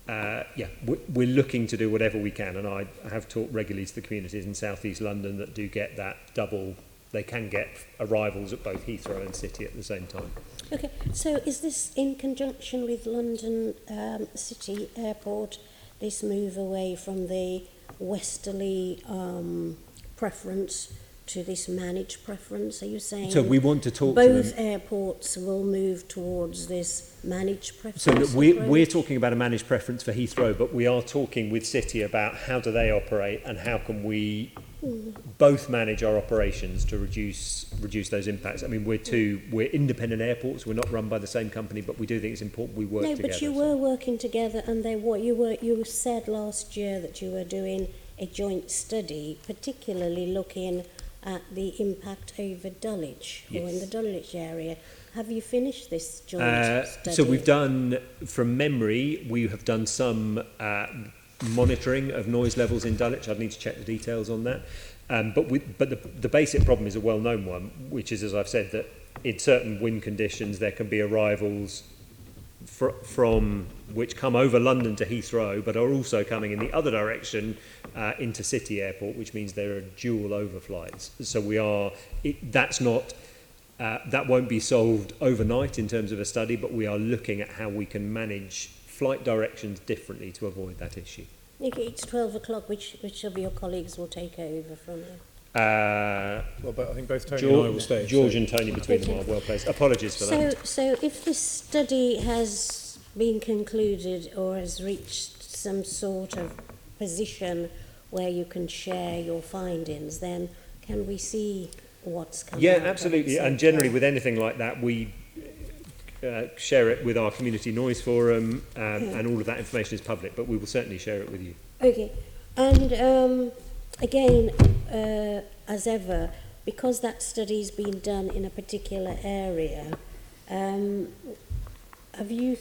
we're looking to do whatever we can, and I have talked regularly to the communities in South East London that do get that double. They can get arrivals at both Heathrow and City at the same time. Okay, so is this in conjunction with London City Airport, this move away from the westerly preference to this managed preference? Are you saying So we want to talk to both them. airports will move towards this managed preference? So that we're approach? talking about a managed preference for Heathrow, but we are talking with City about how do they operate and how can we both manage our operations to reduce those impacts. I mean, we're independent airports. We're not run by the same company, but we do think it's important we work together. No, but you were working together, and you said last year that you were doing a joint study, particularly looking at the impact over Dulwich, or in the Dulwich area. Have you finished this joint study? So we've done, from memory, we have done some monitoring of noise levels in Dulwich. I'd need to check the details on that. But the basic problem is a well-known one, which is, as I've said, that in certain wind conditions there can be arrivals from which come over London to Heathrow, but are also coming in the other direction into City Airport, which means there are dual overflights. So that won't be solved overnight in terms of a study, but we are looking at how we can manage flight directions differently to avoid that issue. Okay, it's 12 o'clock. Which of your colleagues will take over from you? Well, but I think both Tony and I will stay. George and Tony between them are well placed. Apologies for that. So if this study has been concluded or has reached some sort of position where you can share your findings, then can we see what's coming out? Yeah, absolutely. And generally with anything like that, we share it with our community noise forum, and all of that information is public, but we will certainly share it with you. Okay. And again, as ever, because that study's been done in a particular area, have you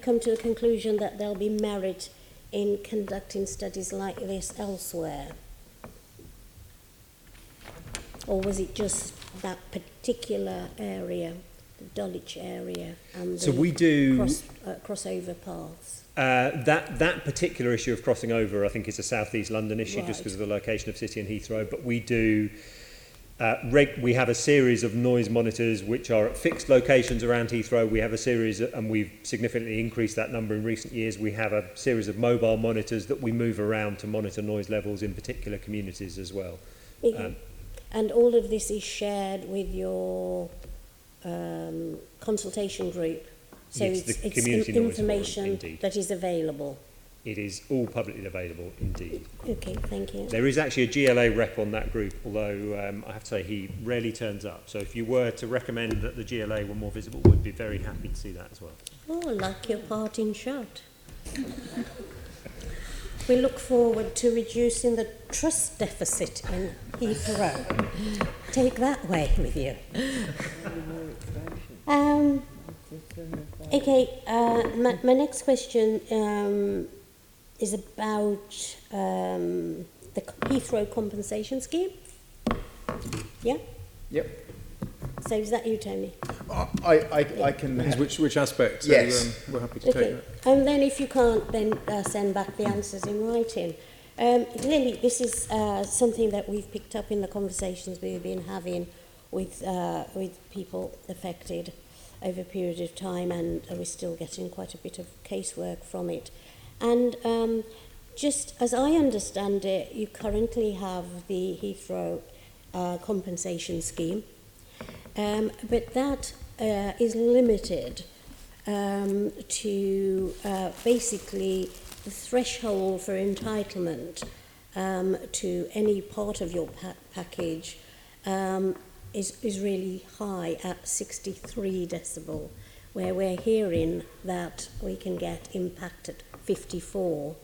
come to a conclusion that there'll be merit in conducting studies like this elsewhere? Or was it just that particular area, the Dulwich area, and So the we do crossover paths? That particular issue of crossing over, I think, is a South East London issue, Right. just because of the location of City and Heathrow. But we do. We have a series of noise monitors which are at fixed locations around Heathrow. We have a series, and we've significantly increased that number in recent years. We have a series of mobile monitors that we move around to monitor noise levels in particular communities as well. And all of this is shared with your consultation group? So Yes, the it's community noise information forum, indeed. that is available? It is all publicly available, indeed. Okay, thank you. There is actually a GLA rep on that group, although I have to say he rarely turns up. So if you were to recommend that the GLA were more visible, we'd be very happy to see that as well. Oh, like your parting shot. We look forward to reducing the trust deficit in Heathrow. Take that way with you. Okay, my next question is about the Heathrow compensation scheme. Yeah? Yep. So is that you, Tony? I can... Which aspect? Yes. So, we're happy to take that. And then if you can't, then send back the answers in writing. Clearly, this is something that we've picked up in the conversations we've been having with people affected over a period of time, and we're still getting quite a bit of casework from it. And just as I understand it, you currently have the Heathrow compensation scheme, but that is limited to basically the threshold for entitlement to any part of your package is really high at 63 decibel, where we're hearing that we can get impact at 54.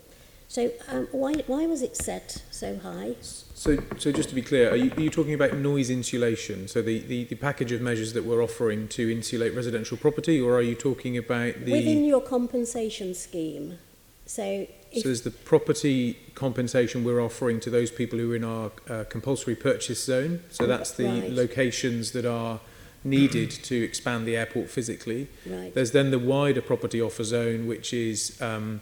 So why was it set so high? So just to be clear, are you talking about noise insulation? So the package of measures that we're offering to insulate residential property, or are you talking about the... Within your compensation scheme. So there's the property compensation we're offering to those people who are in our compulsory purchase zone. So that's the Right. locations that are needed to expand the airport physically. Right. There's then the wider property offer zone, which is an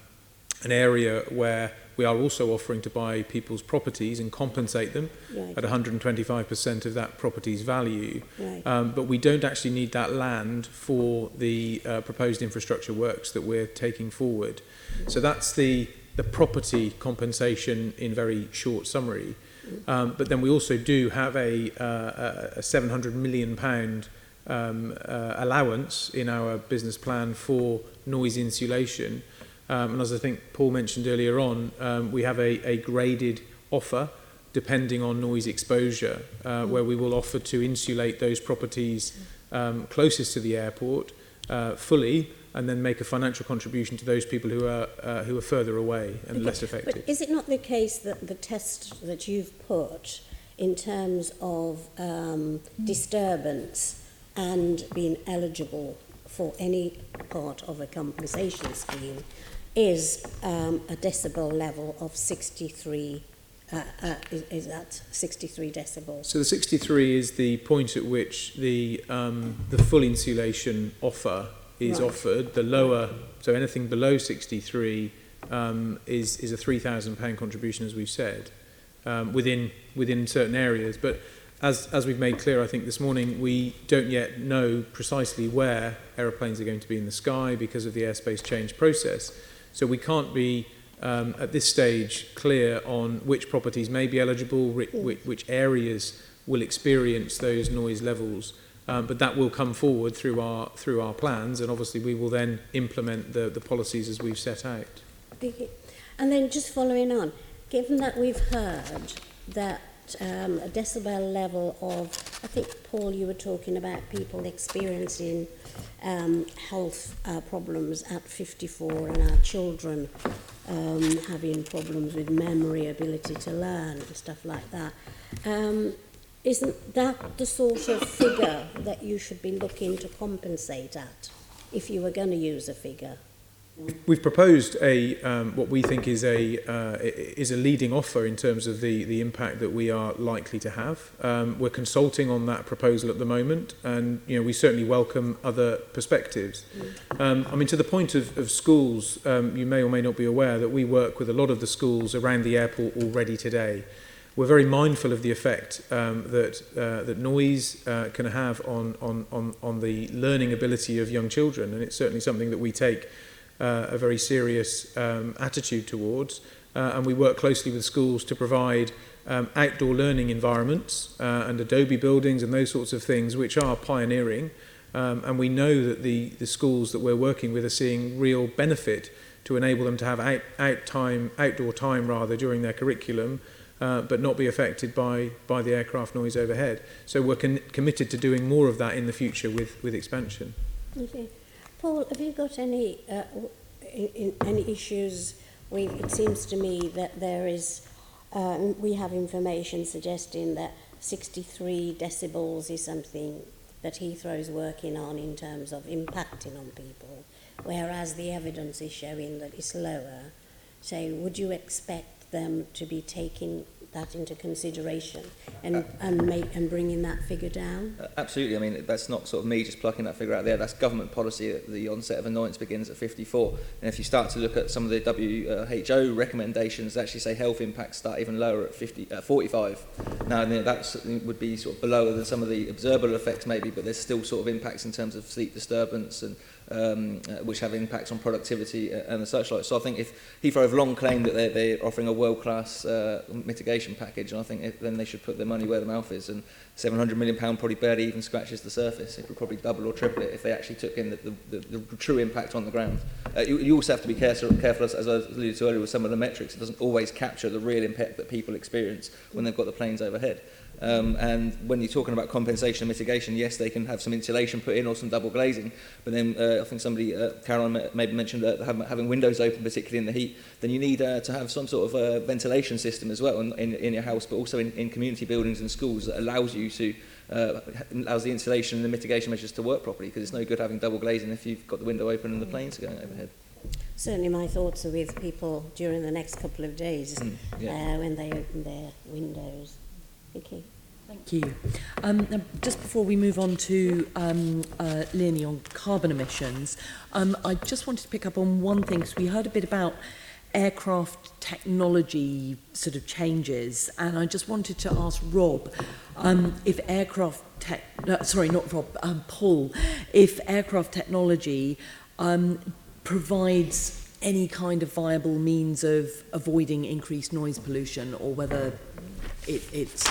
area where we are also offering to buy people's properties and compensate them Right. at 125% of that property's value. Right. But we don't actually need that land for the proposed infrastructure works that we're taking forward. So that's the property compensation in very short summary. But then we also do have a £700 million allowance in our business plan for noise insulation. And as I think Paul mentioned earlier on, we have a graded offer depending on noise exposure, where we will offer to insulate those properties closest to the airport fully, and then make a financial contribution to those people who are further away and less affected. But is it not the case that the test that you've put in terms of disturbance and being eligible for any part of a compensation scheme is a decibel level of 63? Is that 63 decibels? So the 63 is the point at which the full insulation offer is offered. The lower, so anything below 63 is a £3,000 contribution, as we've said, within certain areas. But as we've made clear, I think this morning, we don't yet know precisely where aeroplanes are going to be in the sky because of the airspace change process. So we can't be at this stage clear on which properties may be eligible, which areas will experience those noise levels. But that will come forward through our plans, and obviously we will then implement the policies as we've set out. Okay. And then just following on, given that we've heard that a decibel level of, I think, Paul, you were talking about people experiencing health problems at 54 and our children having problems with memory, ability to learn and stuff like that. Isn't that the sort of figure that you should be looking to compensate at if you were going to use a figure? We've proposed what we think is a leading offer in terms of the impact that we are likely to have. We're consulting on that proposal at the moment, and we certainly welcome other perspectives. I mean, to the point of schools, you may or may not be aware that we work with a lot of the schools around the airport already today. We're very mindful of the effect that noise can have on the learning ability of young children, and it's certainly something that we take a very serious attitude towards, and we work closely with schools to provide outdoor learning environments and Adobe buildings and those sorts of things, which are pioneering, and we know that the schools that we're working with are seeing real benefit to enable them to have outdoor time during their curriculum, but not be affected by the aircraft noise overhead. So we're committed to doing more of that in the future with expansion. Okay. Paul, have you got any issues with, it seems to me that there is, we have information suggesting that 63 decibels is something that Heathrow is working on in terms of impacting on people, whereas the evidence is showing that it's lower. So would you expect them to be taking that into consideration and bringing that figure down? Absolutely. I mean, that's not sort of me just plucking that figure out there. That's government policy. The onset of annoyance begins at 54. And if you start to look at some of the WHO recommendations, they actually say health impacts start even lower at 45. Now, that would be sort of below than some of the observable effects maybe, but there's still sort of impacts in terms of sleep disturbance and which have impacts on productivity and such like. So I think if Heathrow have long claimed that they're offering a world-class mitigation package, and I think then they should put their money where their mouth is, and £700 million probably barely even scratches the surface. It would probably double or triple it if they actually took in the true impact on the ground. You also have to be careful, as I alluded to earlier with some of the metrics. It doesn't always capture the real impact that people experience when they've got the planes overhead. And when you're talking about compensation and mitigation, yes, they can have some insulation put in or some double glazing, but then I think somebody, Caroline maybe mentioned having windows open, particularly in the heat, then you need to have some sort of ventilation system as well in your house, but also in community buildings and schools that allows you to allows the insulation and the mitigation measures to work properly, because it's no good having double glazing if you've got the window open and the planes are going overhead. Certainly my thoughts are with people during the next couple of days when they open their windows. Okay. Thank you. Now, just before we move on to Leonie on carbon emissions, I just wanted to pick up on one thing, because we heard a bit about aircraft technology sort of changes, and I just wanted to ask Rob if Paul, if aircraft technology provides any kind of viable means of avoiding increased noise pollution, or whether it's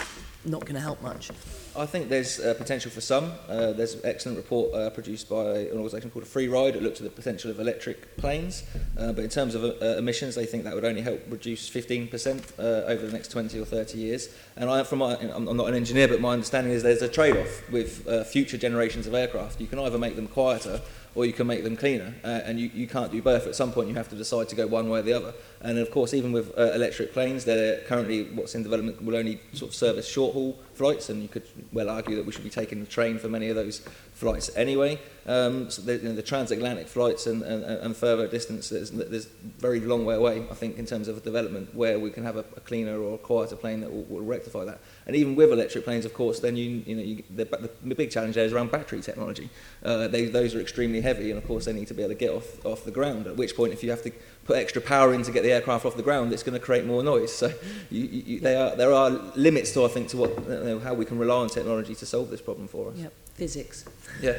not going to help much? I think there's potential for some. There's an excellent report produced by an organisation called Free Ride that looked at the potential of electric planes. But in terms of emissions, they think that would only help reduce 15% over the next 20 or 30 years. And I'm not an engineer, but my understanding is there's a trade-off with future generations of aircraft. You can either make them quieter or you can make them cleaner, and you can't do both. At some point you have to decide to go one way or the other. And of course, even with electric planes, they're currently, what's in development will only sort of service short-haul flights, and you could well argue that we should be taking the train for many of those flights anyway. So the transatlantic flights and further distance, there's a very long way away, I think, in terms of development, where we can have a cleaner or a quieter plane that will rectify that. And even with electric planes, of course, then the big challenge there is around battery technology. Those are extremely heavy, and of course they need to be able to get off the ground, at which point if you have to put extra power in to get the aircraft off the ground, it's going to create more noise. So there are limits to, I think, to what how we can rely on technology to solve this problem for us. Yep, physics. Yeah.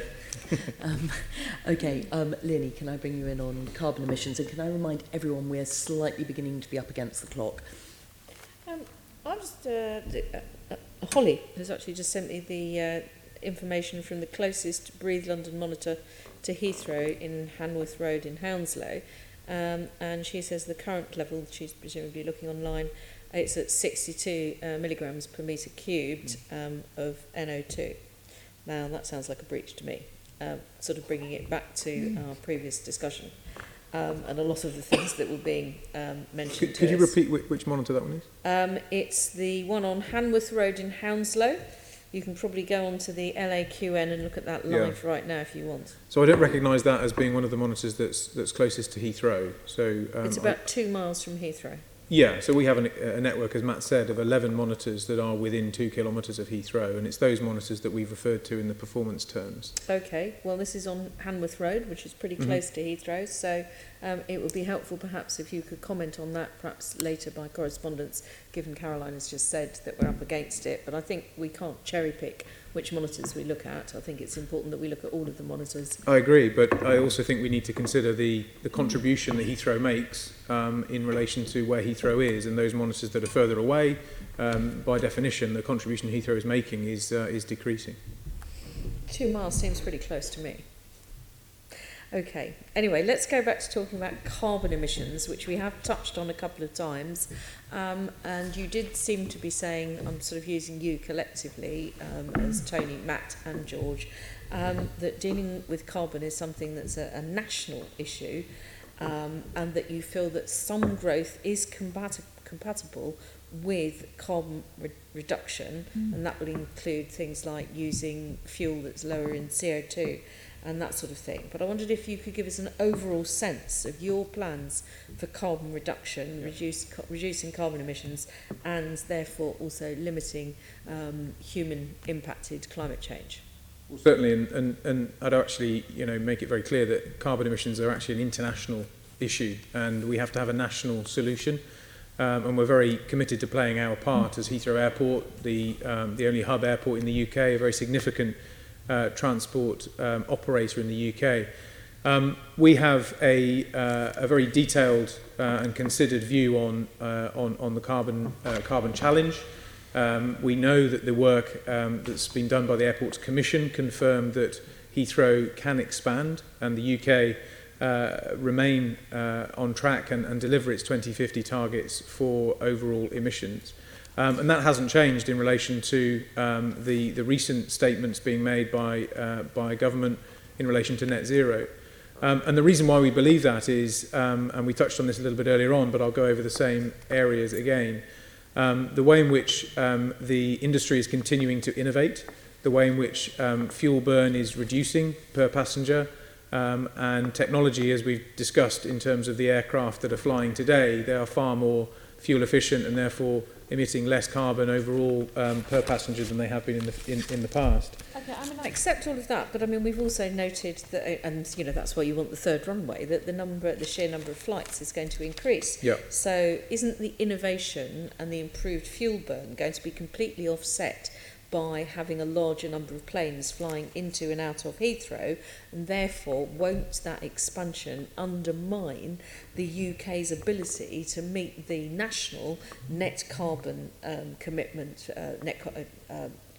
Okay, Leonie, can I bring you in on carbon emissions, and can I remind everyone we're slightly beginning to be up against the clock? I'm just Holly has actually just sent me the information from the closest Breathe London monitor to Heathrow in Hanworth Road in Hounslow, and she says the current level, she's presumably looking online, it's at 62 milligrams per metre cubed of NO2. Now that sounds like a breach to me, sort of bringing it back to our previous discussion. And a lot of the things that were being mentioned. Could you repeat which monitor that one is? It's the one on Hanworth Road in Hounslow. You can probably go onto the LAQN and look at that live right now if you want. So I don't recognise that as being one of the monitors that's closest to Heathrow. So it's about 2 miles from Heathrow. Yeah, so we have a network, as Matt said, of 11 monitors that are within 2 kilometres of Heathrow, and it's those monitors that we've referred to in the performance terms. Okay, well this is on Hanworth Road, which is pretty close to Heathrow, so it would be helpful perhaps if you could comment on that perhaps later by correspondence, given Caroline has just said that we're up against it, but I think we can't cherry pick which monitors we look at. I think it's important that we look at all of the monitors. I agree, but I also think we need to consider the contribution that Heathrow makes in relation to where Heathrow is, and those monitors that are further away, by definition, the contribution Heathrow is making is decreasing. 2 miles seems pretty close to me. Okay, anyway, let's go back to talking about carbon emissions, which we have touched on a couple of times. And you did seem to be saying, I'm sort of using you collectively, as Tony, Matt and George, that dealing with carbon is something that's a national issue, and that you feel that some growth is compatible with carbon reduction, and that will include things like using fuel that's lower in CO2 and that sort of thing. But I wondered if you could give us an overall sense of your plans for carbon reduction, reducing carbon emissions, and therefore also limiting human impacted climate change. Well, certainly, and I'd actually make it very clear that carbon emissions are actually an international issue, and we have to have a national solution. And we're very committed to playing our part as Heathrow Airport, the only hub airport in the UK, a very significant transport operator in the UK. We have a very detailed and considered view on the carbon challenge. We know that the work that's been done by the Airports Commission confirmed that Heathrow can expand, and the UK remain on track and deliver its 2050 targets for overall emissions. And that hasn't changed in relation to the recent statements being made by government in relation to net zero. And the reason why we believe that is, and we touched on this a little bit earlier on, but I'll go over the same areas again, the way in which the industry is continuing to innovate, the way in which fuel burn is reducing per passenger, and technology, as we've discussed in terms of the aircraft that are flying today, they are far more fuel efficient and therefore emitting less carbon overall per passenger than they have been in the past. Okay, I mean, I accept all of that, but I mean, we've also noted that, and that's why you want the third runway, that the sheer number of flights is going to increase. Yeah. So isn't the innovation and the improved fuel burn going to be completely offset by having a larger number of planes flying into and out of Heathrow, and therefore won't that expansion undermine the UK's ability to meet the national net carbon commitment,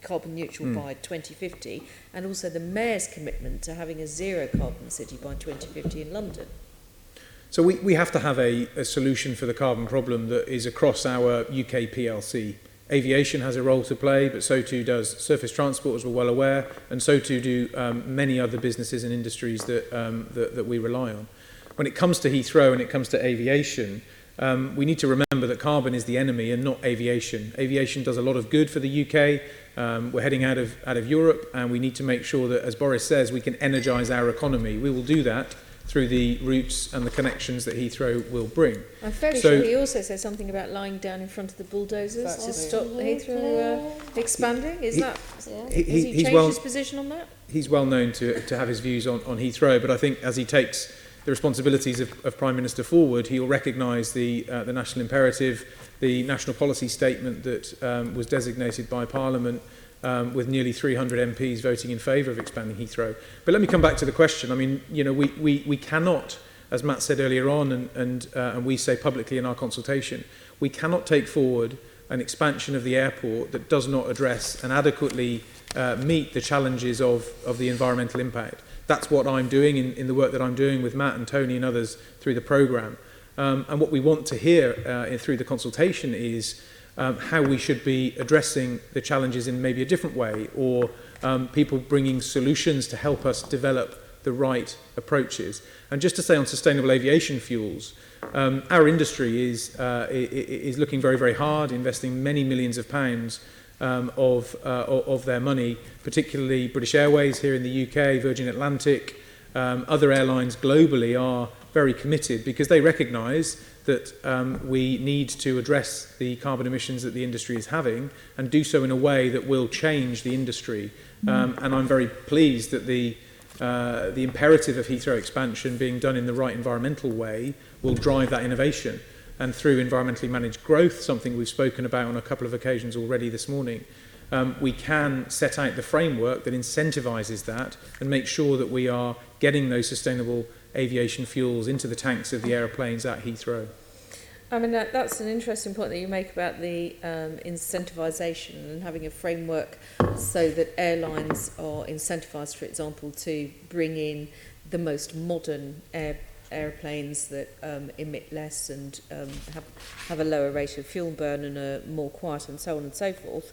carbon neutral by 2050, and also the Mayor's commitment to having a zero carbon city by 2050 in London? So we have to have a solution for the carbon problem that is across our UK PLC. Aviation has a role to play, but so too does surface transport, as we're well aware, and so too do many other businesses and industries that we rely on. When it comes to Heathrow and it comes to aviation, we need to remember that carbon is the enemy and not aviation. Aviation does a lot of good for the UK. We're heading out of Europe, and we need to make sure that, as Boris says, we can energise our economy. We will do that through the routes and the connections that Heathrow will bring. I'm fairly sure he also said something about lying down in front of the bulldozers to stop Heathrow expanding. Is has he changed his position on that? He's well known to have his views on Heathrow, but I think as he takes the responsibilities of Prime Minister forward, he'll recognise the national imperative, the national policy statement that was designated by Parliament, with nearly 300 MPs voting in favour of expanding Heathrow. But let me come back to the question. I mean, you know, we cannot, as Matt said earlier on, and we say publicly in our consultation, we cannot take forward an expansion of the airport that does not address and adequately meet the challenges of the environmental impact. That's what I'm doing in the work that I'm doing with Matt and Tony and others through the programme. And what we want to hear through the consultation is how we should be addressing the challenges in maybe a different way, or people bringing solutions to help us develop the right approaches. And just to say on sustainable aviation fuels, our industry is looking very, very hard, investing many millions of pounds of their money, particularly British Airways here in the UK, Virgin Atlantic, other airlines globally are very committed because they recognise that we need to address the carbon emissions that the industry is having and do so in a way that will change the industry. And I'm very pleased that the imperative of Heathrow expansion being done in the right environmental way will drive that innovation. And through environmentally managed growth, something we've spoken about on a couple of occasions already this morning, we can set out the framework that incentivises that and make sure that we are getting those sustainable aviation fuels into the tanks of the aeroplanes at Heathrow. I mean, that's an interesting point that you make about the incentivisation and having a framework so that airlines are incentivised, for example, to bring in the most modern airplanes that emit less and have a lower rate of fuel burn and are more quiet and so on and so forth.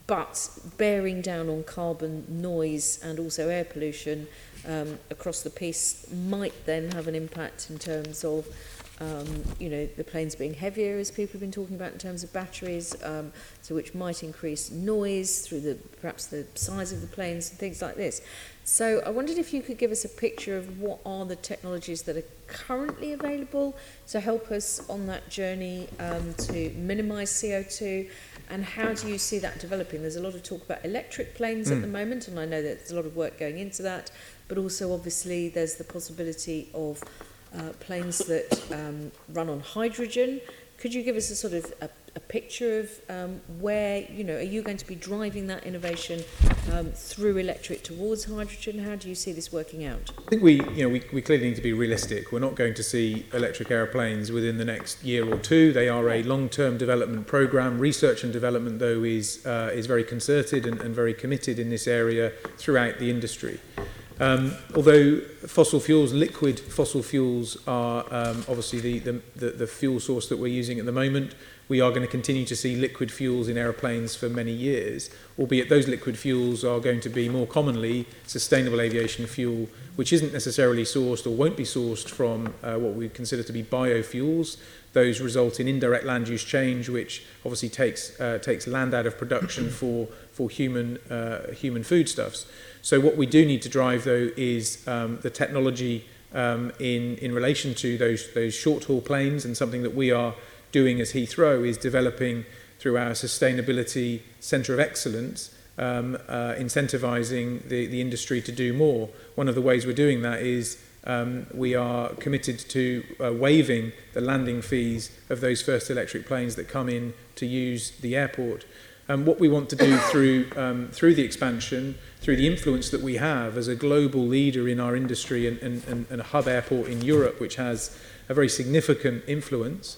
But bearing down on carbon, noise and also air pollution across the piece might then have an impact in terms of the planes being heavier, as people have been talking about in terms of batteries, so which might increase noise through perhaps the size of the planes and things like this. So I wondered if you could give us a picture of what are the technologies that are currently available to help us on that journey to minimise CO2, and how do you see that developing? There's a lot of talk about electric planes at the moment, and I know that there's a lot of work going into that, but also obviously there's the possibility of planes that run on hydrogen. Could you give us a sort of a picture of where, are you going to be driving that innovation through electric towards hydrogen? How do you see this working out? I think we clearly need to be realistic. We're not going to see electric aeroplanes within the next year or two. They are a long-term development programme. Research and development, though, is very concerted and very committed in this area throughout the industry. Although fossil fuels, liquid fossil fuels are obviously the fuel source that we're using at the moment, we are going to continue to see liquid fuels in aeroplanes for many years, albeit those liquid fuels are going to be more commonly sustainable aviation fuel, which isn't necessarily sourced or won't be sourced from what we consider to be biofuels. Those result in indirect land use change, which obviously takes land out of production for human foodstuffs. So what we do need to drive, though, is the technology in relation to those short-haul planes, and something that we are doing as Heathrow is developing through our Sustainability Centre of Excellence, incentivising the industry to do more. One of the ways we're doing that is we are committed to waiving the landing fees of those first electric planes that come in to use the airport. what we want to do through the expansion, through the influence that we have as a global leader in our industry and a hub airport in Europe, which has a very significant influence,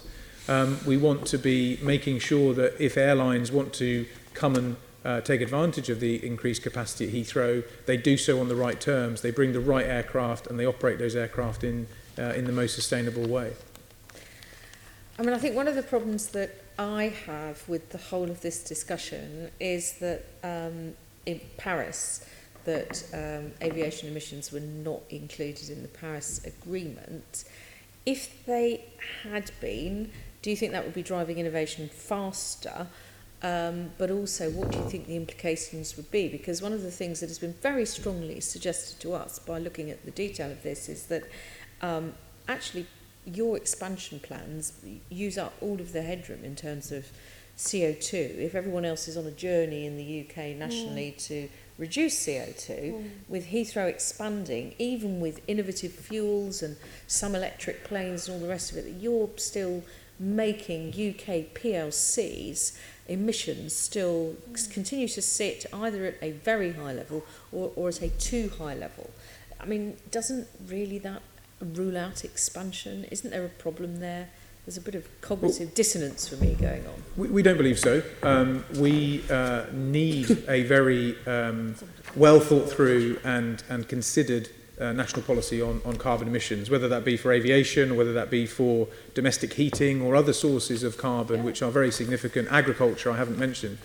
we want to be making sure that if airlines want to come and take advantage of the increased capacity at Heathrow, they do so on the right terms, they bring the right aircraft and they operate those aircraft in the most sustainable way. I mean, I think one of the problems that I have with the whole of this discussion is that in Paris, that aviation emissions were not included in the Paris Agreement. If they had been, do you think that would be driving innovation faster? But also, what do you think the implications would be? Because one of the things that has been very strongly suggested to us by looking at the detail of this is that actually your expansion plans use up all of the headroom in terms of CO2. If everyone else is on a journey in the UK nationally to reduce CO2, with Heathrow expanding, even with innovative fuels and some electric planes and all the rest of it, you're still making UK PLCs emissions still continue to sit either at a very high level or at a too high level. I mean, doesn't really that rule out expansion? Isn't there a problem there? There's a bit of cognitive dissonance for me going on. We don't believe so. We need a very well thought through and considered national policy on carbon emissions, whether that be for aviation, or whether that be for domestic heating or other sources of carbon, which are very significant. Agriculture, I haven't mentioned.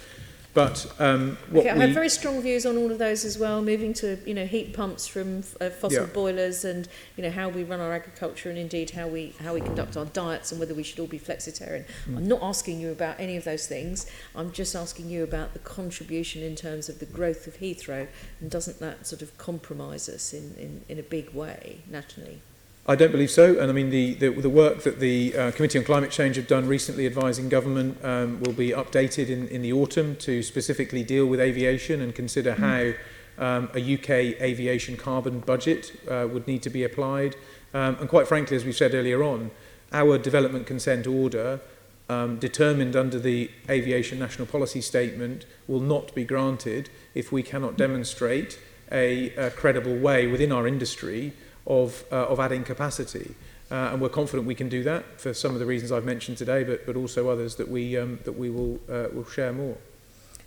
But I have very strong views on all of those as well, moving to heat pumps from fossil boilers, and how we run our agriculture, and indeed how we conduct our diets, and whether we should all be flexitarian. I'm not asking you about any of those things. I'm just asking you about the contribution in terms of the growth of Heathrow, and doesn't that sort of compromise us in a big way nationally? I don't believe so, and I mean the work that the Committee on Climate Change have done recently advising government will be updated in the autumn to specifically deal with aviation and consider how a UK aviation carbon budget would need to be applied. And quite frankly, as we said earlier on, our development consent order determined under the Aviation National Policy Statement will not be granted if we cannot demonstrate a credible way within our industry of adding capacity, and we're confident we can do that for some of the reasons I've mentioned today, but also others that we will share more.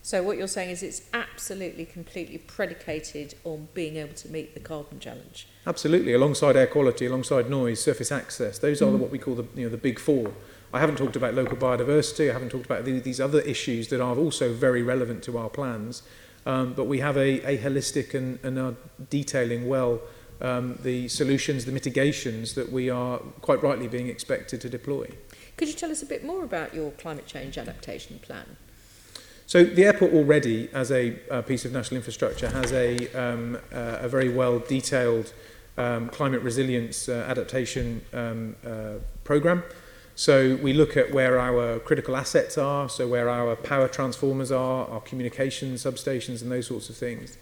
So what you're saying is it's absolutely completely predicated on being able to meet the carbon challenge. Absolutely, alongside air quality, alongside noise, surface access. Those are what we call the big four. I haven't talked about local biodiversity. I haven't talked about these other issues that are also very relevant to our plans. But we have a holistic and are detailing well the solutions, the mitigations that we are quite rightly being expected to deploy. Could you tell us a bit more about your climate change adaptation plan? So the airport already, as a piece of national infrastructure, has a very well detailed climate resilience adaptation programme. So we look at where our critical assets are, so where our power transformers are, our communication substations and those sorts of things.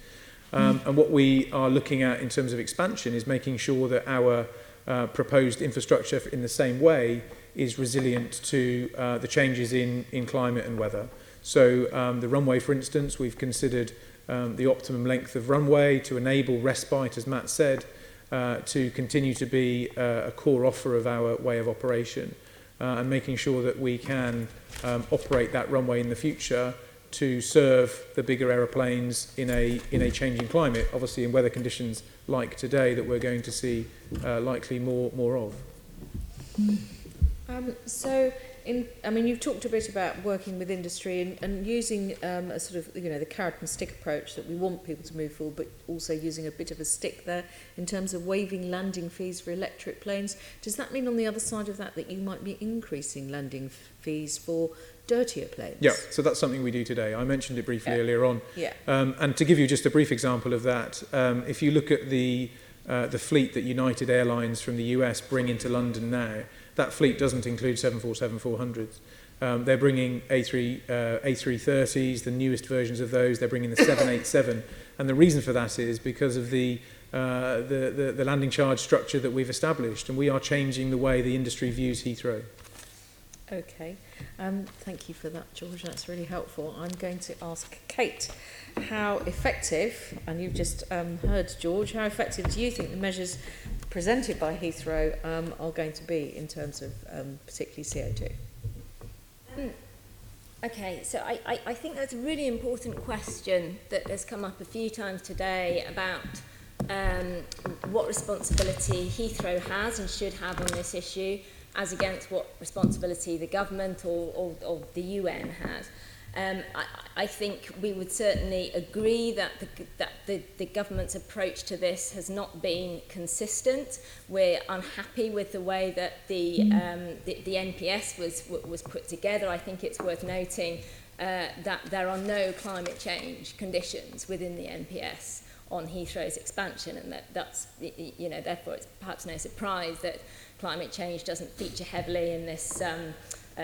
And what we are looking at in terms of expansion is making sure that our proposed infrastructure in the same way is resilient to the changes in climate and weather. So the runway, for instance, we've considered the optimum length of runway to enable respite, as Matt said, to continue to be a core offer of our way of operation, and making sure that we can operate that runway in the future to serve the bigger aeroplanes in a changing climate, obviously in weather conditions like today that we're going to see likely more of. You've talked a bit about working with industry and using a sort of the carrot and stick approach that we want people to move forward, but also using a bit of a stick there in terms of waiving landing fees for electric planes. Does that mean on the other side of that you might be increasing landing fees for dirtier planes? Yeah, so that's something we do today. I mentioned it briefly earlier on. Yeah. And to give you just a brief example of that, if you look at the fleet that United Airlines from the US bring into London now, that fleet doesn't include 747-400s. They're bringing A330s, the newest versions of those. They're bringing the 787, and the reason for that is because of the landing charge structure that we've established, and we are changing the way the industry views Heathrow. Okay, thank you for that, George. That's really helpful. I'm going to ask Cait, how effective, and you've just heard George, how effective do you think the measures presented by Heathrow are going to be in terms of particularly CO2? Okay, so I think that's a really important question that has come up a few times today about what responsibility Heathrow has and should have on this issue, as against what responsibility the government or the UN has. I think we would certainly agree that the government's approach to this has not been consistent. We're unhappy with the way that the NPS was put together. I think it's worth noting that there are no climate change conditions within the NPS on Heathrow's expansion, and that's therefore it's perhaps no surprise that climate change doesn't feature heavily in this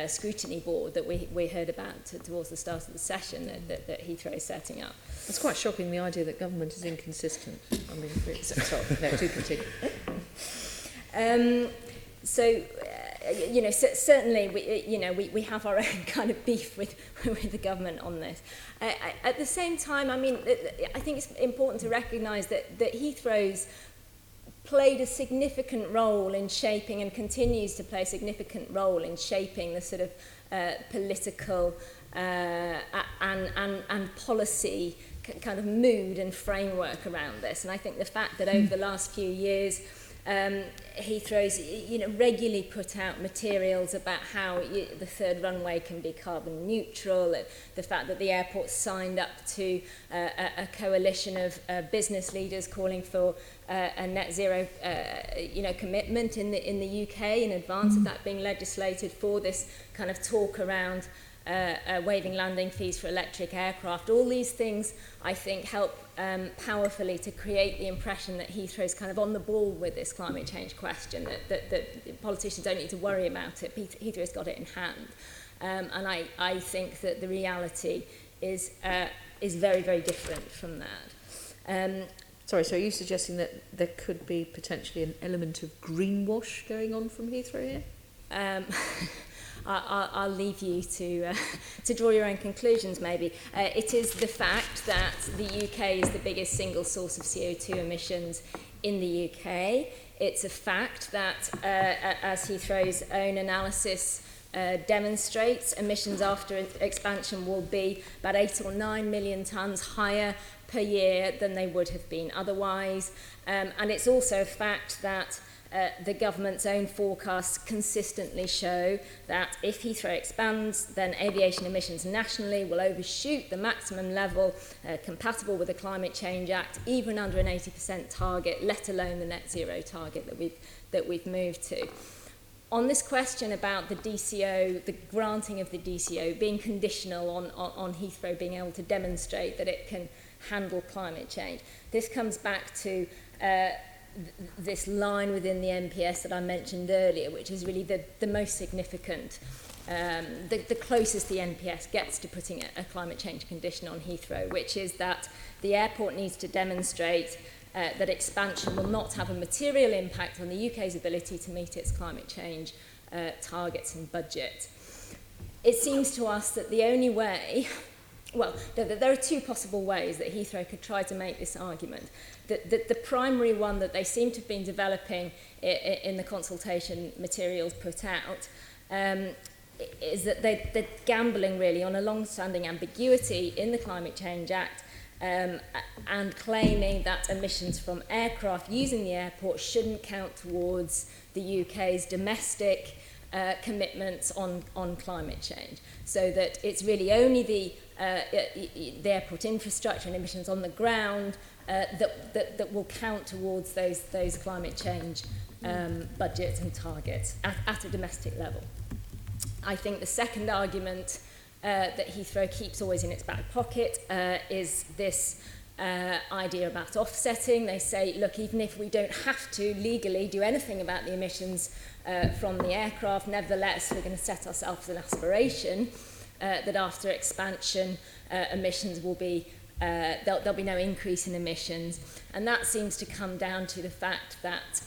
scrutiny board that we heard about towards the start of the session that Heathrow is setting up. It's quite shocking, the idea that government is inconsistent. I mean, sorry, no, do continue. Certainly, we have our own kind of beef with the government on this. At the same time, I mean, I think it's important to recognise that Heathrow's played a significant role in shaping and continues to play a significant role in shaping the sort of political and policy kind of mood and framework around this. And I think the fact that over the last few years, Heathrow's regularly put out materials about how the third runway can be carbon neutral, the fact that the airport signed up to a coalition of business leaders calling for a net zero commitment in the UK in advance of that being legislated, for this kind of talk around waiving landing fees for electric aircraft. All these things, I think, help powerfully to create the impression that Heathrow's kind of on the ball with this climate change question, that politicians don't need to worry about it. Heathrow's got it in hand. And I think that the reality is very, very different from that. Sorry, so are you suggesting that there could be potentially an element of greenwash going on from Heathrow here? I'll leave you to draw your own conclusions, maybe. It is the fact that the UK is the biggest single source of CO2 emissions in the UK. It's a fact that, as Heathrow's own analysis demonstrates, emissions after expansion will be about 8 or 9 million tonnes higher per year than they would have been otherwise. And it's also a fact that the government's own forecasts consistently show that if Heathrow expands, then aviation emissions nationally will overshoot the maximum level compatible with the Climate Change Act, even under an 80% target, let alone the net zero target that we've moved to. On this question about the DCO, the granting of the DCO being conditional on Heathrow being able to demonstrate that it can handle climate change, this comes back to this line within the NPS that I mentioned earlier, which is really the most significant, the closest the NPS gets to putting a climate change condition on Heathrow, which is that the airport needs to demonstrate that expansion will not have a material impact on the UK's ability to meet its climate change targets and budget. It seems to us that the only way, well, there are two possible ways that Heathrow could try to make this argument. The primary one that they seem to have been developing in the consultation materials put out is that they're gambling really on a long-standing ambiguity in the Climate Change Act and claiming that emissions from aircraft using the airport shouldn't count towards the UK's domestic commitments on climate change. So that it's really only the airport infrastructure and emissions on the ground that will count towards those climate change budgets and targets at a domestic level. I think the second argument that Heathrow keeps always in its back pocket is this idea about offsetting. They say, look, even if we don't have to legally do anything about the emissions from the aircraft, nevertheless, we're going to set ourselves an aspiration that after expansion, emissions will be there'll be no increase in emissions, and that seems to come down to the fact that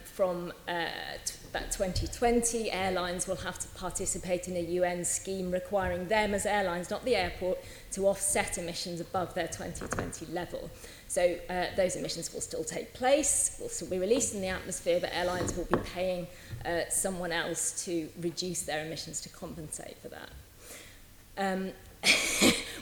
from about 2020, airlines will have to participate in a UN scheme requiring them as airlines, not the airport, to offset emissions above their 2020 level. So those emissions will still take place, will still be released in the atmosphere, but airlines will be paying someone else to reduce their emissions to compensate for that.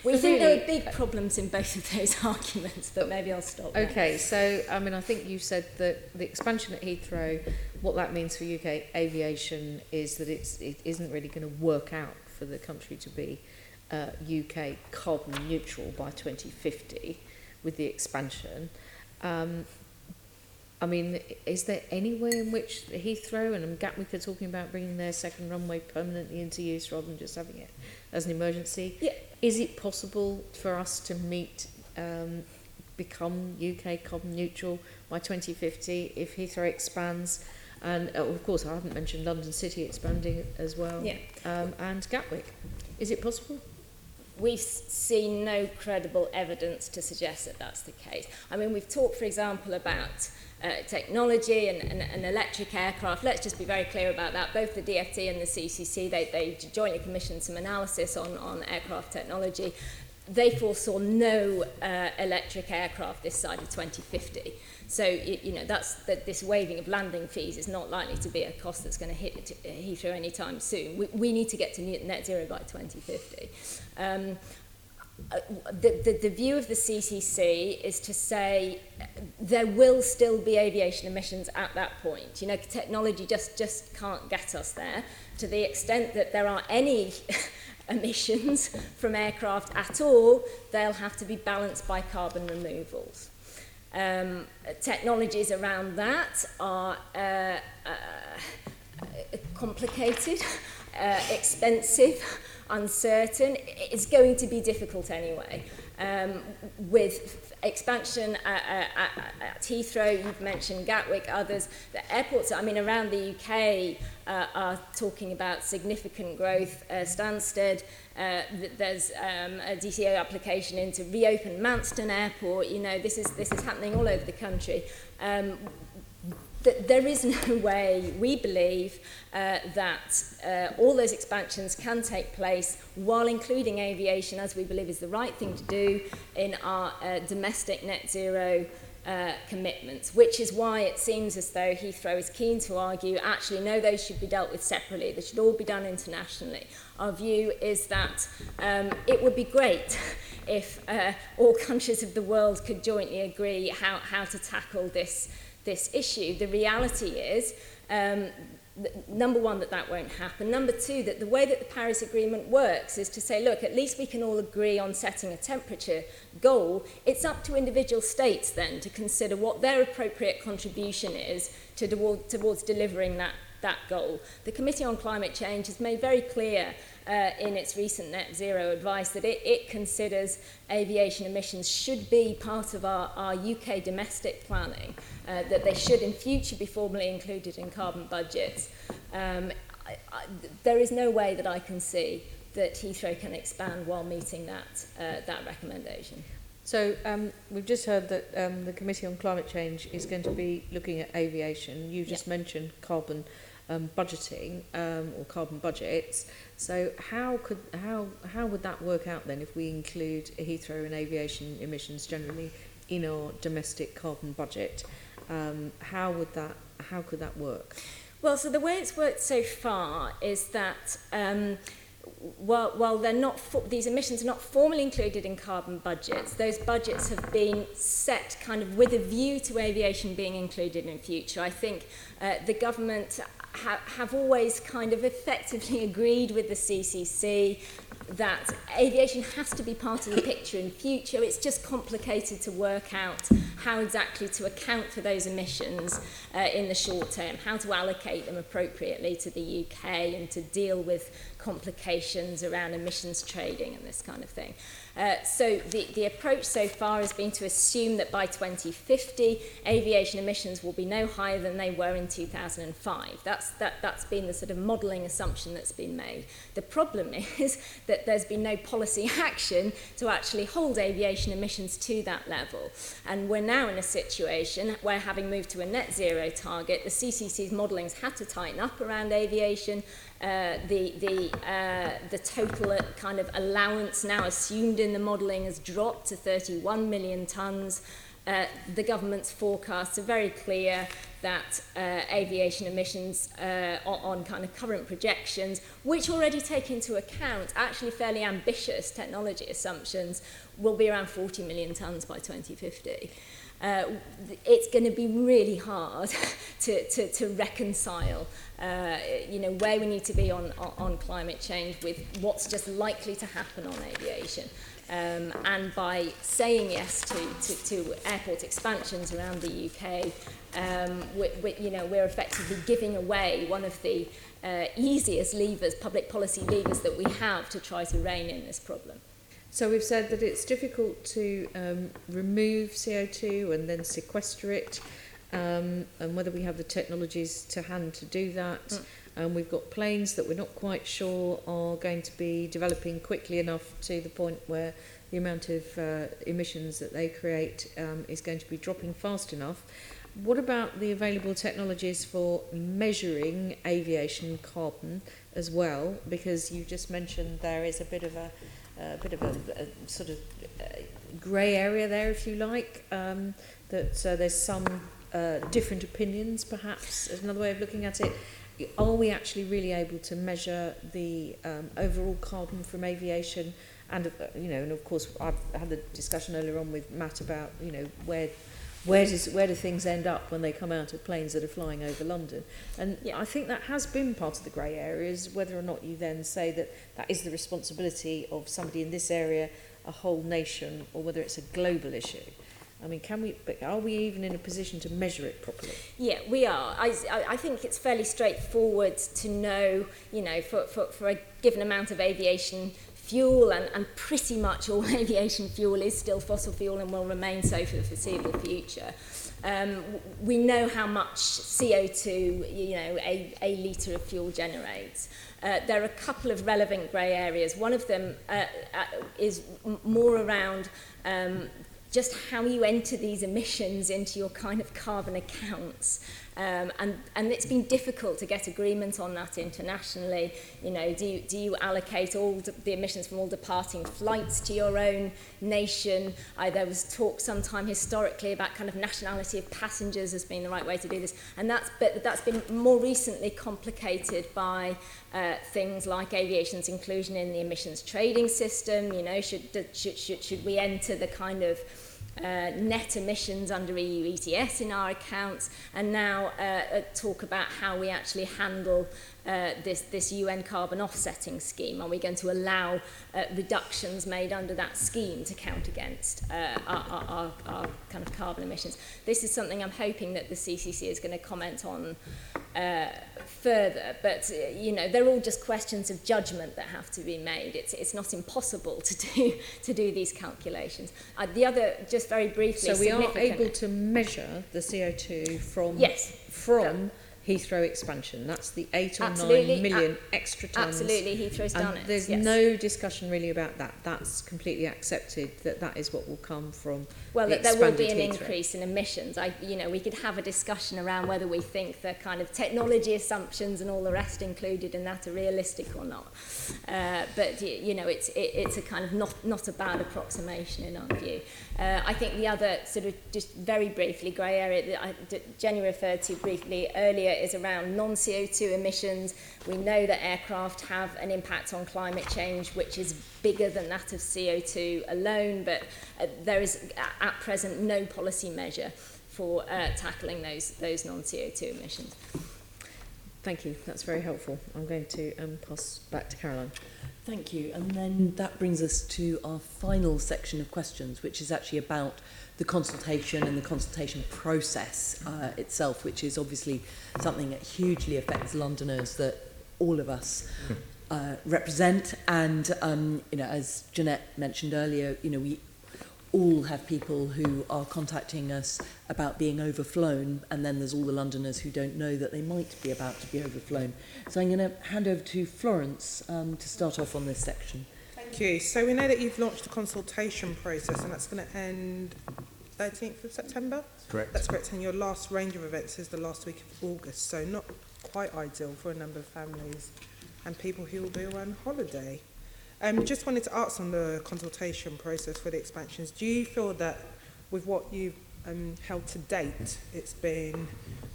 We think there are big problems in both of those arguments, but maybe I'll stop there. Okay, so I mean, I think you said that the expansion at Heathrow, what that means for UK aviation is that it isn't really going to work out for the country to be UK carbon neutral by 2050 with the expansion. I mean, is there any way in which Heathrow and Gatwick are talking about bringing their second runway permanently into use rather than just having it as an emergency? Yeah. Is it possible for us to become UK carbon neutral by 2050 if Heathrow expands? And of course, I haven't mentioned London City expanding as well. Yeah. And Gatwick. Is it possible? We've seen no credible evidence to suggest that that's the case. I mean, we've talked, for example, about technology and electric aircraft. Let's just be very clear about that. Both the DfT and the CCC, they jointly commissioned some analysis on aircraft technology. They foresaw no electric aircraft this side of 2050. So, you know, this waiving of landing fees is not likely to be a cost that's going to hit Heathrow anytime soon. We need to get to net zero by 2050. The view of the CCC is to say there will still be aviation emissions at that point. You know, technology just can't get us there. To the extent that there are any emissions from aircraft at all, they'll have to be balanced by carbon removals. Technologies around that are complicated, expensive, uncertain. It's going to be difficult anyway. With expansion at Heathrow, you've mentioned Gatwick, others. The airports, I mean, around the UK are talking about significant growth. Stansted, there's a DCO application in to reopen Manston Airport. You know, this is happening all over the country. There is no way, we believe, that all those expansions can take place while including aviation, as we believe is the right thing to do, in our domestic net zero commitments, which is why it seems as though Heathrow is keen to argue, actually, no, those should be dealt with separately. They should all be done internationally. Our view is that it would be great if all countries of the world could jointly agree how to tackle this issue. The reality is, number one, that won't happen. Number two, that the way that the Paris Agreement works is to say, look, at least we can all agree on setting a temperature goal. It's up to individual states then to consider what their appropriate contribution is towards delivering that goal. The Committee on Climate Change has made very clear in its recent net zero advice that it considers aviation emissions should be part of our UK domestic planning, that they should in future be formally included in carbon budgets. There is no way that I can see that Heathrow can expand while meeting that recommendation. So we've just heard that the Committee on Climate Change is going to be looking at aviation. You just mentioned carbon budgeting or carbon budgets. So how would that work out then if we include Heathrow and aviation emissions generally in our domestic carbon budget? How could that work? Well, so the way it's worked so far is that while they're not these emissions are not formally included in carbon budgets, those budgets have been set kind of with a view to aviation being included in future. I think the government have always kind of effectively agreed with the CCC that aviation has to be part of the picture in future. It's just complicated to work out how exactly to account for those emissions in the short term, how to allocate them appropriately to the UK and to deal with complications around emissions trading and this kind of thing. So the approach so far has been to assume that by 2050, aviation emissions will be no higher than they were in 2005. That's been the sort of modelling assumption that's been made. The problem is that that there's been no policy action to actually hold aviation emissions to that level. And we're now in a situation where, having moved to a net zero target, the CCC's modelling's had to tighten up around aviation. The total kind of allowance now assumed in the modelling has dropped to 31 million tonnes. The government's forecasts are very clear that aviation emissions on kind of current projections, which already take into account actually fairly ambitious technology assumptions, will be around 40 million tonnes by 2050. It's going to be really hard to reconcile, where we need to be on climate change with what's just likely to happen on aviation. And by saying yes to airport expansions around the UK, we're effectively giving away one of the easiest levers, public policy levers that we have to try to rein in this problem. So we've said that it's difficult to remove CO2 and then sequester it, and whether we have the technologies to hand to do that. And we've got planes that we're not quite sure are going to be developing quickly enough to the point where the amount of emissions that they create is going to be dropping fast enough. What about the available technologies for measuring aviation carbon as well? Because you just mentioned there is a bit of a sort of grey area there, if you like, that there's some different opinions, perhaps, is another way of looking at it. Are we actually really able to measure the overall carbon from aviation? And and of course, I've had the discussion earlier on with Matt about where do things end up when they come out of planes that are flying over London? And I think that has been part of the grey areas, whether or not you then say that that is the responsibility of somebody in this area, a whole nation, or whether it's a global issue. I mean, are we even in a position to measure it properly? Yeah, we are. I think it's fairly straightforward to know, for a given amount of aviation fuel, and pretty much all aviation fuel is still fossil fuel and will remain so for the foreseeable future. We know how much CO2, a litre of fuel generates. There are a couple of relevant grey areas. One of them is more around just how you enter these emissions into your kind of carbon accounts. And it's been difficult to get agreement on that internationally. Do you allocate all the emissions from all departing flights to your own nation? There was talk sometime historically about kind of nationality of passengers as being the right way to do this, and that's been more recently complicated by things like aviation's inclusion in the emissions trading system. Should we enter the kind of net emissions under EU ETS in our accounts, and now talk about how we actually handle this UN carbon offsetting scheme. Are we going to allow reductions made under that scheme to count against our kind of carbon emissions? This is something I'm hoping that the CCC is going to comment on further, but they're all just questions of judgment that have to be made. It's not impossible to do these calculations. The other, just very briefly, so we are able to measure the CO2 from Heathrow expansion. That's the 8 or 9 million extra tonnes. Absolutely, Heathrow's done it. There's no discussion really about that. That's completely accepted that is what will come from. Well, the there will be an Heathrow. increase in emissions. We could have a discussion around whether we think the kind of technology assumptions and all the rest included in that are realistic or not. But it's a kind of not a bad approximation in our view. I think the other sort of just very briefly grey area that Jenny referred to briefly earlier is around non-CO2 emissions. We know that aircraft have an impact on climate change which is bigger than that of CO2 alone, but there is at present no policy measure for tackling those non-CO2 emissions. Thank you, that's very helpful. I'm going to pass back to Caroline. Thank you. And then that brings us to our final section of questions, which is actually about the consultation and the consultation process itself, which is obviously something that hugely affects Londoners that all of us represent. And, as Jeanette mentioned earlier, we all have people who are contacting us about being overflown, and then there's all the Londoners who don't know that they might be about to be overflown. So I'm going to hand over to Florence to start off on this section. Thank you. So we know that you've launched a consultation process and that's going to end 13th of September? Correct. That's correct. And your last range of events is the last week of August, so not quite ideal for a number of families and people who will be on holiday. Just wanted to ask on the consultation process for the expansions, do you feel that with what you've held to date, it's been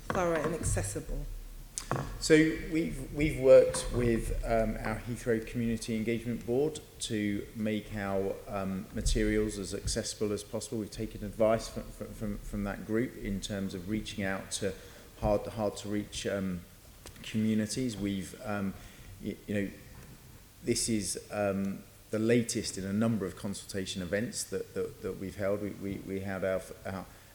thorough and accessible? So we've worked with our Heathrow Community Engagement Board to make our materials as accessible as possible. We've taken advice from that group in terms of reaching out to hard to reach communities. We've this is the latest in a number of consultation events that we've held. We had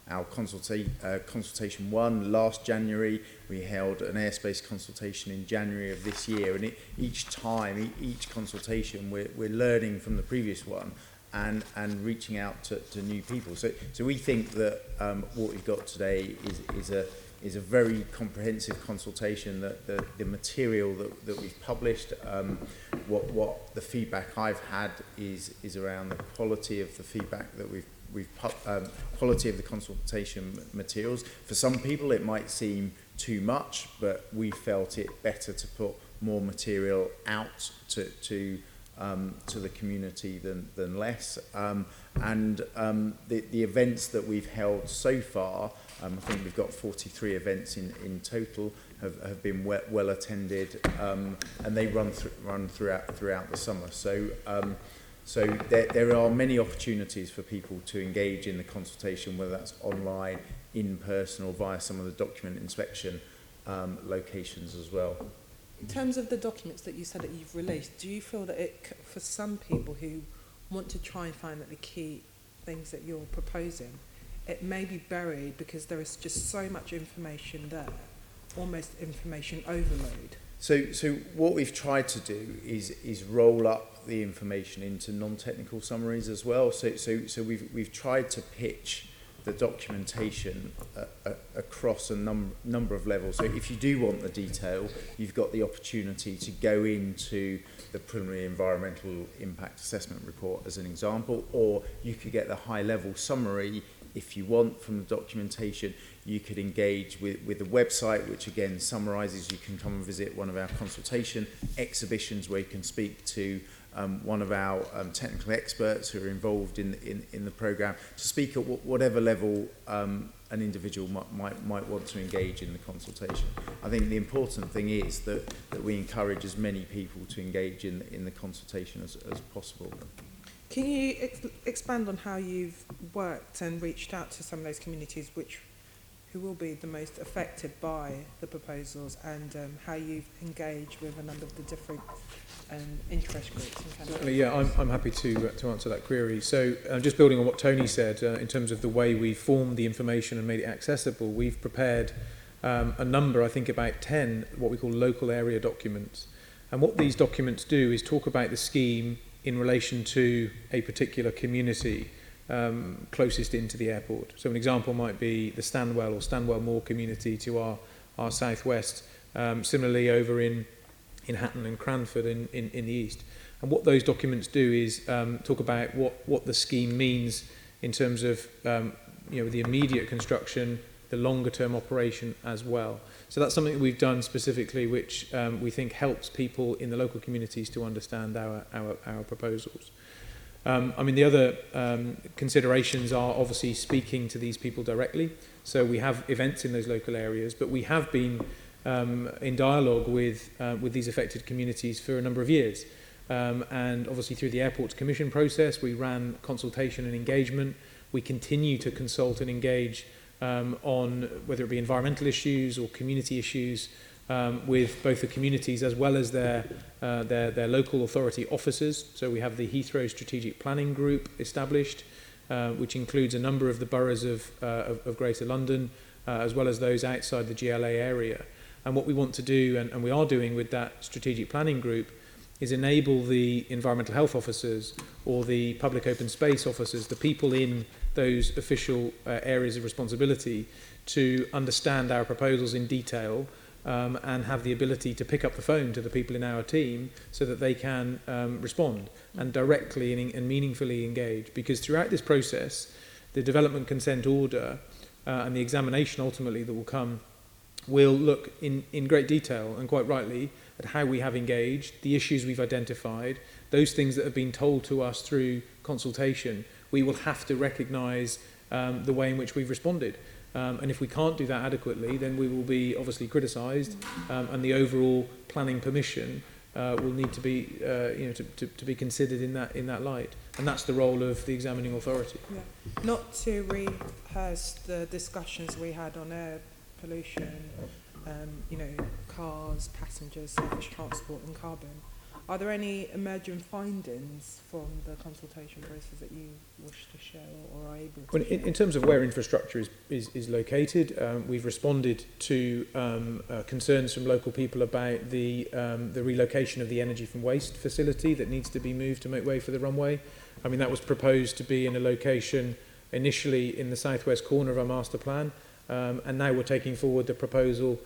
our consultation 1 last January. We held an airspace consultation in January of this year, and each consultation we're learning from the previous one and reaching out to new people. So we think that what we've got today is a very comprehensive consultation. That the material that we've published, what the feedback I've had is around the quality of the feedback that we've quality of the consultation materials. For some people it might seem too much, but we felt it better to put more material out to the community than less. The events that we've held so far, I think we've got 43 events in total, have been well attended, and they run throughout the summer. So there are many opportunities for people to engage in the consultation, whether that's online, in person, or via some of the document inspection locations as well. In terms of the documents that you said that you've released, do you feel that for some people who want to try and find out the key things that you're proposing, it may be buried because there is just so much information there, almost information overload? So what we've tried to do is roll up the information into non-technical summaries as well. So we've tried to pitch the documentation across a number of levels. So if you do want the detail, you've got the opportunity to go into the preliminary environmental impact assessment report as an example, or you could get the high-level summary if you want from the documentation. You could engage with the website, which again summarises. You can come and visit one of our consultation exhibitions where you can speak to one of our technical experts who are involved in the programme, to speak at whatever level an individual might want to engage in the consultation. I think the important thing is that we encourage as many people to engage in the consultation as possible. Can you expand on how you've worked and reached out to some of those communities who will be the most affected by the proposals, and how you've engaged with a number of the different interest groups? Yeah, I'm happy to answer that query. So just building on what Tony said, in terms of the way we formed the information and made it accessible, we've prepared a number, I think about 10, what we call local area documents. And what these documents do is talk about the scheme in relation to a particular community closest into the airport. So an example might be the Stanwell or Stanwell Moor community to our southwest. Similarly over in Hatton and Cranford in the east. And what those documents do is talk about what the scheme means in terms of the immediate construction, the longer term operation as well. So that's something that we've done specifically, which we think helps people in the local communities to understand our proposals. The other considerations are obviously speaking to these people directly. So we have events in those local areas, but we have been in dialogue with these affected communities for a number of years. And obviously through the airport's commission process, we ran consultation and engagement. We continue to consult and engage on whether it be environmental issues or community issues with both the communities as well as their local authority officers. So we have the Heathrow Strategic Planning Group established, which includes a number of the boroughs of Greater London, as well as those outside the GLA area. And what we want to do, and we are doing with that strategic planning group, is enable the environmental health officers or the public open space officers, the people in those official areas of responsibility, to understand our proposals in detail and have the ability to pick up the phone to the people in our team so that they can respond and directly and meaningfully engage. Because throughout this process, the development consent order and the examination ultimately that will come will look in great detail, and quite rightly, at how we have engaged, the issues we've identified, those things that have been told to us through consultation. We will have to recognise the way in which we've responded. And if we can't do that adequately, then we will be obviously criticised, and the overall planning permission will need to be, to be considered in that light. And that's the role of the examining authority. Yeah. Not to rehearse the discussions we had on air pollution, cars, passengers, surface transport and carbon. Are there any emerging findings from the consultation process that you wish to share or are able to share? In terms of where infrastructure is located, we've responded to concerns from local people about the relocation of the energy from waste facility that needs to be moved to make way for the runway. I mean, that was proposed to be in a location initially in the southwest corner of our master plan, and now we're taking forward the proposal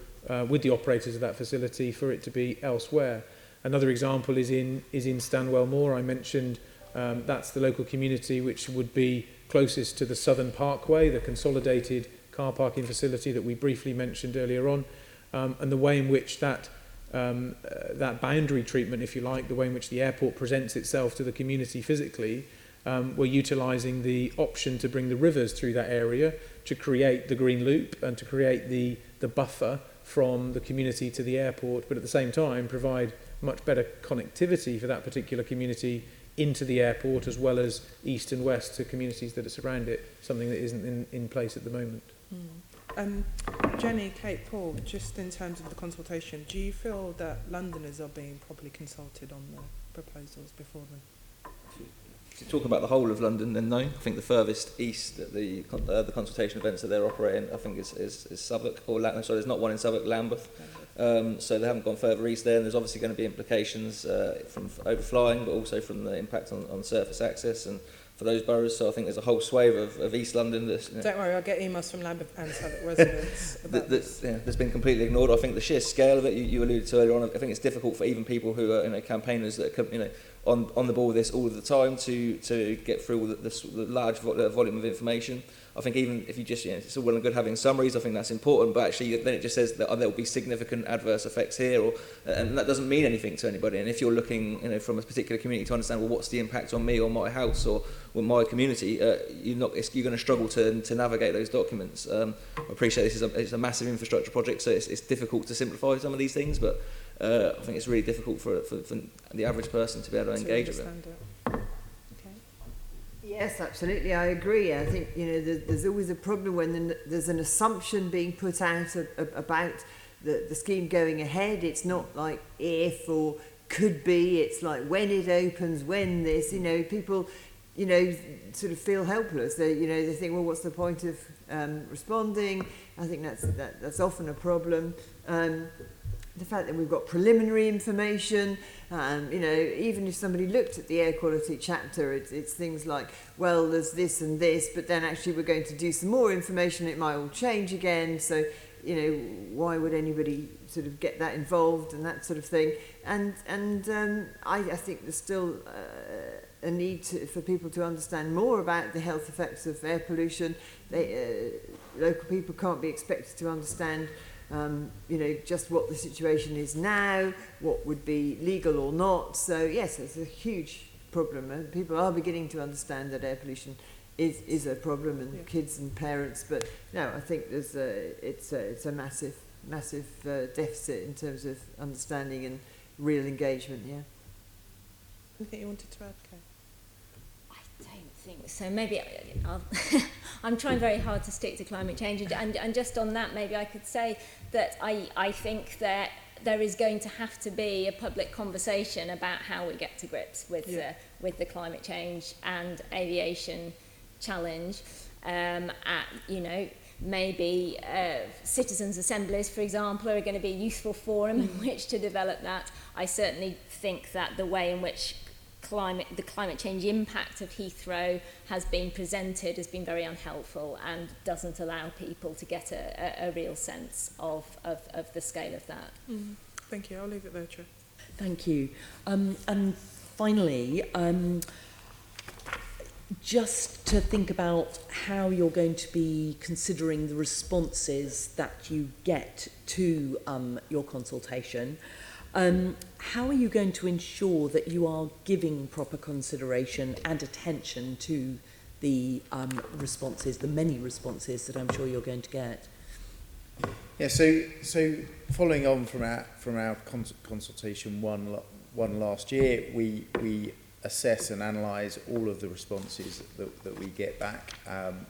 with the operators of that facility for it to be elsewhere. Another example is in Stanwell Moor. I mentioned that's the local community which would be closest to the Southern Parkway, the consolidated car parking facility that we briefly mentioned earlier on, and the way in which that boundary treatment, if you like, the way in which the airport presents itself to the community physically, we're utilising the option to bring the rivers through that area to create the green loop and to create the buffer from the community to the airport, but at the same time provide much better connectivity for that particular community into the airport, as well as east and west to communities that surround it, something that isn't in place at the moment. Jenny, Cait, Paul, just in terms of the consultation, do you feel that Londoners are being properly consulted on the proposals before them? To talk about the whole of London, then no. I think the furthest east that the consultation events that they're operating, I think is Southwark, or there's not one in Southwark, Lambeth. So they haven't gone further east there, and there's obviously going to be implications from overflying, but also from the impact on surface access and for those boroughs. So I think there's a whole swathe of East London. Don't worry, I'll get emails from Lambeth and Southwark residents about this. That's been completely ignored. I think the sheer scale of it, you alluded to earlier on, I think it's difficult for even people who are campaigners that are on the ball with this all of the time to get through all the large volume of information. I think even if you just, it's all well and good having summaries, I think that's important, but actually then it just says that there will be significant adverse effects here, and that doesn't mean anything to anybody. And if you're looking from a particular community to understand, well, what's the impact on me or my house or my community, you're going to struggle to navigate those documents. I appreciate it's a massive infrastructure project, so it's difficult to simplify some of these things, but I think it's really difficult for the average person to be able to engage with it. Yes, absolutely, I agree. I think there's always a problem when there's an assumption being put out about the scheme going ahead. It's not like if or could be. It's like when it opens, when this. People, sort of feel helpless. They think, well, what's the point of responding? I think that's often a problem. The fact that we've got preliminary information, even if somebody looked at the air quality chapter, it's things like, well, there's this and this, but then actually we're going to do some more information, it might all change again, so, why would anybody sort of get that involved and that sort of thing? And I think there's still a need for people to understand more about the health effects of air pollution. Local people can't be expected to understand just what the situation is now, what would be legal or not. So yes, it's a huge problem. People are beginning to understand that air pollution is a problem, and kids and parents. But no, I think it's a massive deficit in terms of understanding and real engagement. Yeah. Anything you wanted to add, Kay? I don't think so. Maybe I'm trying very hard to stick to climate change, and just on that, maybe I could say that I think that there is going to have to be a public conversation about how we get to grips with the climate change and aviation challenge. Maybe citizens' assemblies, for example, are going to be a useful forum in which to develop that. I certainly think that the way in which the climate change impact of Heathrow has been presented has been very unhelpful and doesn't allow people to get a real sense of the scale of that. Thank you. I'll leave it there, Chair. Thank you. And finally, just to think about how you're going to be considering the responses that you get to your consultation. How are you going to ensure that you are giving proper consideration and attention to the responses, the many responses that I'm sure you're going to get? Yeah, so following on from our consultation one last year, we assess and analyse all of the responses that we get back.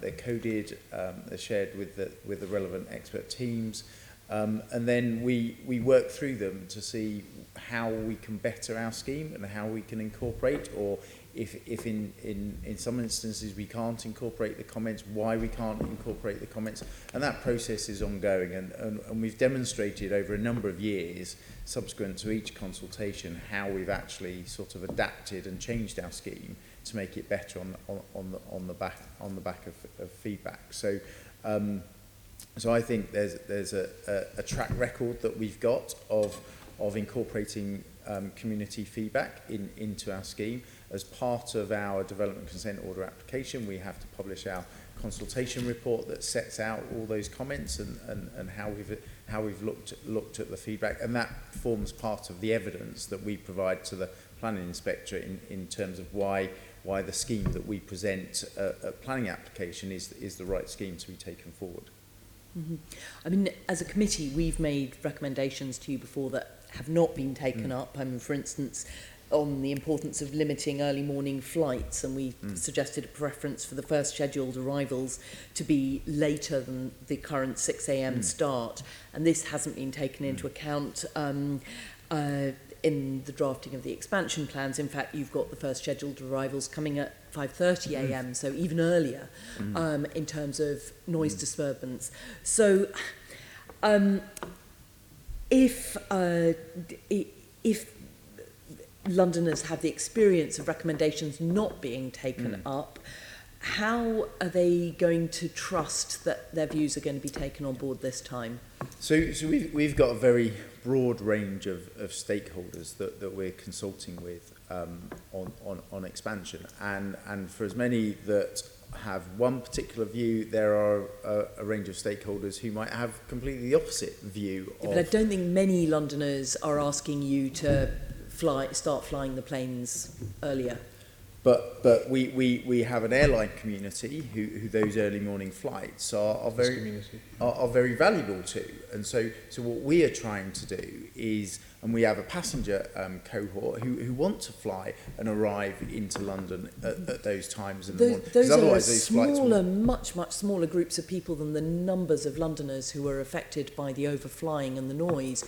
They're coded, they're shared with the relevant expert teams, and then we work through them to see how we can better our scheme and how we can incorporate, or if in some instances we can't incorporate the comments, why we can't incorporate the comments. And that process is ongoing, and we've demonstrated over a number of years subsequent to each consultation how we've actually sort of adapted and changed our scheme to make it better on the back of feedback. So I think there's a track record that we've got of incorporating community feedback into our scheme. As part of our development consent order application, we have to publish our consultation report that sets out all those comments and how we've looked at the feedback, and that forms part of the evidence that we provide to the planning inspector in terms of why the scheme that we present at planning application is the right scheme to be taken forward. Mm-hmm. I mean, as a committee, we've made recommendations to you before that have not been taken up. For instance, on the importance of limiting early morning flights, and we suggested a preference for the first scheduled arrivals to be later than the current 6 a.m. start, and this hasn't been taken into account in the drafting of the expansion plans. In fact, you've got the first scheduled arrivals coming at 5:30 a.m, so even earlier in terms of noise disturbance. So if Londoners have the experience of recommendations not being taken up, how are they going to trust that their views are going to be taken on board this time? So we've got a very broad range of stakeholders that we're consulting with on expansion, and for as many that have one particular view, there are a range of stakeholders who might have completely the opposite view. But I don't think many Londoners are asking you to start flying the planes earlier. But we have an airline community who those early morning flights are very valuable to, and so what we are trying to do is, and we have a passenger cohort who want to fly and arrive into London at those times in the morning. Those are smaller, much smaller groups of people than the numbers of Londoners who are affected by the overflying and the noise.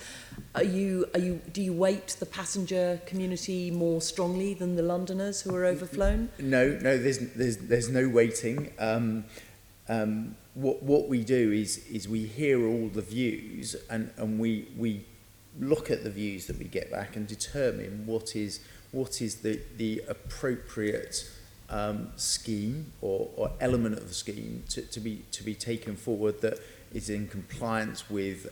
Do you weight the passenger community more strongly than the Londoners who are overflown? No, there's no weighting. What we do is we hear all the views and we look at the views that we get back and determine what is the appropriate scheme or element of the scheme to be taken forward that is in compliance with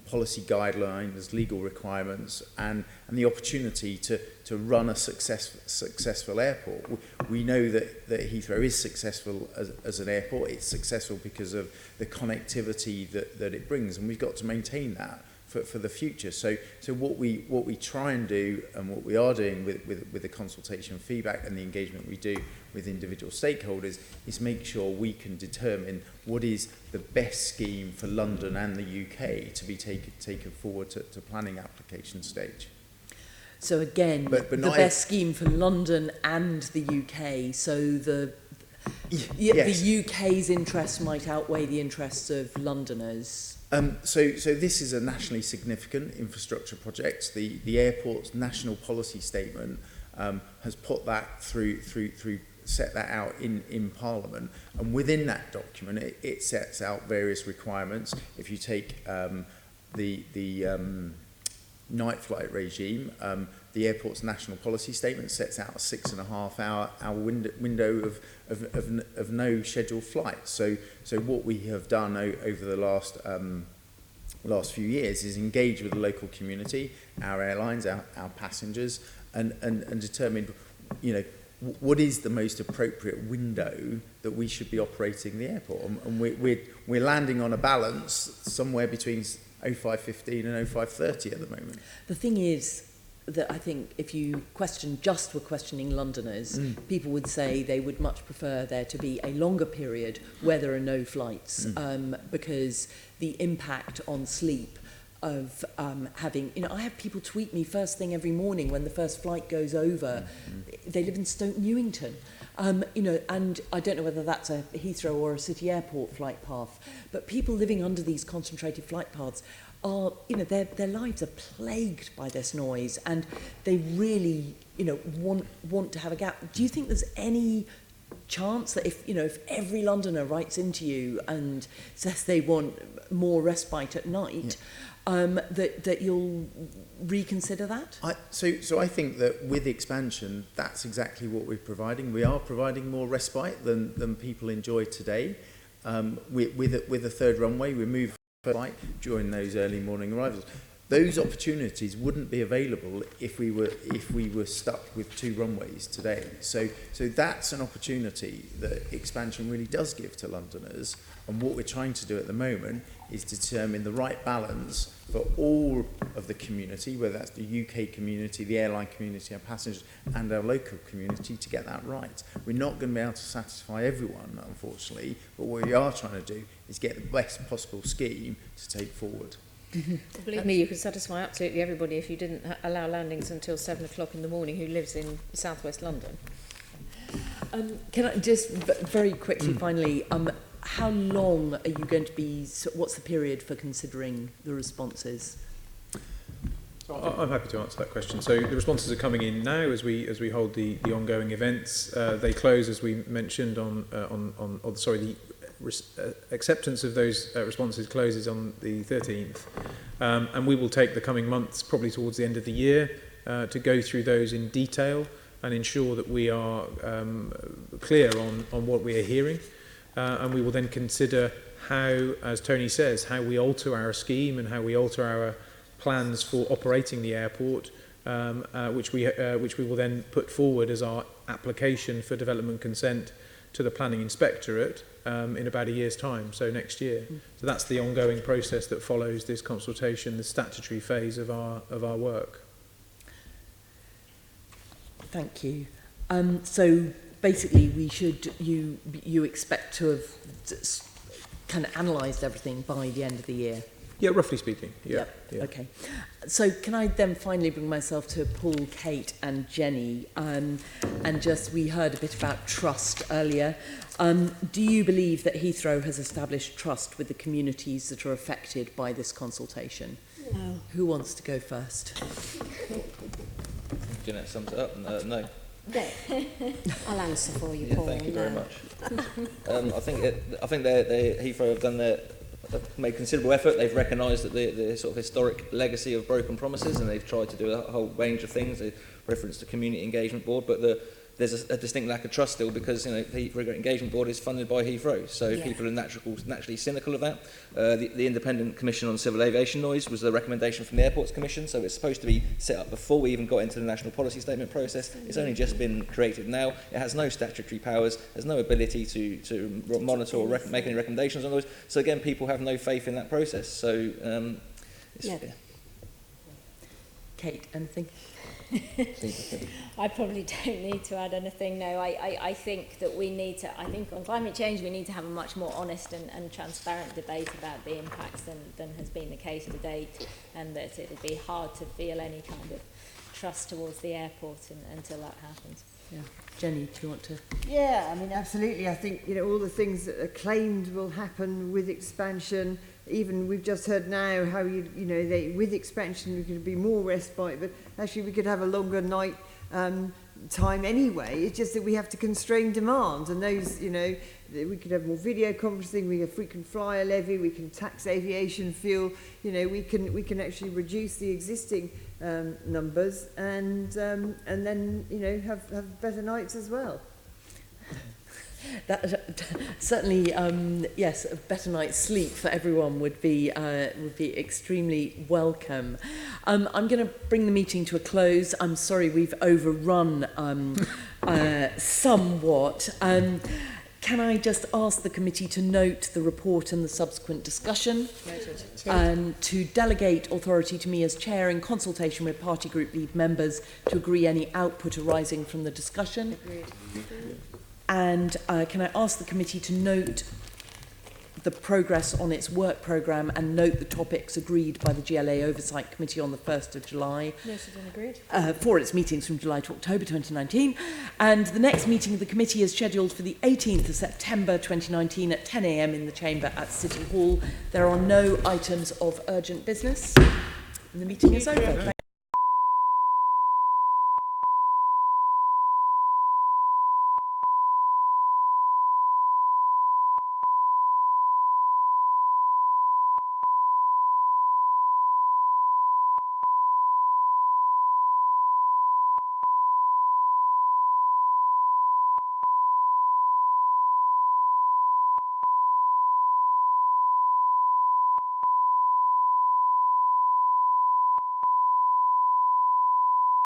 policy guidelines, legal requirements, and the opportunity to run a successful airport. We know that Heathrow is successful as an airport. It's successful because of the connectivity that it brings, and we've got to maintain that for the future. So what we try and do, and what we are doing with the consultation feedback and the engagement we do with individual stakeholders, is make sure we can determine what is the best scheme for London and the UK to be taken forward to planning application stage. So again, but the best scheme for London and the UK, so the UK's interests might outweigh the interests of Londoners. So this is a nationally significant infrastructure project. The airport's national policy statement has put that through set that out in Parliament, and within that document it sets out various requirements. If you take the night flight regime, the airport's national policy statement sets out a 6.5 hour window of no scheduled flights. So what we have done over the last few years is engage with the local community, our airlines, our passengers, and determine, what is the most appropriate window that we should be operating the airport. And we're landing on a balance somewhere between 05:15 and 05:30 at the moment. The thing is that I think if you were questioning Londoners, people would say they would much prefer there to be a longer period where there are no flights, because the impact on sleep of having, I have people tweet me first thing every morning when the first flight goes over. They live in Stoke Newington, and I don't know whether that's a Heathrow or a City Airport flight path, but people living under these concentrated flight paths are, their lives are plagued by this noise, and they really, want to have a gap. Do you think there's any chance that if every Londoner writes into you and says they want more respite at night, that you'll reconsider that? So I think that with expansion, that's exactly what we're providing. We are providing more respite than people enjoy today. With a third runway, we move flight during those early morning arrivals. Those opportunities wouldn't be available if we were stuck with 2 runways today. So that's an opportunity that expansion really does give to Londoners. And what we're trying to do at the moment is determine the right balance for all of the community, whether that's the UK community, the airline community, our passengers, and our local community, to get that right. We're not going to be able to satisfy everyone, unfortunately, but what we are trying to do is get the best possible scheme to take forward. Believe me, you could satisfy absolutely everybody if you didn't allow landings until 7 o'clock in the morning who lives in southwest London. Can I just very quickly, finally, how long are you going to be, what's the period for considering the responses? I'm happy to answer that question. So the responses are coming in now as we hold the ongoing events. They close, as we mentioned, the acceptance of those responses closes on the 13th, and we will take the coming months, probably towards the end of the year, to go through those in detail and ensure that we are clear on what we are hearing, and we will then consider how, as Tony says, how we alter our scheme and how we alter our plans for operating the airport, which we will then put forward as our application for development consent to the Planning Inspectorate in about a year's time, so next year. So that's the ongoing process that follows this consultation, the statutory phase of our work. Thank you. So basically, you expect to have kind of analysed everything by the end of the year? Yeah, roughly speaking. Yeah. Okay. So can I then finally bring myself to Paul, Cait and Jenny, and just, we heard a bit about trust earlier. Do you believe that Heathrow has established trust with the communities that are affected by this consultation? No. Who wants to go first? Jeanette sums it up. No. I'll answer for you, Yeah, Paul. thank you very much. I think Heathrow have done made considerable effort. They've recognised that the sort of historic legacy of broken promises, and they've tried to do a whole range of things. They reference the Community Engagement Board, but there's a distinct lack of trust still, because the Heathrow Engagement Board is funded by Heathrow, so people are naturally cynical of that. The Independent Commission on Civil Aviation Noise was the recommendation from the Airports Commission, so it's supposed to be set up before we even got into the National Policy Statement process. It's only just been created now. It has no statutory powers, has no ability to monitor or make any recommendations on those. So again, people have no faith in that process. So, Cait, anything? I probably don't need to add anything. No, I think that I think on climate change we need to have a much more honest and transparent debate about the impacts than has been the case to date, and that it would be hard to feel any kind of trust towards the airport until that happens. Yeah. Jenny, do you want to? Yeah, I mean, absolutely. I think, all the things that are claimed will happen with expansion. Even we've just heard now how with expansion we could be more respite, but actually we could have a longer night time anyway. It's just that we have to constrain demand, and those we could have more video conferencing, we have frequent flyer levy, we can tax aviation fuel, you know, we can actually reduce the existing numbers and then, you know, have better nights as well. That certainly, yes, a better night's sleep for everyone would be extremely welcome. I'm going to bring the meeting to a close. I'm sorry we've overrun somewhat. Can I just ask the committee to note the report and the subsequent discussion? And to delegate authority to me as chair in consultation with party group lead members to agree any output arising from the discussion. Agreed. And can I ask the committee to note the progress on its work programme and note the topics agreed by the GLA Oversight Committee on the 1st of July Noted and agreed. For its meetings from July to October 2019. And the next meeting of the committee is scheduled for the 18th of September 2019 at 10 a.m. in the chamber at City Hall. There are no items of urgent business. And the meeting is over.